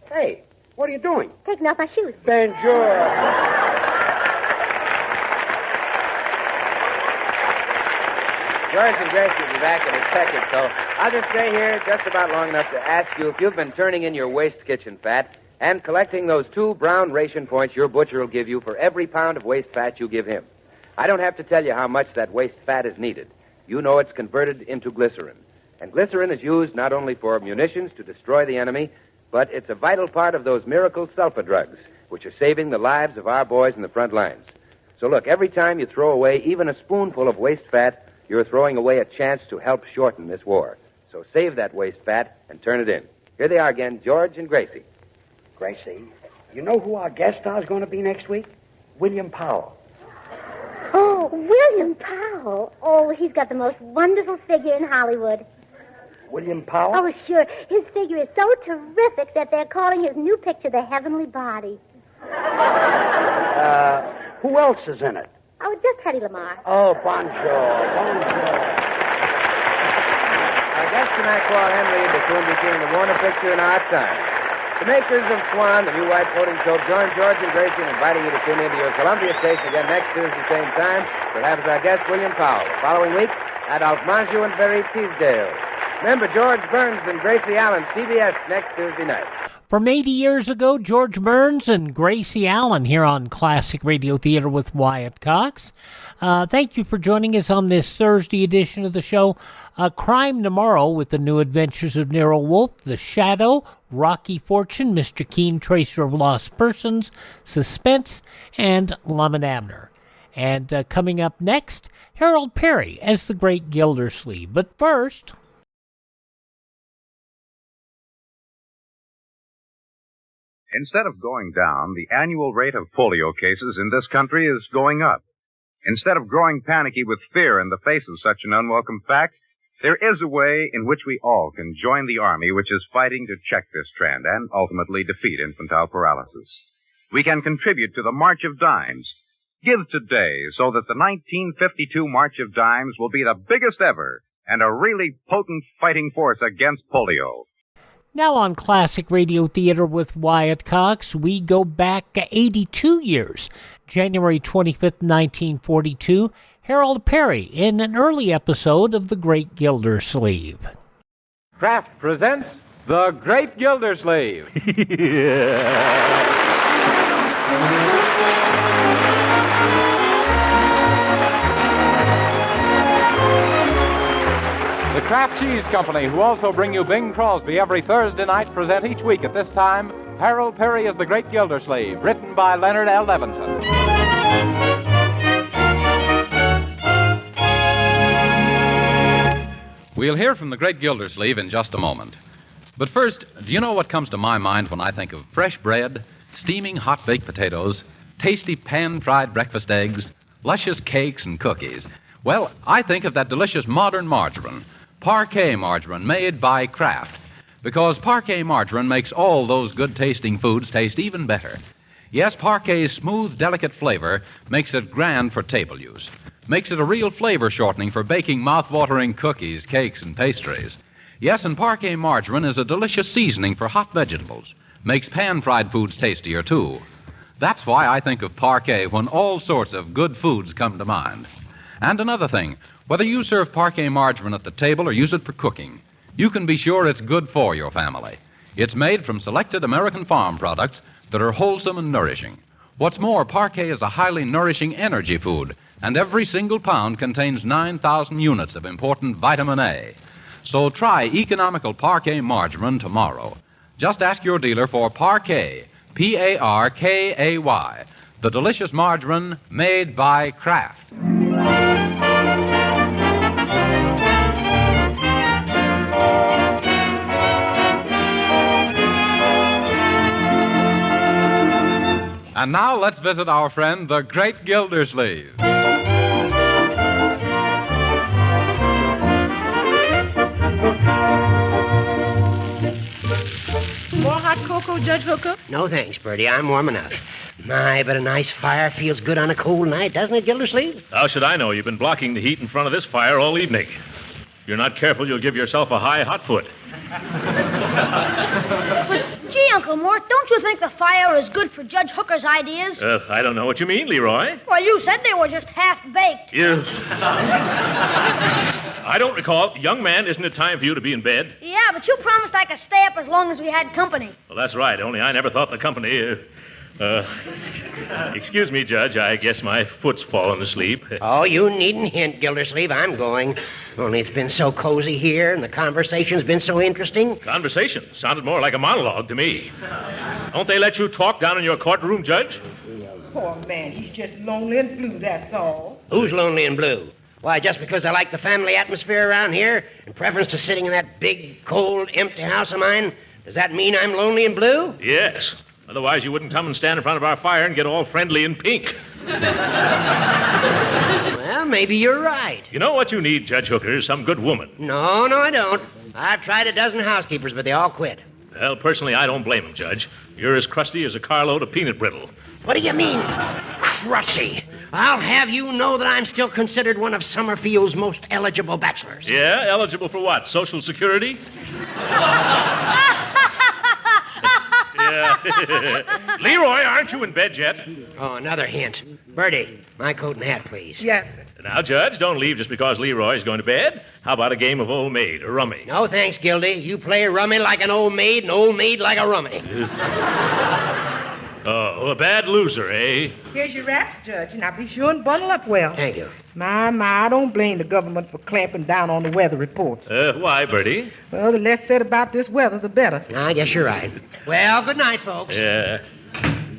Hey, what are you doing? Taking off my shoes. Bonjour. George and Gracie will be back in a second, so I'll just stay here just about long enough to ask you if you've been turning in your waste kitchen fat and collecting those 2 brown ration points your butcher will give you for every pound of waste fat you give him. I don't have to tell you how much that waste fat is needed. You know it's converted into glycerin. And glycerin is used not only for munitions to destroy the enemy, but it's a vital part of those miracle sulfa drugs, which are saving the lives of our boys in the front lines. So look, every time you throw away even a spoonful of waste fat, you're throwing away a chance to help shorten this war. So save that waste fat and turn it in. Here they are again, George and Gracie. Gracie, you know who our guest star is going to be next week? William Powell. Oh, William Powell. Oh, he's got the most wonderful figure in Hollywood. William Powell? Oh, sure. His figure is so terrific that they're calling his new picture The Heavenly Body. Who else is in it? Oh, just Teddy Lamar. Oh, bonjour. Our guest tonight, Paul Henry, will soon be seeing the Warner picture in our time. The makers of Swan, the new white floating soap, join George and Gracie in inviting you to tune into your Columbia station again next Tuesday, same time. We'll have as our guest William Powell. The following week, Adolphe Manjou and Barry Teasdale. Remember, George Burns and Gracie Allen, CBS, next Tuesday night. From 80 years ago, George Burns and Gracie Allen here on Classic Radio Theater with Wyatt Cox. Thank you for joining us on this Thursday edition of the show. Crime Tomorrow with the new adventures of Nero Wolfe, The Shadow, Rocky Fortune, Mr. Keen, Tracer of Lost Persons, Suspense, and Lum and Abner. And coming up next, Harold Perry as the Great Gildersleeve. But first... Instead of going down, the annual rate of polio cases in this country is going up. Instead of growing panicky with fear in the face of such an unwelcome fact, there is a way in which we all can join the Army which is fighting to check this trend and ultimately defeat infantile paralysis. We can contribute to the March of Dimes. Give today so that the 1952 March of Dimes will be the biggest ever and a really potent fighting force against polio. Now on Classic Radio Theater with Wyatt Cox, we go back 82 years. January 25th, 1942, Harold Perry in an early episode of The Great Gildersleeve. Kraft presents The Great Gildersleeve. The Kraft Cheese Company, who also bring you Bing Crosby every Thursday night, present each week at this time Harold Perry as the Great Gildersleeve, written by Leonard L. Levinson. We'll hear from the Great Gildersleeve in just a moment. But first, do you know what comes to my mind when I think of fresh bread, steaming hot baked potatoes, tasty pan-fried breakfast eggs, luscious cakes and cookies? Well, I think of that delicious modern margarine, Parquet margarine made by Kraft, because Parquet margarine makes all those good-tasting foods taste even better. Yes, Parquet's smooth, delicate flavor makes it grand for table use, makes it a real flavor shortening for baking mouth-watering cookies, cakes, and pastries. Yes, and Parquet margarine is a delicious seasoning for hot vegetables, makes pan-fried foods tastier, too. That's why I think of Parquet when all sorts of good foods come to mind. And another thing, whether you serve Parquet margarine at the table or use it for cooking, you can be sure it's good for your family. It's made from selected American farm products that are wholesome and nourishing. What's more, Parquet is a highly nourishing energy food, and every single pound contains 9,000 units of important vitamin A. So try economical Parquet margarine tomorrow. Just ask your dealer for Parquet, Parkay, the delicious margarine made by Kraft. And now let's visit our friend, the Great Gildersleeve. hot cocoa, Judge Hooker? No thanks, Bertie. I'm warm enough. My, but a nice fire feels good on a cold night, doesn't it, Gildersleeve? How should I know? You've been blocking the heat in front of this fire all evening. If you're not careful, you'll give yourself a high hot foot. But, gee, Uncle Mort, don't you think the fire is good for Judge Hooker's ideas? I don't know what you mean, Leroy. Well, you said they were just half-baked. Yes. I don't recall. Young man, isn't it time for you to be in bed? Yeah, but you promised I could stay up as long as we had company. Well, that's right, only I never thought the company... excuse me, Judge. I guess my foot's fallen asleep. Oh, you needn't hint, Gildersleeve. I'm going. Only it's been so cozy here, and the conversation's been so interesting. Conversation? Sounded more like a monologue to me. Don't they let you talk down in your courtroom, Judge? Poor man, he's just lonely and blue, that's all. Who's lonely and blue? Why, just because I like the family atmosphere around here, in preference to sitting in that big, cold, empty house of mine, does that mean I'm lonely and blue? Yes. Otherwise, you wouldn't come and stand in front of our fire and get all friendly and pink. Well, maybe you're right. You know what you need, Judge Hooker? Some good woman. No, I don't. I've tried a dozen housekeepers, but they all quit. Well, personally, I don't blame them, Judge. You're as crusty as a carload of peanut brittle. What do you mean, crusty? I'll have you know that I'm still considered one of Summerfield's most eligible bachelors. Yeah? Eligible for what? Social Security? Yeah. Leroy, aren't you in bed yet? Oh, another hint. Bertie, my coat and hat, please. Yes. Now, Judge, don't leave just because Leroy's going to bed. How about a game of old maid or rummy? No, thanks, Gildy. You play rummy like an old maid and old maid like a rummy. Oh, a bad loser, eh? Here's your wraps, Judge. Now be sure and bundle up well. Thank you. My, I don't blame the government for clamping down on the weather reports. Why, Bertie? Well, the less said about this weather, the better. I guess you're right. Well, good night, folks. Yeah.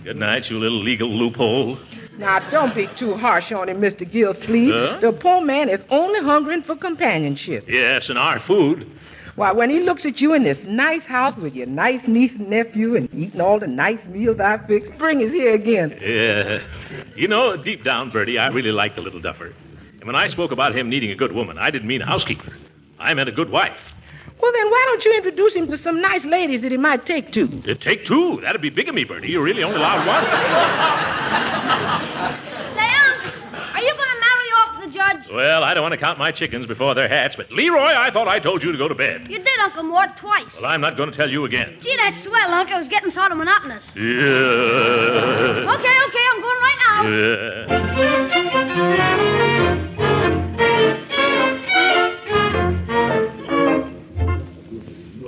Good night, you little legal loophole. Now, don't be too harsh on him, Mr. Gilsleeve. Huh? The poor man is only hungering for companionship. Yes, and our food. Why, when he looks at you in this nice house with your nice niece and nephew and eating all the nice meals I fixed, spring is here again. Yeah. You know, deep down, Bertie, I really like the little duffer. And when I spoke about him needing a good woman, I didn't mean a housekeeper. I meant a good wife. Well, then why don't you introduce him to some nice ladies that he might take to? Take two? That'd be bigamy, Bertie. You really only allowed one. Say, are you going to marry off the judge? Well, I don't want to count my chickens before they're hatched, but Leroy, I thought I told you to go to bed. You did, Uncle Mort, twice. Well, I'm not going to tell you again. Gee, that's swell, Uncle. It was getting sort of monotonous. Yeah. Okay, I'm going right now.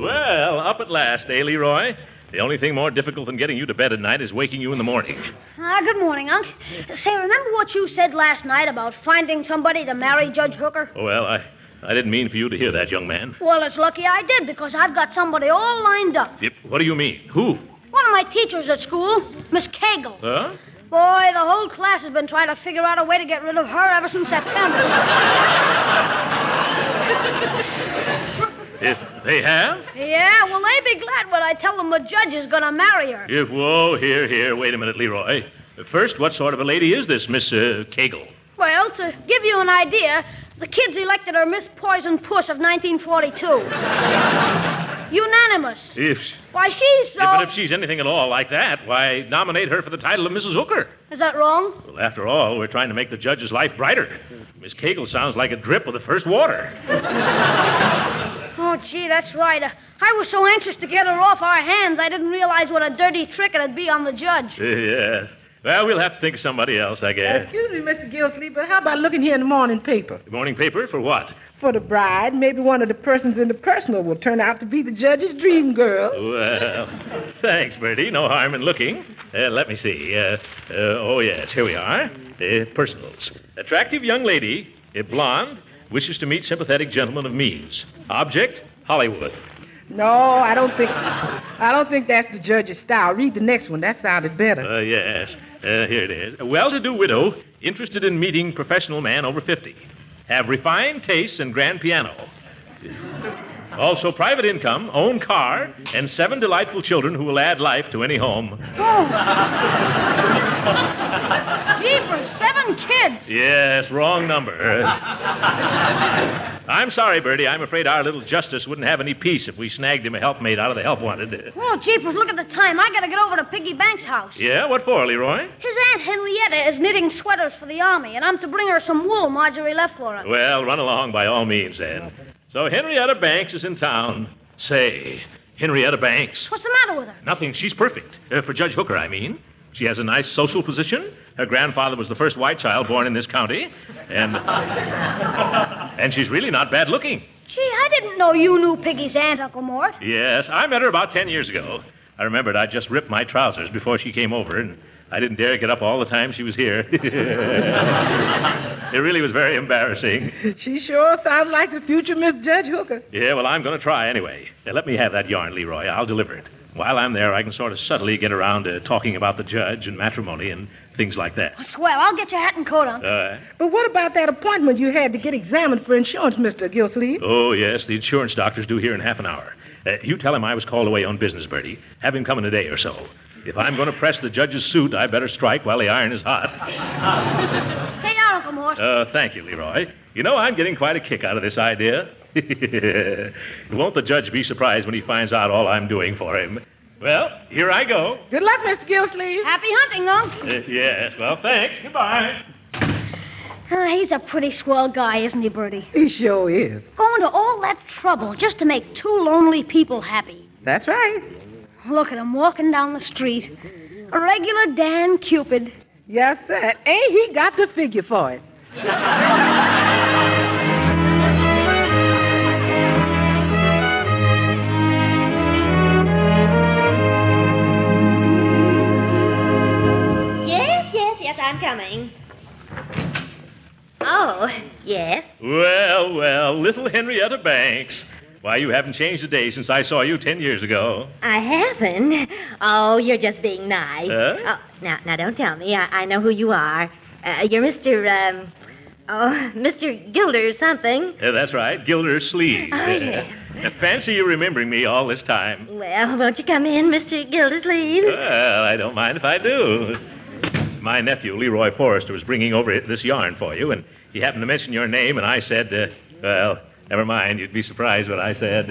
Well, up at last, eh, Leroy? The only thing more difficult than getting you to bed at night is waking you in the morning. Good morning, Unc. Say, remember what you said last night about finding somebody to marry Judge Hooker? Oh, well, I didn't mean for you to hear that, young man. Well, it's lucky I did, because I've got somebody all lined up. Yep. What do you mean? Who? One of my teachers at school, Miss Cagle. Huh? Boy, the whole class has been trying to figure out a way to get rid of her ever since September. If they have? Yeah, well, they be glad when I tell them the judge is going to marry her. Whoa, here. Wait a minute, Leroy. First, what sort of a lady is this Miss Cagle? Well, to give you an idea, the kids elected her Miss Poison Puss of 1942. Unanimous. Why, she's so... Yeah, but if she's anything at all like that, why, nominate her for the title of Mrs. Hooker. Is that wrong? Well, after all, we're trying to make the judge's life brighter. Miss Cagle sounds like a drip of the first water. Oh, gee, that's right. I was so anxious to get her off our hands, I didn't realize what a dirty trick it'd be on the judge. Yes. Well, we'll have to think of somebody else, I guess. Excuse me, Mr. Gilsleeve, but how about looking here in the morning paper? The morning paper? For what? For the bride. Maybe one of the persons in the personal will turn out to be the judge's dream girl. Well, thanks, Bertie. No harm in looking. Let me see. Oh, yes, here we are. Personals. Attractive young lady, blonde, wishes to meet sympathetic gentleman of means. Object, Hollywood. No, I don't think that's the judge's style. Read the next one. That sounded better. Yes. Here it is. A well-to-do widow, interested in meeting professional man over 50. Have refined tastes and grand piano. Also private income, own car, and 7 delightful children who will add life to any home. Oh. Gee, for 7 kids. Yes, wrong number. I'm sorry, Bertie. I'm afraid our little Justice wouldn't have any peace if we snagged him a helpmate out of the help wanted. Oh, Jeepers, look at the time. I gotta get over to Piggy Banks' house. Yeah? What for, Leroy? His Aunt Henrietta is knitting sweaters for the army, and I'm to bring her some wool Marjorie left for her. Well, run along by all means, then. So Henrietta Banks is in town. Say, Henrietta Banks. What's the matter with her? Nothing. She's perfect. For Judge Hooker, I mean. She has a nice social position. Her grandfather was the first white child born in this county. And she's really not bad looking. Gee, I didn't know you knew Piggy's aunt, Uncle Mort. Yes, I met her about 10 years ago. I remembered I'd just ripped my trousers before she came over, and I didn't dare get up all the time she was here. It really was very embarrassing. She sure sounds like the future Miss Judge Hooker. Yeah, well, I'm going to try anyway. Let me have that yarn, Leroy. I'll deliver it. While I'm there, I can sort of subtly get around to talking about the judge and matrimony and things like that. Swell. I'll get your hat and coat on. But what about that appointment you had to get examined for insurance, Mr. Gillsleeve? Oh, yes, the insurance doctor's due here in half an hour. You tell him I was called away on business, Bertie. Have him come in a day or so. If I'm going to press the judge's suit, I better strike while the iron is hot. Hey, Uncle Mort. Thank you, Leroy. You know, I'm getting quite a kick out of this idea. Won't the judge be surprised when he finds out all I'm doing for him? Well, here I go. Good luck, Mr. Gillsleeve. Happy hunting, Unc. Yes, well, thanks. Goodbye. He's a pretty swell guy, isn't he, Bertie? He sure is. Going to all that trouble just to make two lonely people happy. That's right. Look at him walking down the street. A regular Dan Cupid. Yes, sir. Ain't he got the figure for it? Yes, I'm coming. Oh, yes. Well, little Henrietta Banks. Why, you haven't changed a day since I saw you 10 years ago. I haven't. Oh, you're just being nice. Huh? Oh, now, don't tell me. I know who you are. You're Mr. Mr. Gilder something. That's right, Gilder Sleeve. Oh, yeah. Fancy you remembering me all this time. Well, won't you come in, Mr. Gildersleeve? Well, I don't mind if I do. My nephew, Leroy Forrester, was bringing over this yarn for you, and he happened to mention your name, and I said, well, never mind. You'd be surprised what I said.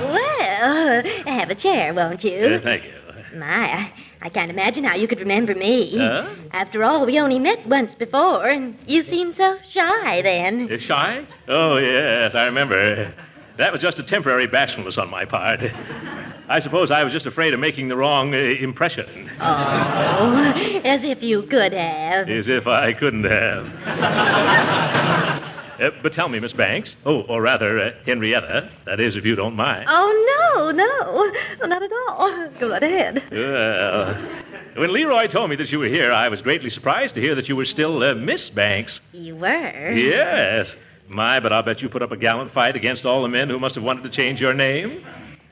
Well, have a chair, won't you? Thank you. My, I can't imagine how you could remember me. Huh? After all, we only met once before, and you seemed so shy then. Shy? Oh, yes, I remember. That was just a temporary bashfulness on my part. I suppose I was just afraid of making the wrong impression. Oh, as if you could have. As if I couldn't have. But tell me, Miss Banks, or rather, Henrietta, that is, if you don't mind. Oh, no, not at all. Go right ahead. Well, when Leroy told me that you were here, I was greatly surprised to hear that you were still Miss Banks. You were? Yes. My, but I'll bet you put up a gallant fight against all the men who must have wanted to change your name.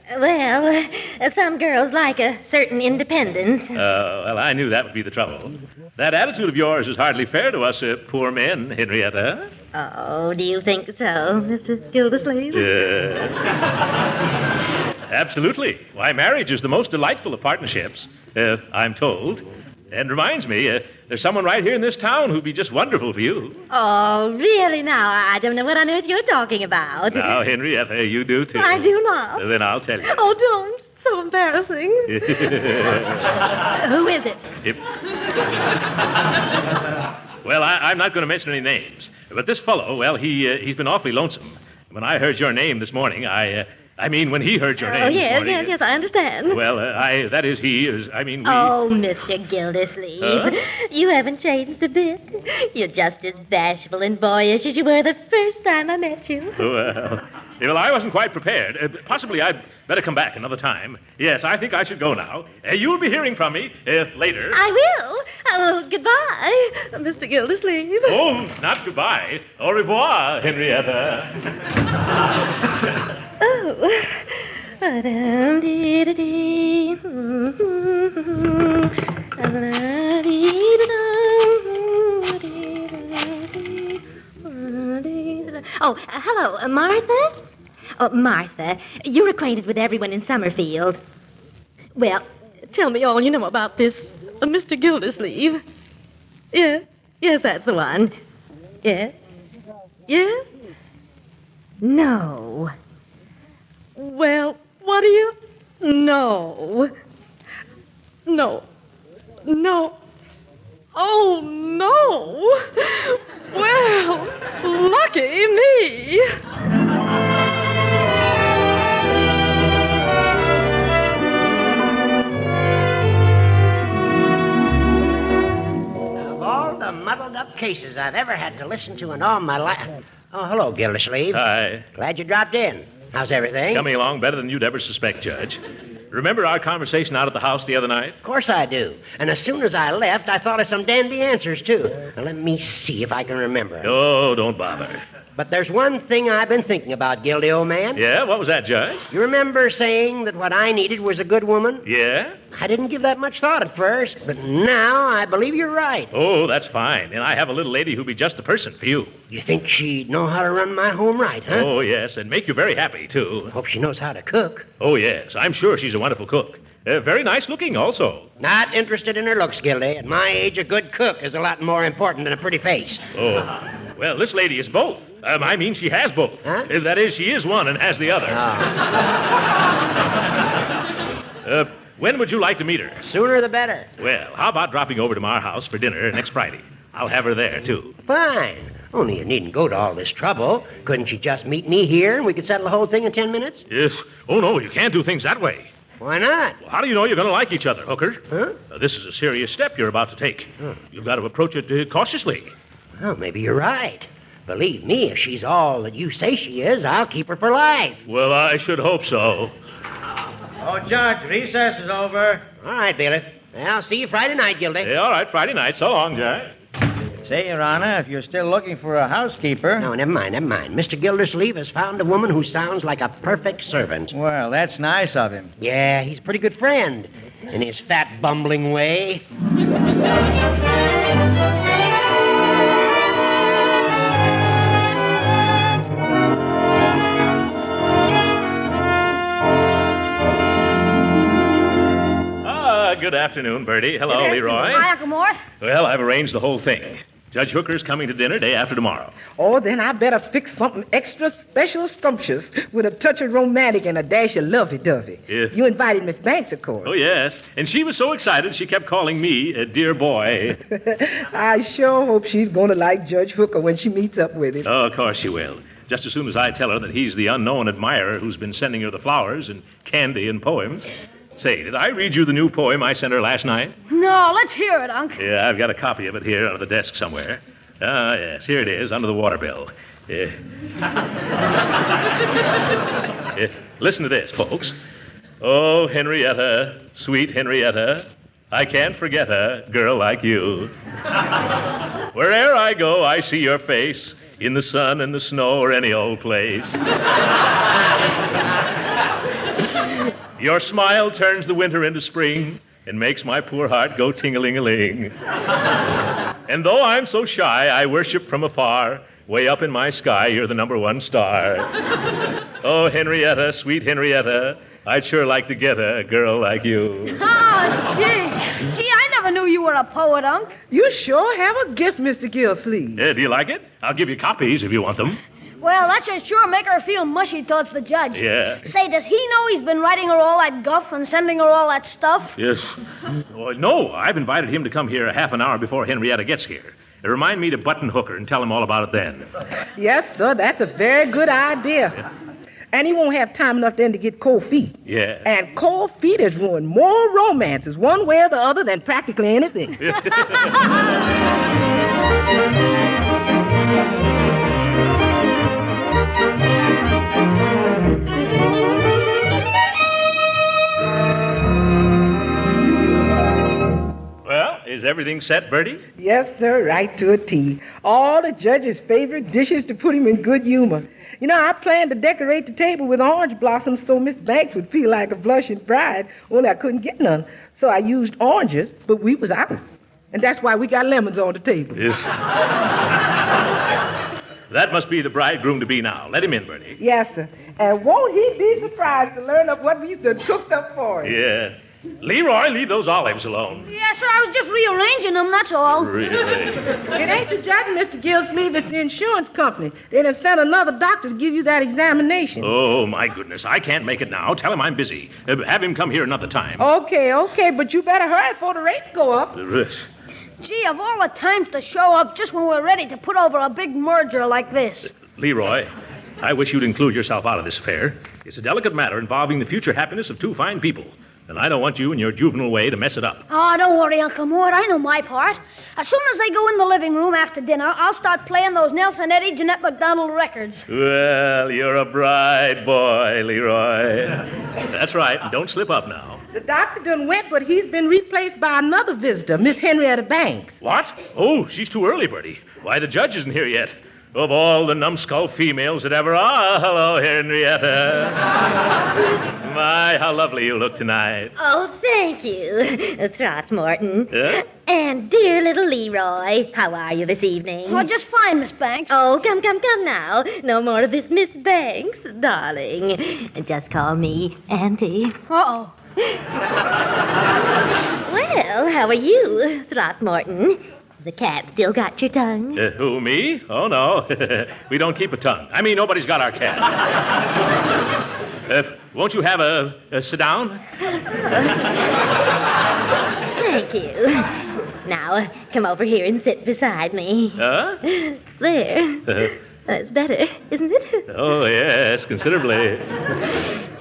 Well, some girls like a certain independence. Well, I knew that would be the trouble. That attitude of yours is hardly fair to us poor men, Henrietta. Oh, do you think so, Mr. Gildersleeve? Absolutely. Why, marriage is the most delightful of partnerships, I'm told. And reminds me, there's someone right here in this town who'd be just wonderful for you. Oh, really now? I don't know what on earth you're talking about. Now, Henrietta, you do too. I do not. Then I'll tell you. Oh, don't. So embarrassing. Who is it? Well, I'm not going to mention any names. But this fellow, well, he's been awfully lonesome. When I heard your name this morning, when he heard your name this morning... yes, I understand. Well, we... Oh, Mr. Gildersleeve, you haven't changed a bit. You're just as bashful and boyish as you were the first time I met you. Well, I wasn't quite prepared. Possibly I'd better come back another time. Yes, I think I should go now. You'll be hearing from me later. I will. Oh, goodbye, Mr. Gildersleeve. Oh, not goodbye. Au revoir, Henrietta. Oh. Oh, hello, Martha? Oh, Martha, you're acquainted with everyone in Summerfield. Well, tell me all you know about this Mr. Gildersleeve. Yes, that's the one. Yes? No. Well, what do you... No. No. No. Oh, no. Well, lucky me. Of all the muddled-up cases I've ever had to listen to in all my life... Oh, hello, Gildersleeve. Hi. Glad you dropped in. How's everything? Coming along better than you'd ever suspect, Judge. Remember our conversation out at the house the other night? Of course I do. And as soon as I left, I thought of some dandy answers, too. Now, let me see if I can remember. Oh, don't bother. But there's one thing I've been thinking about, Gildy, old man. Yeah? What was that, Judge? You remember saying that what I needed was a good woman? Yeah? I didn't give that much thought at first, but now I believe you're right. Oh, that's fine. And I have a little lady who'll be just the person for you. You think she'd know how to run my home right, huh? Oh, yes, and make you very happy, too. Hope she knows how to cook. Oh, yes. I'm sure she's a wonderful cook. Very nice looking, also. Not interested in her looks, Gildy. At my age, a good cook is a lot more important than a pretty face. Oh. Well, this lady is both. I mean, she has both. Huh? That is, she is one and has the other. Oh. When would you like to meet her? Sooner the better. Well, how about dropping over to our house for dinner next Friday? I'll have her there, too. Fine. Only you needn't go to all this trouble. Couldn't you just meet me here and we could settle the whole thing in 10 minutes? Yes. Oh, no, you can't do things that way. Why not? Well, how do you know you're going to like each other, Hooker? Huh? This is a serious step you're about to take. You've got to approach it cautiously. Well, maybe you're right. Believe me, if she's all that you say she is, I'll keep her for life. Well, I should hope so. Oh, Judge, recess is over. All right, bailiff. I'll see you Friday night, Gildy. Yeah, all right, Friday night. So long, Judge. Say, Your Honor, if you're still looking for a housekeeper... No, never mind. Mr. Gildersleeve has found a woman who sounds like a perfect servant. Well, that's nice of him. Yeah, he's a pretty good friend. In his fat, bumbling way. Good afternoon, Bertie. Hello, Leroy. Hi, Uncle Mort. Well, I've arranged the whole thing. Judge Hooker's coming to dinner day after tomorrow. Oh, then I better fix something extra special scrumptious with a touch of romantic and a dash of lovey-dovey. Yeah. You invited Miss Banks, of course. Oh, yes. And she was so excited she kept calling me a dear boy. I sure hope she's going to like Judge Hooker when she meets up with him. Oh, of course she will. Just as soon as I tell her that he's the unknown admirer who's been sending her the flowers and candy and poems. Say, did I read you the new poem I sent her last night? No, let's hear it, Unc. Yeah, I've got a copy of it here under the desk somewhere. Ah, yes, here it is, under the water bill. Listen to this, folks. Oh, Henrietta, sweet Henrietta, I can't forget a girl like you. Where'er I go, I see your face, in the sun and the snow or any old place. Your smile turns the winter into spring and makes my poor heart go ting-a-ling-a-ling. And though I'm so shy, I worship from afar. Way up in my sky, you're the number one star. Oh, Henrietta, sweet Henrietta, I'd sure like to get a girl like you. Oh, gee. Gee, I never knew you were a poet, Unc. You sure have a gift, Mr. Gilsleeve. Do you like it? I'll give you copies if you want them. Well, that should sure make her feel mushy towards the judge. Yeah. Say, does he know he's been writing her all that guff and sending her all that stuff? Yes. Oh, no, I've invited him to come here a half an hour before Henrietta gets here. Remind me to button Hooker and tell him all about it then. Yes, sir, that's a very good idea. Yeah. And he won't have time enough then to get cold feet. Yeah. And cold feet has ruined more romances one way or the other than practically anything. Well, is everything set, Bertie? Yes, sir, right to a T. All the judge's favorite dishes to put him in good humor. You know, I planned to decorate the table with orange blossoms so Miss Banks would feel like a blushing bride, only I couldn't get none. So I used oranges, but we was out. And that's why we got lemons on the table. Yes. That must be the bridegroom-to-be now. Let him in, Bertie. Yes, sir. And won't he be surprised to learn of what we've done cooked up for him? Yeah. Leroy, leave those olives alone. Yes, sir, I was just rearranging them, that's all. Really? It ain't the judge, Mr. Gillsleeve. It's the insurance company. They done sent another doctor to give you that examination. Oh, my goodness. I can't make it now. Tell him I'm busy. Have him come here another time. Okay, but you better hurry before the rates go up. Gee, of all the times to show up just when we're ready to put over a big merger like this. Leroy, I wish you'd include yourself out of this affair. It's a delicate matter involving the future happiness of two fine people. And I don't want you in your juvenile way to mess it up. Oh, don't worry, Uncle Mort. I know my part. As soon as they go in the living room after dinner, I'll start playing those Nelson Eddy, Jeanette MacDonald records. Well, you're a bright boy, Leroy. That's right. Don't slip up now. The doctor done went, but he's been replaced by another visitor, Miss Henrietta Banks. What? Oh, she's too early, Bertie. Why, the judge isn't here yet. Of all the numbskull females that ever are. Hello, Henrietta. My, how lovely you look tonight. Oh, thank you, Throckmorton. Yeah? And dear little Leroy, how are you this evening? Oh, just fine, Miss Banks. Oh, come now. No more of this Miss Banks, darling. Just call me Auntie. Uh-oh. Well, how are you, Throckmorton? The cat still got your tongue? Who, me? Oh, no. We don't keep a tongue. I mean, nobody's got our cat. Won't you have a sit down? Thank you. Now, come over here and sit beside me. Huh? There. That's better, isn't it? Oh, yes, considerably.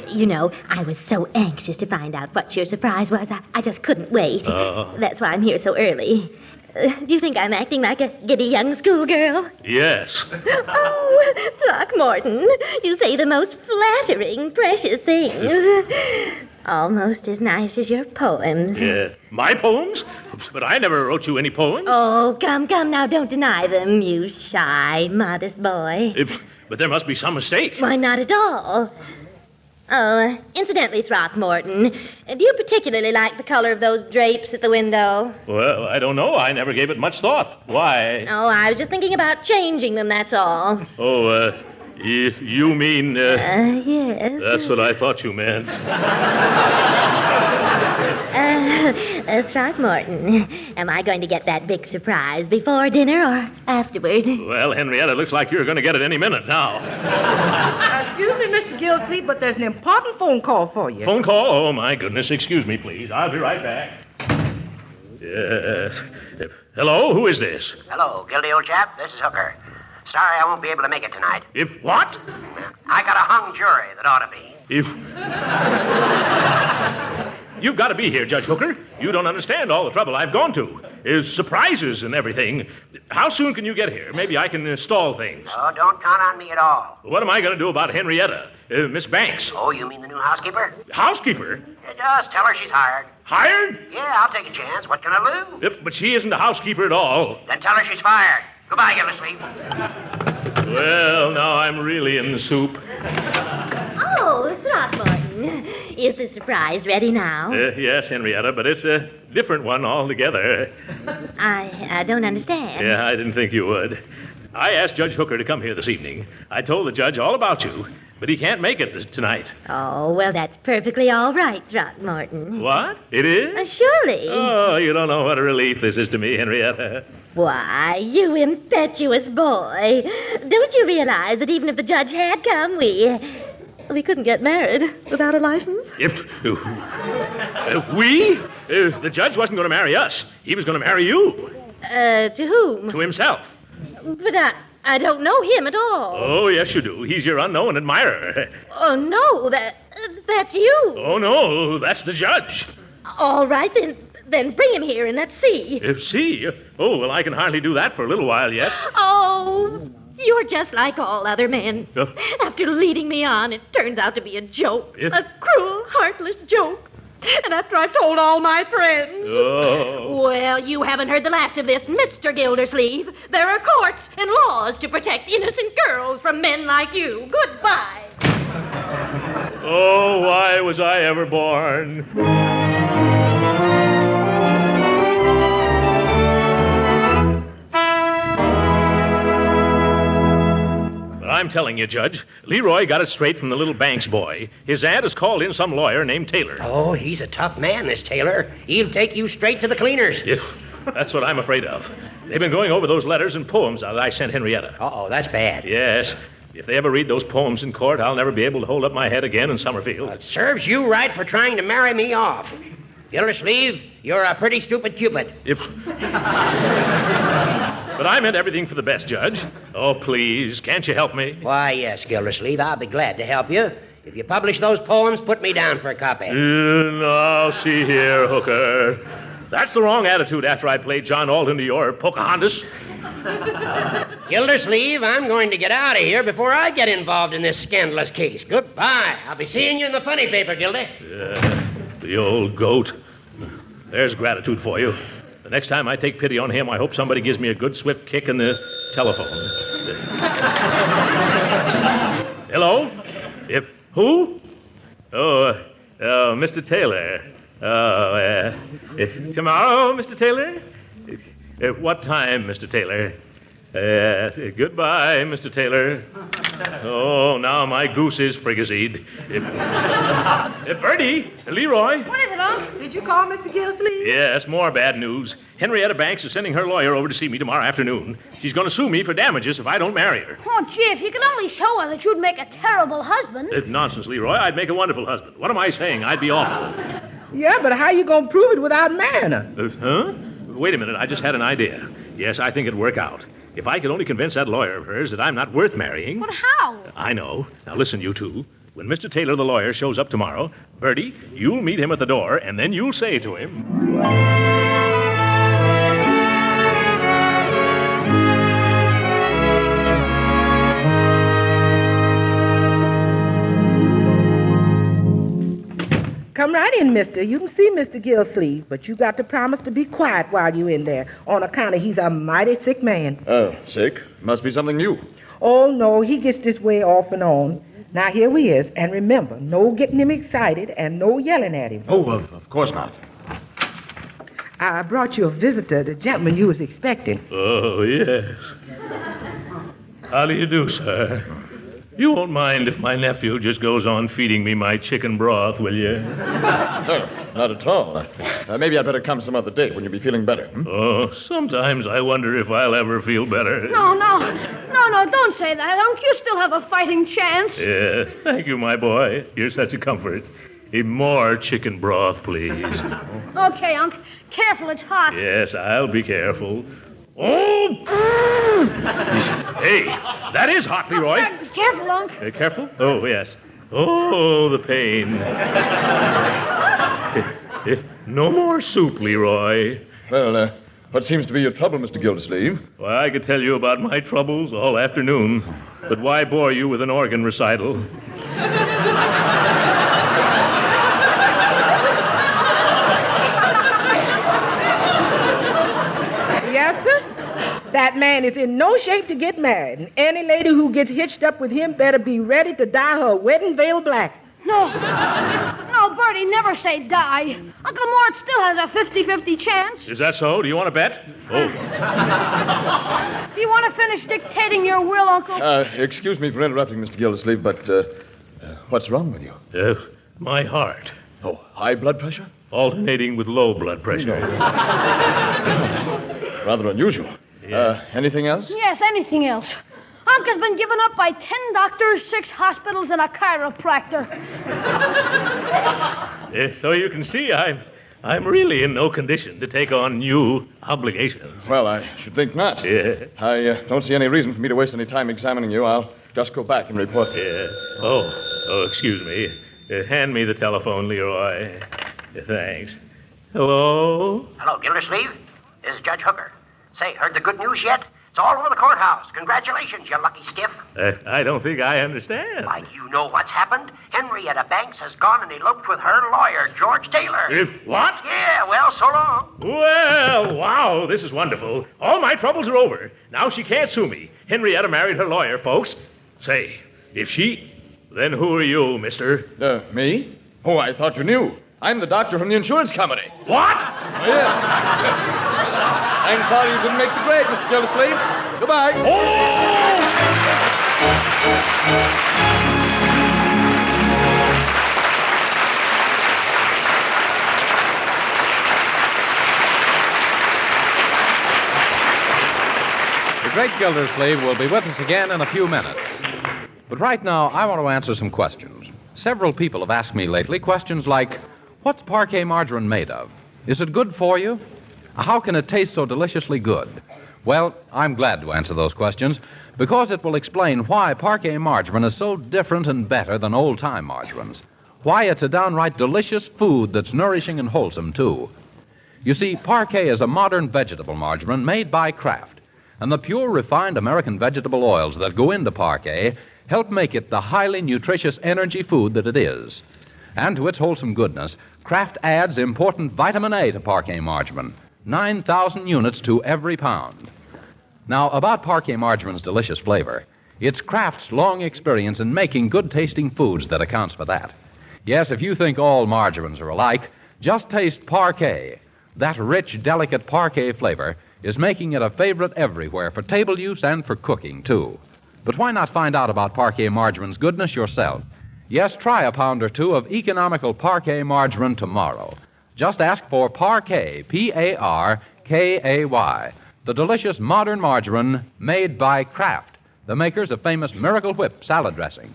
You know, I was so anxious to find out what your surprise was. I just couldn't wait. Oh. That's why I'm here so early. Do you think I'm acting like a giddy young schoolgirl? Yes. Oh, Throckmorton, you say the most flattering, precious things. Almost as nice as your poems. Yeah. My poems? But I never wrote you any poems. Oh, come now, don't deny them, you shy, modest boy. But there must be some mistake. Why, not at all. Oh, incidentally, Throckmorton, do you particularly like the color of those drapes at the window? Well, I don't know. I never gave it much thought. Why? Oh, I was just thinking about changing them, that's all. Oh, if you mean... yes. That's what I thought you meant. Throckmorton, am I going to get that big surprise before dinner or afterward? Well, Henrietta, looks like you're going to get it any minute now. Excuse me, Mr. Gillsleeve, but there's an important phone call for you. Phone call? Oh, my goodness. Excuse me, please. I'll be right back. Yes. Hello, who is this? Hello, Gildy, old chap. This is Hooker. Sorry I won't be able to make it tonight. If what? I got a hung jury that ought to be. If... You've got to be here, Judge Hooker. You don't understand all the trouble I've gone to. Is surprises and everything. How soon can you get here? Maybe I can install things. Oh, don't count on me at all. What am I going to do about Henrietta? Miss Banks? Oh, you mean the new housekeeper? Housekeeper? Just tell her she's hired. Hired? Yeah, I'll take a chance. What can I lose? But she isn't a housekeeper at all. Then tell her she's fired. Goodbye, Gildersleeve. Well, now I'm really in the soup. Oh, Throckmorton, is the surprise ready now? Yes, Henrietta, but it's a different one altogether. I don't understand. Yeah, I didn't think you would. I asked Judge Hooker to come here this evening. I told the judge all about you, but he can't make it tonight. Oh, well, that's perfectly all right, Throckmorton. What? It is? Surely. Oh, you don't know what a relief this is to me, Henrietta. Why, you impetuous boy. Don't you realize that even if the judge had come, we couldn't get married without a license? If we? The judge wasn't going to marry us. He was going to marry you. To whom? To himself. But I don't know him at all. Oh, yes, you do. He's your unknown admirer. Oh, no, that's you. Oh, no, that's the judge. All right, then bring him here and let's see. See? Oh, well, I can hardly do that for a little while yet. Oh, you're just like all other men. After leading me on, it turns out to be a joke. A cruel, heartless joke. And after I've told all my friends. Oh. Well, you haven't heard the last of this, Mr. Gildersleeve. There are courts and laws to protect innocent girls from men like you. Goodbye. Oh, why was I ever born? I'm telling you, Judge. Leroy got it straight from the little Banks boy. His aunt has called in some lawyer named Taylor. Oh, he's a tough man, this Taylor. He'll take you straight to the cleaners. That's what I'm afraid of. They've been going over those letters and poems that I sent Henrietta. Uh-oh, that's bad. Yes. If they ever read those poems in court, I'll never be able to hold up my head again in Summerfield. It serves you right for trying to marry me off. Gildersleeve, you're a pretty stupid Cupid. But I meant everything for the best, Judge. Oh, please, can't you help me? Why, yes, Gildersleeve, I'll be glad to help you. If you publish those poems, put me down for a copy. Now, see here, Hooker. That's the wrong attitude after I played John Alden to your Pocahontas. Gildersleeve, I'm going to get out of here before I get involved in this scandalous case. Goodbye. I'll be seeing you in the funny paper, Gildy. The old goat. There's gratitude for you. The next time I take pity on him, I hope somebody gives me a good swift kick in the telephone. Hello? Who? Oh, Mr. Taylor. Tomorrow, Mr. Taylor? What time, Mr. Taylor? Goodbye, Mr. Taylor. Oh, now my goose is frigazed. Bertie, Leroy. What is it, Unc? Did you call Mr. Gildersleeve? Yes, more bad news. Henrietta Banks is sending her lawyer over to see me tomorrow afternoon. She's going to sue me for damages if I don't marry her. Oh, gee, if you could only show her that you'd make a terrible husband. Nonsense, Leroy. I'd make a wonderful husband. What am I saying? I'd be awful. Yeah, but how you gonna prove it without marrying her? Huh? Wait a minute. I just had an idea. Yes, I think it'd work out. If I could only convince that lawyer of hers that I'm not worth marrying. But how? I know. Now listen, you two. When Mr. Taylor, the lawyer, shows up tomorrow, Bertie, you'll meet him at the door, and then you'll say to him... Come right in, mister. You can see Mr. Gildersleeve, but you got to promise to be quiet while you're in there, on account of he's a mighty sick man. Oh, sick? Must be something new. Oh, no, he gets this way off and on. Now, here he is, and remember, no getting him excited and no yelling at him. Oh, of course not. I brought you a visitor, the gentleman you was expecting. Oh, yes. How do you do, sir? You won't mind if my nephew just goes on feeding me my chicken broth, will you? No, not at all. Maybe I'd better come some other day when you'll be feeling better. Oh, sometimes I wonder if I'll ever feel better. No, don't say that, Unc. You still have a fighting chance. Yes, thank you, my boy. You're such a comfort. More chicken broth, please. Okay, Unc. Careful, it's hot. Yes, I'll be careful. Oh! Hey, that is hot, Leroy. Careful, Unc. Careful? Oh, yes. Oh, the pain. No more soup, Leroy. Well, what seems to be your trouble, Mr. Gildersleeve? Why, I could tell you about my troubles all afternoon, but why bore you with an organ recital? Yes, sir? That man is in no shape to get married, and any lady who gets hitched up with him better be ready to dye her wedding veil black. No, Bertie, never say die. Uncle Mort still has a 50-50 chance. Is that so? Do you want to bet? Oh. Do you want to finish dictating your will, Uncle? Excuse me for interrupting, Mr. Gildersleeve, but what's wrong with you? My heart. Oh, high blood pressure? Alternating with low blood pressure. Rather unusual. Yeah. Anything else? Yes, anything else. Unc has been given up by 10 doctors, 6 hospitals, and a chiropractor. So you can see I'm really in no condition to take on new obligations. Well, I should think not. Yeah. I don't see any reason for me to waste any time examining you. I'll just go back and report. Yeah. Oh, excuse me. Hand me the telephone, Leroy. Thanks. Hello? Hello, Gildersleeve. This is Judge Hooker. Say, heard the good news yet? It's all over the courthouse. Congratulations, you lucky stiff. I don't think I understand. Why, you know what's happened? Henrietta Banks has gone and eloped with her lawyer, George Taylor. What? Yeah, well, so long. Well, wow, this is wonderful. All my troubles are over. Now she can't sue me. Henrietta married her lawyer, folks. Say, if she... Then who are you, mister? Me? Oh, I thought you knew. I'm the doctor from the insurance company. What? Oh, yeah. I'm sorry you didn't make the grade, Mr. Gildersleeve. Goodbye. Oh! The great Gildersleeve will be with us again in a few minutes. But right now, I want to answer some questions. Several people have asked me lately questions like, what's parquet margarine made of? Is it good for you? How can it taste so deliciously good? Well, I'm glad to answer those questions because it will explain why parquet margarine is so different and better than old-time margarines. Why it's a downright delicious food that's nourishing and wholesome, too. You see, parquet is a modern vegetable margarine made by Kraft, and the pure, refined American vegetable oils that go into parquet help make it the highly nutritious energy food that it is. And to its wholesome goodness, Kraft adds important vitamin A to parquet margarine, 9,000 units to every pound. Now, about parquet margarine's delicious flavor, it's Kraft's long experience in making good-tasting foods that accounts for that. Yes, if you think all margarines are alike, just taste parquet. That rich, delicate parquet flavor is making it a favorite everywhere for table use and for cooking, too. But why not find out about parquet margarine's goodness yourself? Yes, try a pound or two of economical parquet margarine tomorrow. Just ask for Parquet, Parkay, the delicious modern margarine made by Kraft, the makers of famous Miracle Whip salad dressing.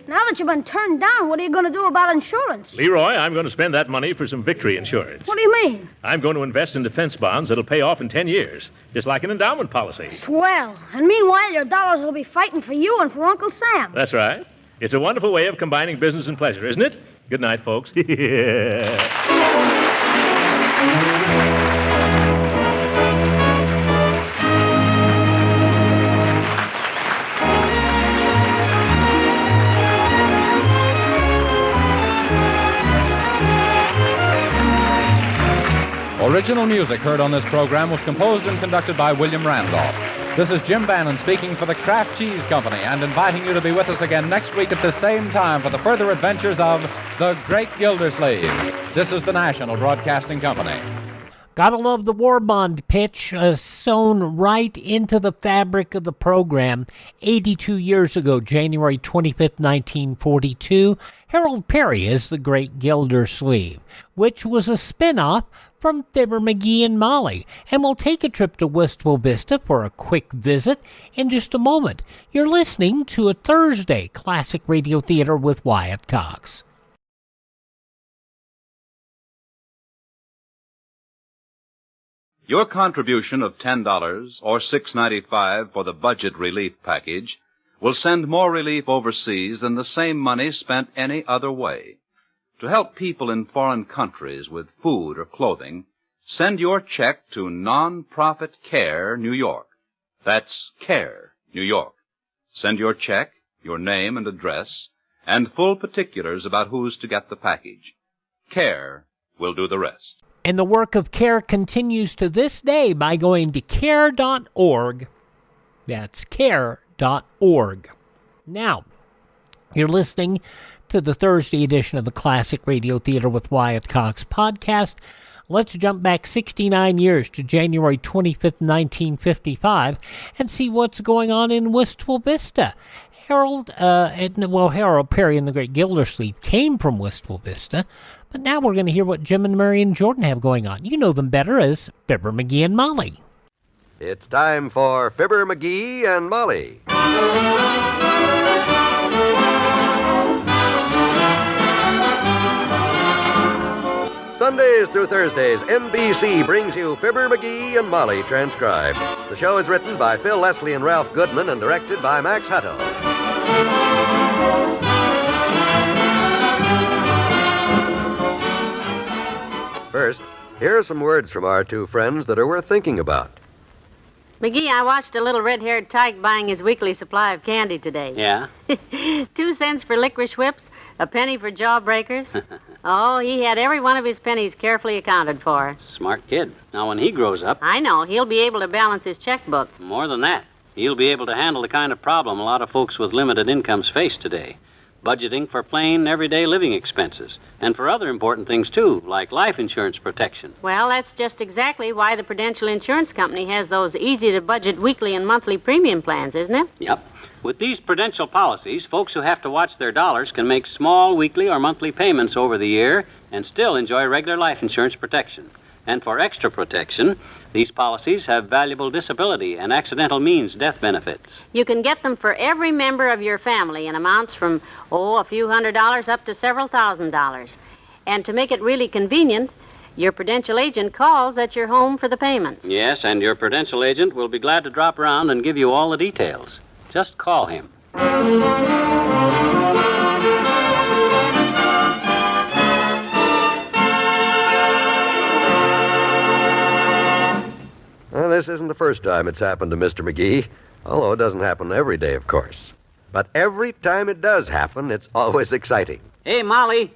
Now that you've been turned down, what are you going to do about insurance? Leroy, I'm going to spend that money for some victory insurance. What do you mean? I'm going to invest in defense bonds that'll pay off in 10 years, just like an endowment policy. Swell. And meanwhile, your dollars will be fighting for you and for Uncle Sam. That's right. It's a wonderful way of combining business and pleasure, isn't it? Good night, folks. Original music heard on this program was composed and conducted by William Randolph. This is Jim Bannon speaking for the Kraft Cheese Company and inviting you to be with us again next week at the same time for the further adventures of the Great Gildersleeve. This is the National Broadcasting Company. Gotta love the war bond pitch sewn right into the fabric of the program. 82 years ago, January 25th, 1942, Harold Perry is the Great Gildersleeve, which was a spin-off from Fibber McGee and Molly. And we'll take a trip to Wistful Vista for a quick visit in just a moment. You're listening to a Thursday Classic Radio Theater with Wyatt Cox. Your contribution of $10 or $6.95 for the budget relief package will send more relief overseas than the same money spent any other way. To help people in foreign countries with food or clothing, send your check to Non-Profit Care, New York. That's Care, New York. Send your check, your name and address, and full particulars about who's to get the package. Care will do the rest. And the work of CARE continues to this day by going to care.org. That's care.org. Now, you're listening to the Thursday edition of the Classic Radio Theater with Wyatt Cox podcast. Let's jump back 69 years to January 25th, 1955, and see what's going on in Wistful Vista. Harold Perry and the Great Gildersleeve came from Wistful Vista, but now we're going to hear what Jim and Mary and Jordan have going on. You know them better as Fibber McGee and Molly. It's time for Fibber McGee and Molly. Sundays through Thursdays, NBC brings you Fibber McGee and Molly transcribed. The show is written by Phil Leslie and Ralph Goodman and directed by Max Hutto. First, here are some words from our two friends that are worth thinking about. McGee, I watched a little red-haired tyke buying his weekly supply of candy today. Yeah? 2 cents for licorice whips, a penny for jawbreakers. Oh, he had every one of his pennies carefully accounted for. Smart kid. Now, when he grows up... I know. He'll be able to balance his checkbook. More than that. He'll be able to handle the kind of problem a lot of folks with limited incomes face today. Budgeting for plain, everyday living expenses. And for other important things, too, like life insurance protection. Well, that's just exactly why the Prudential Insurance Company has those easy-to-budget weekly and monthly premium plans, isn't it? Yep. With these Prudential policies, folks who have to watch their dollars can make small weekly or monthly payments over the year and still enjoy regular life insurance protection. And for extra protection, these policies have valuable disability and accidental means death benefits. You can get them for every member of your family in amounts from, a few $100s up to several $1,000s. And to make it really convenient, your Prudential agent calls at your home for the payments. Yes, and your Prudential agent will be glad to drop around and give you all the details. Just call him. Well, this isn't the first time it's happened to Mr. McGee, although it doesn't happen every day, of course. But every time it does happen, it's always exciting. Hey, Molly.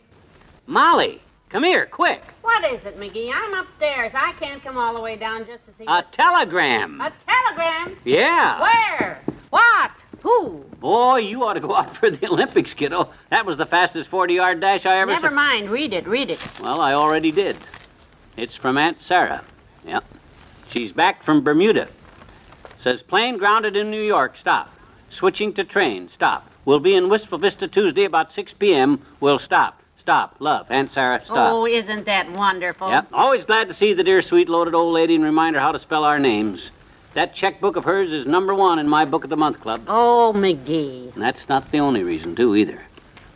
Molly, come here, quick. What is it, McGee? I'm upstairs. I can't come all the way down just to see A telegram. A telegram? Yeah. Where? What? Who? Boy, you ought to go out for the Olympics, kiddo. That was the fastest 40-yard dash I ever saw. Never mind. Read it. Well, I already did. It's from Aunt Sarah. Yep. She's back from Bermuda. Says plane grounded in New York. Stop. Switching to train. Stop. We'll be in Wistful Vista Tuesday about 6 p.m. We'll stop. Stop. Love. Aunt Sarah, stop. Oh, isn't that wonderful? Yep. Always glad to see the dear, sweet, loaded old lady and remind her how to spell our names. That checkbook of hers is #1 in my Book of the Month Club. Oh, McGee. And that's not the only reason, too, either.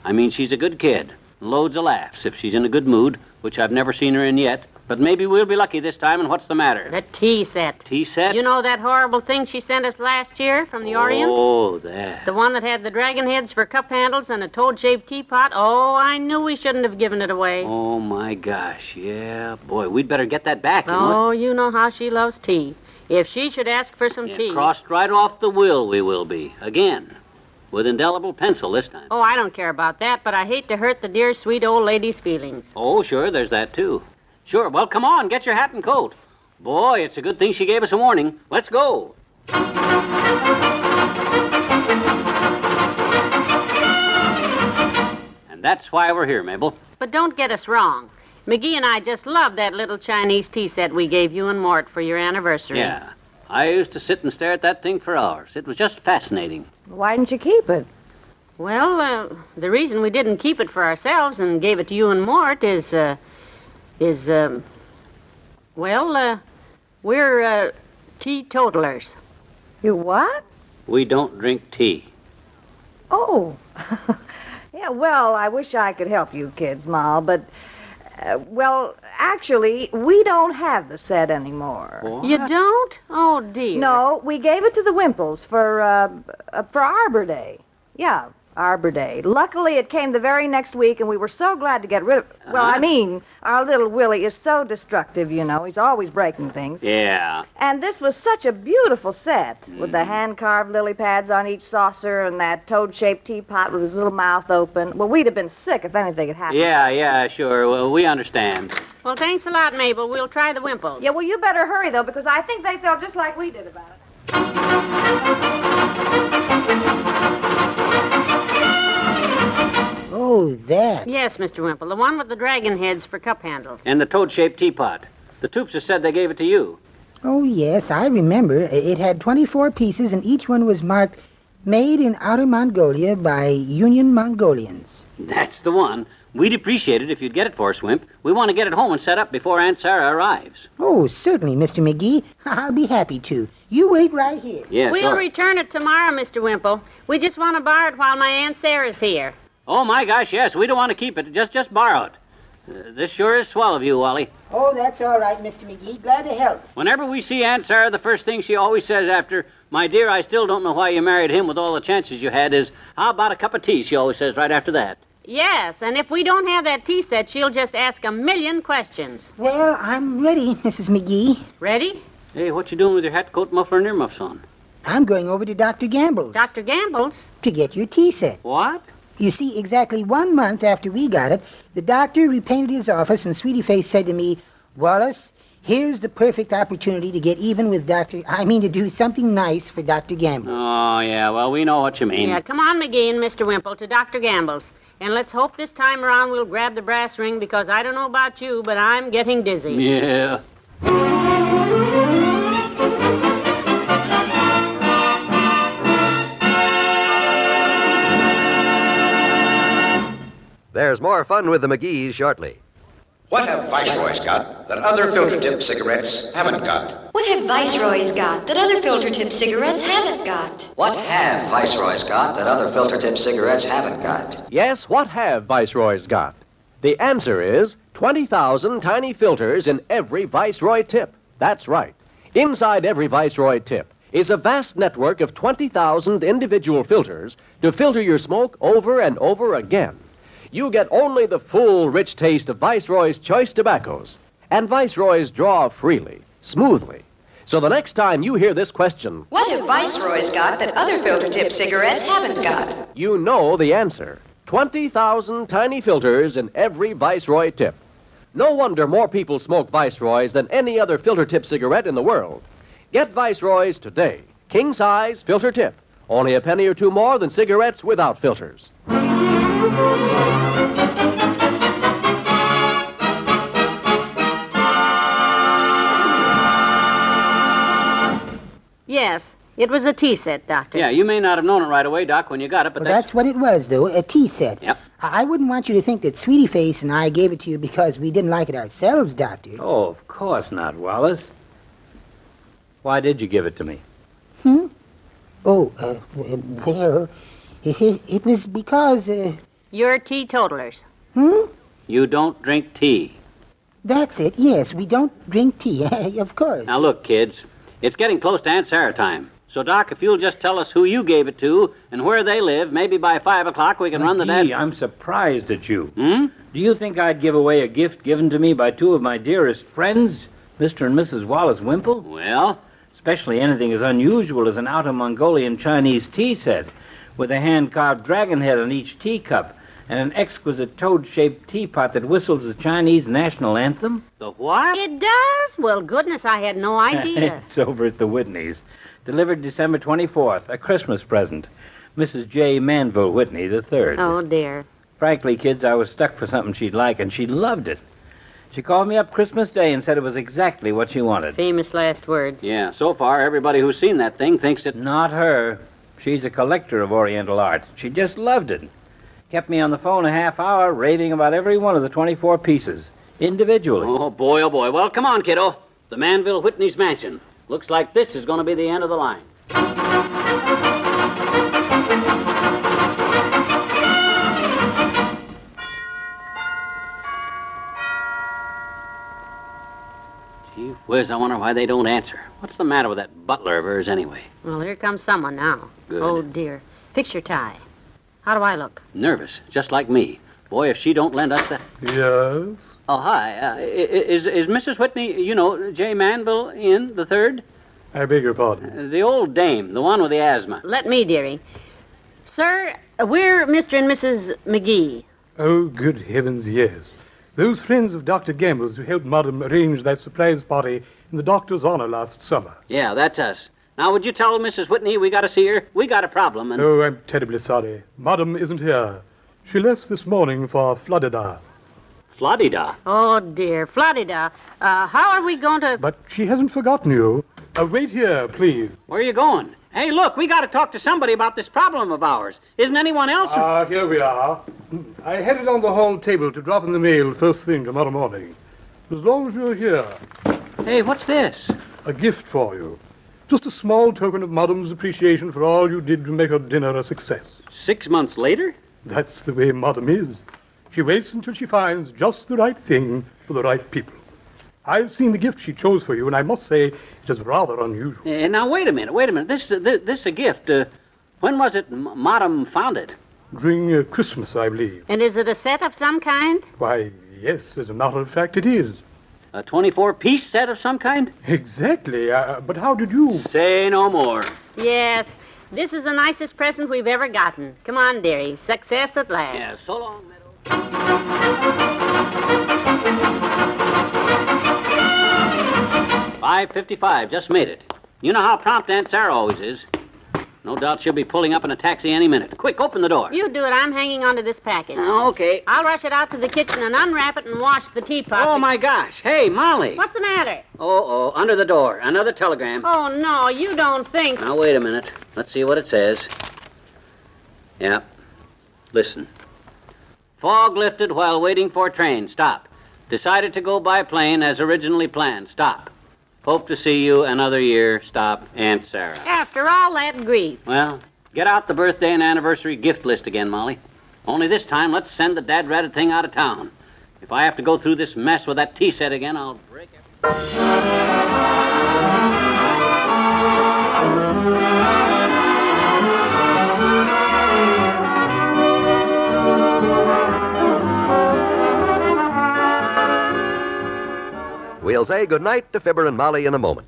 I mean, she's a good kid. Loads of laughs if she's in a good mood, which I've never seen her in yet. But maybe we'll be lucky this time, and what's the matter? The tea set. Tea set? You know that horrible thing she sent us last year from the Orient? Oh, that. The one that had the dragon heads for cup handles and a toad-shaped teapot? Oh, I knew we shouldn't have given it away. Oh, my gosh, yeah. Boy, we'd better get that back. Oh, you know how she loves tea. If she should ask for some tea... Crossed right off the will, we will be. Again. With indelible pencil this time. Oh, I don't care about that, but I hate to hurt the dear, sweet old lady's feelings. Oh, sure, there's that, too. Sure, well, come on, get your hat and coat. Boy, it's a good thing she gave us a warning. Let's go. And that's why we're here, Mabel. But don't get us wrong. McGee and I just love that little Chinese tea set we gave you and Mort for your anniversary. Yeah. I used to sit and stare at that thing for hours. It was just fascinating. Why didn't you keep it? Well, the reason we didn't keep it for ourselves and gave it to you and Mort is we're teetotalers. You what? We don't drink tea. Oh. Yeah, well, I wish I could help you kids, Ma, but, actually, we don't have the set anymore. What? You don't? Oh, dear. No, we gave it to the Wimples for Arbor Day. Yeah, Arbor Day. Luckily, it came the very next week, and we were so glad to get rid of it. Well, I mean, our little Willie is so destructive, you know. He's always breaking things. Yeah. And this was such a beautiful set, with the hand-carved lily pads on each saucer and that toad-shaped teapot with his little mouth open. Well, we'd have been sick if anything had happened. Yeah, sure. Well, we understand. Well, thanks a lot, Mabel. We'll try the Wimples. Yeah, well, you better hurry, though, because I think they felt just like we did about it. Oh, that. Yes, Mr. Wimple. The one with the dragon heads for cup handles. And the toad-shaped teapot. The Toopses said they gave it to you. Oh, yes, I remember. It had 24 pieces, and each one was marked, Made in Outer Mongolia by Union Mongolians. That's the one. We'd appreciate it if you'd get it for us, Wimp. We want to get it home and set up before Aunt Sarah arrives. Oh, certainly, Mr. McGee. I'll be happy to. You wait right here. Yeah, We'll return it tomorrow, Mr. Wimple. We just want to borrow it while my Aunt Sarah's here. Oh, my gosh, yes. We don't want to keep it. Just borrow it. This sure is swell of you, Wally. Oh, that's all right, Mr. McGee. Glad to help. Whenever we see Aunt Sarah, the first thing she always says after, "My dear, I still don't know why you married him with all the chances you had," is, "How about a cup of tea?" She always says right after that. Yes, and if we don't have that tea set, she'll just ask a million questions. Well, I'm ready, Mrs. McGee. Ready? Hey, what you doing with your hat, coat, muffler, and earmuffs on? I'm going over to Dr. Gamble's. Dr. Gamble's? To get your tea set. What? You see, exactly 1 month after we got it, the doctor repainted his office, and Sweetie Face said to me, Wallace, here's the perfect opportunity to get even with to do something nice for Dr. Gamble. Oh, yeah, well, we know what you mean. Yeah, come on, McGee and Mr. Wimple, to Dr. Gamble's. And let's hope this time around we'll grab the brass ring, because I don't know about you, but I'm getting dizzy. Yeah. There's more fun with the McGees shortly. What have Viceroys got that other filter-tip cigarettes haven't got? What have Viceroys got that other filter-tip cigarettes haven't got? What have Viceroys got that other filter-tip cigarettes haven't got? Yes, what have Viceroys got? The answer is 20,000 tiny filters in every Viceroy tip. That's right. Inside every Viceroy tip is a vast network of 20,000 individual filters to filter your smoke over and over again. You get only the full, rich taste of Viceroy's choice tobaccos. And Viceroys draw freely, smoothly. So the next time you hear this question, What have Viceroys got that other filter-tip cigarettes haven't got? you know the answer. 20,000 tiny filters in every Viceroy tip. No wonder more people smoke Viceroys than any other filter tip cigarette in the world. Get Viceroys today. King size filter tip. Only a penny or two more than cigarettes without filters. Yes, it was a tea set, Doctor. Yeah, you may not have known it right away, Doc, when you got it, but That's what it was, though, a tea set. Yep. I wouldn't want you to think that Sweetie Face and I gave it to you because we didn't like it ourselves, Doctor. Oh, of course not, Wallace. Why did you give it to me? Oh, well, it was because, You're teetotalers. You don't drink tea. That's it, yes, we don't drink tea, of course. Now, look, kids, it's getting close to Aunt Sarah time. So, Doc, if you'll just tell us who you gave it to and where they live, maybe by 5 o'clock we can run the Gee, I'm surprised at you. Do you think I'd give away a gift given to me by two of my dearest friends, Mr. and Mrs. Wallace Wimple? Well? Especially anything as unusual as an Outer Mongolian Chinese tea set with a hand-carved dragon head on each teacup and an exquisite toad-shaped teapot that whistles the Chinese national anthem? The what? It does? Well, goodness, I had no idea. It's over at the Whitneys. Delivered December 24th, a Christmas present. Mrs. J. Manville Whitney III. Oh, dear. Frankly, kids, I was stuck for something she'd like, and she loved it. She called me up Christmas Day and said it was exactly what she wanted. Famous last words. Yeah, so far, everybody who's seen that thing thinks it... Not her. She's a collector of Oriental art. She just loved it. Kept me on the phone a half hour raving about every one of the 24 pieces, individually. Oh, boy, oh, boy. Well, come on, kiddo. The Manville Whitney's mansion. Looks like this is going to be the end of the line. Gee whiz, I wonder why they don't answer. What's the matter with that butler of hers, anyway? Well, here comes someone now. Good. Oh, dear. Fix your tie. How do I look? Nervous, just like me. Boy, if she don't lend us that... Yes? Oh, hi. Is Mrs. Whitney, you know, J. Manville in, the third? I beg your pardon. The old dame, the one with the asthma. Let me, dearie. Sir, we're Mr. and Mrs. McGee. Oh, good heavens, yes. Those friends of Dr. Gamble's who helped Madam arrange that surprise party in the doctor's honor last summer. Yeah, that's us. Now, would you tell Mrs. Whitney we got to see her? We got a problem, and... Oh, I'm terribly sorry. Madam isn't here. She left this morning for Florida. Florida? Oh, dear. Florida. How are we going to... But she hasn't forgotten you. Wait here, please. Where are you going? Hey, look, we got to talk to somebody about this problem of ours. Isn't anyone else... Here we are. I had it on the hall table to drop in the mail first thing tomorrow morning. As long as you're here. Hey, what's this? A gift for you. Just a small token of Madam's appreciation for all you did to make her dinner a success. 6 months later? That's the way Madam is. She waits until she finds just the right thing for the right people. I've seen the gift she chose for you, and I must say it is rather unusual. Now, wait a minute. This a gift. When was it Madam found it? During Christmas, I believe. And is it a set of some kind? Why, yes, as a matter of fact, it is. A 24-piece set of some kind? Exactly. But how did you... Say no more. Yes. This is the nicest present we've ever gotten. Come on, dearie. Success at last. Yeah, so long, Meadow. 5:55, just made it. You know how prompt Aunt Sarah always is. No doubt she'll be pulling up in a taxi any minute. Quick, open the door. You do it. I'm hanging on to this package. Okay. I'll rush it out to the kitchen and unwrap it and wash the teapot. Oh, my gosh. Hey, Molly. What's the matter? Oh, under the door. Another telegram. Oh, no, you don't think... Now, wait a minute. Let's see what it says. Yeah. Listen. Fog lifted while waiting for train. Stop. Decided to go by plane as originally planned. Stop. Hope to see you another year. Stop. Aunt Sarah. After all that grief. Well, get out the birthday and anniversary gift list again, Molly. Only this time, let's send the dad-ratted thing out of town. If I have to go through this mess with that tea set again, I'll break it. We'll say goodnight to Fibber and Molly in a moment.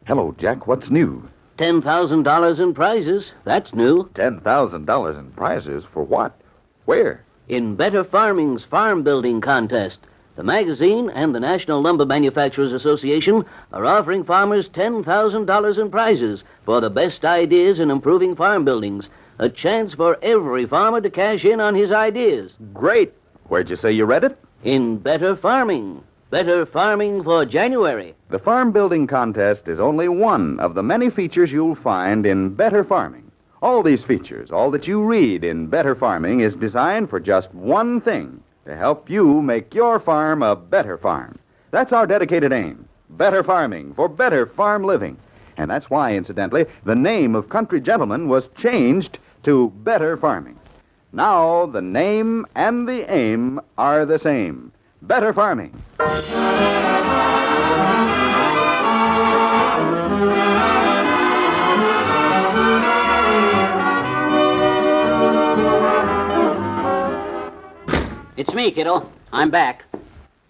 Hello, Jack. What's new? $10,000 in prizes. That's new. $10,000 in prizes? For what? Where? In Better Farming's farm building contest. The magazine and the National Lumber Manufacturers Association are offering farmers $10,000 in prizes for the best ideas in improving farm buildings. A chance for every farmer to cash in on his ideas. Great. Where'd you say you read it? In Better Farming. Better Farming for January. The farm building contest is only one of the many features you'll find in Better Farming. All these features, all that you read in Better Farming, is designed for just one thing: to help you make your farm a better farm. That's our dedicated aim. Better farming for better farm living. And that's why, incidentally, the name of Country Gentleman was changed to Better Farming. Now, the name and the aim are the same. Better Farming. It's me, kiddo. I'm back.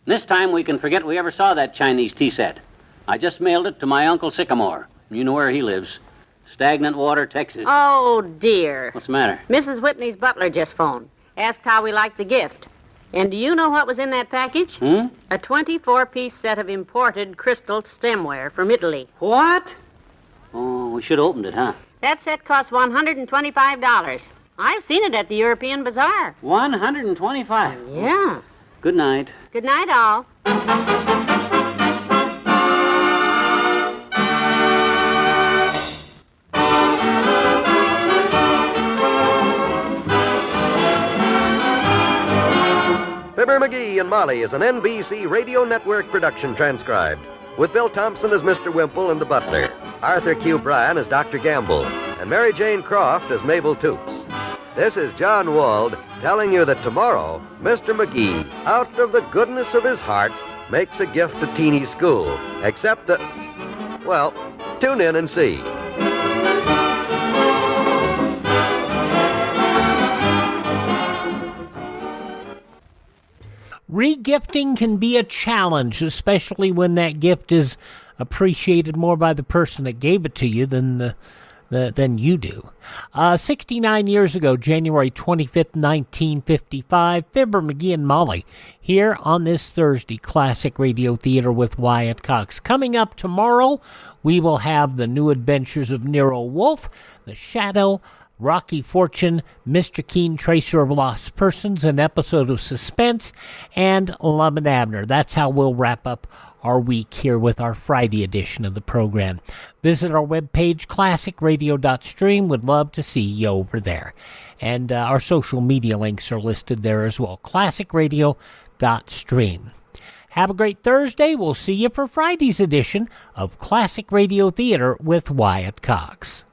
This time we can forget we ever saw that Chinese tea set. I just mailed it to my Uncle Sycamore. You know where he lives. Stagnant Water, Texas. Oh, dear. What's the matter? Mrs. Whitney's butler just phoned. Asked how we liked the gift. And do you know what was in that package? A 24-piece set of imported crystal stemware from Italy. What? Oh, we should have opened it, huh? That set cost $125. I've seen it at the European Bazaar. $125? Yeah. Good night. Good night, all. Fibber McGee and Molly is an NBC Radio Network production transcribed, with Bill Thompson as Mr. Wimple and the butler, Arthur Q. Bryan as Dr. Gamble, and Mary Jane Croft as Mabel Toops. This is John Wald telling you that tomorrow, Mr. McGee, out of the goodness of his heart, makes a gift to Teeny's school, except that, well, tune in and see. Regifting can be a challenge, especially when that gift is appreciated more by the person that gave it to you than you do. 69 years ago, January 25th, 1955, Fibber, McGee, and Molly here on this Thursday Classic Radio Theater with Wyatt Cox. Coming up tomorrow, we will have The New Adventures of Nero Wolfe, The Shadow, Rocky Fortune, Mr. Keen, Tracer of Lost Persons, an episode of Suspense, and Lum and Abner. That's how we'll wrap up our week here with our Friday edition of the program. Visit our webpage, classicradio.stream. Would love to see you over there. And our social media links are listed there as well, classicradio.stream. Have a great Thursday. We'll see you for Friday's edition of Classic Radio Theater with Wyatt Cox.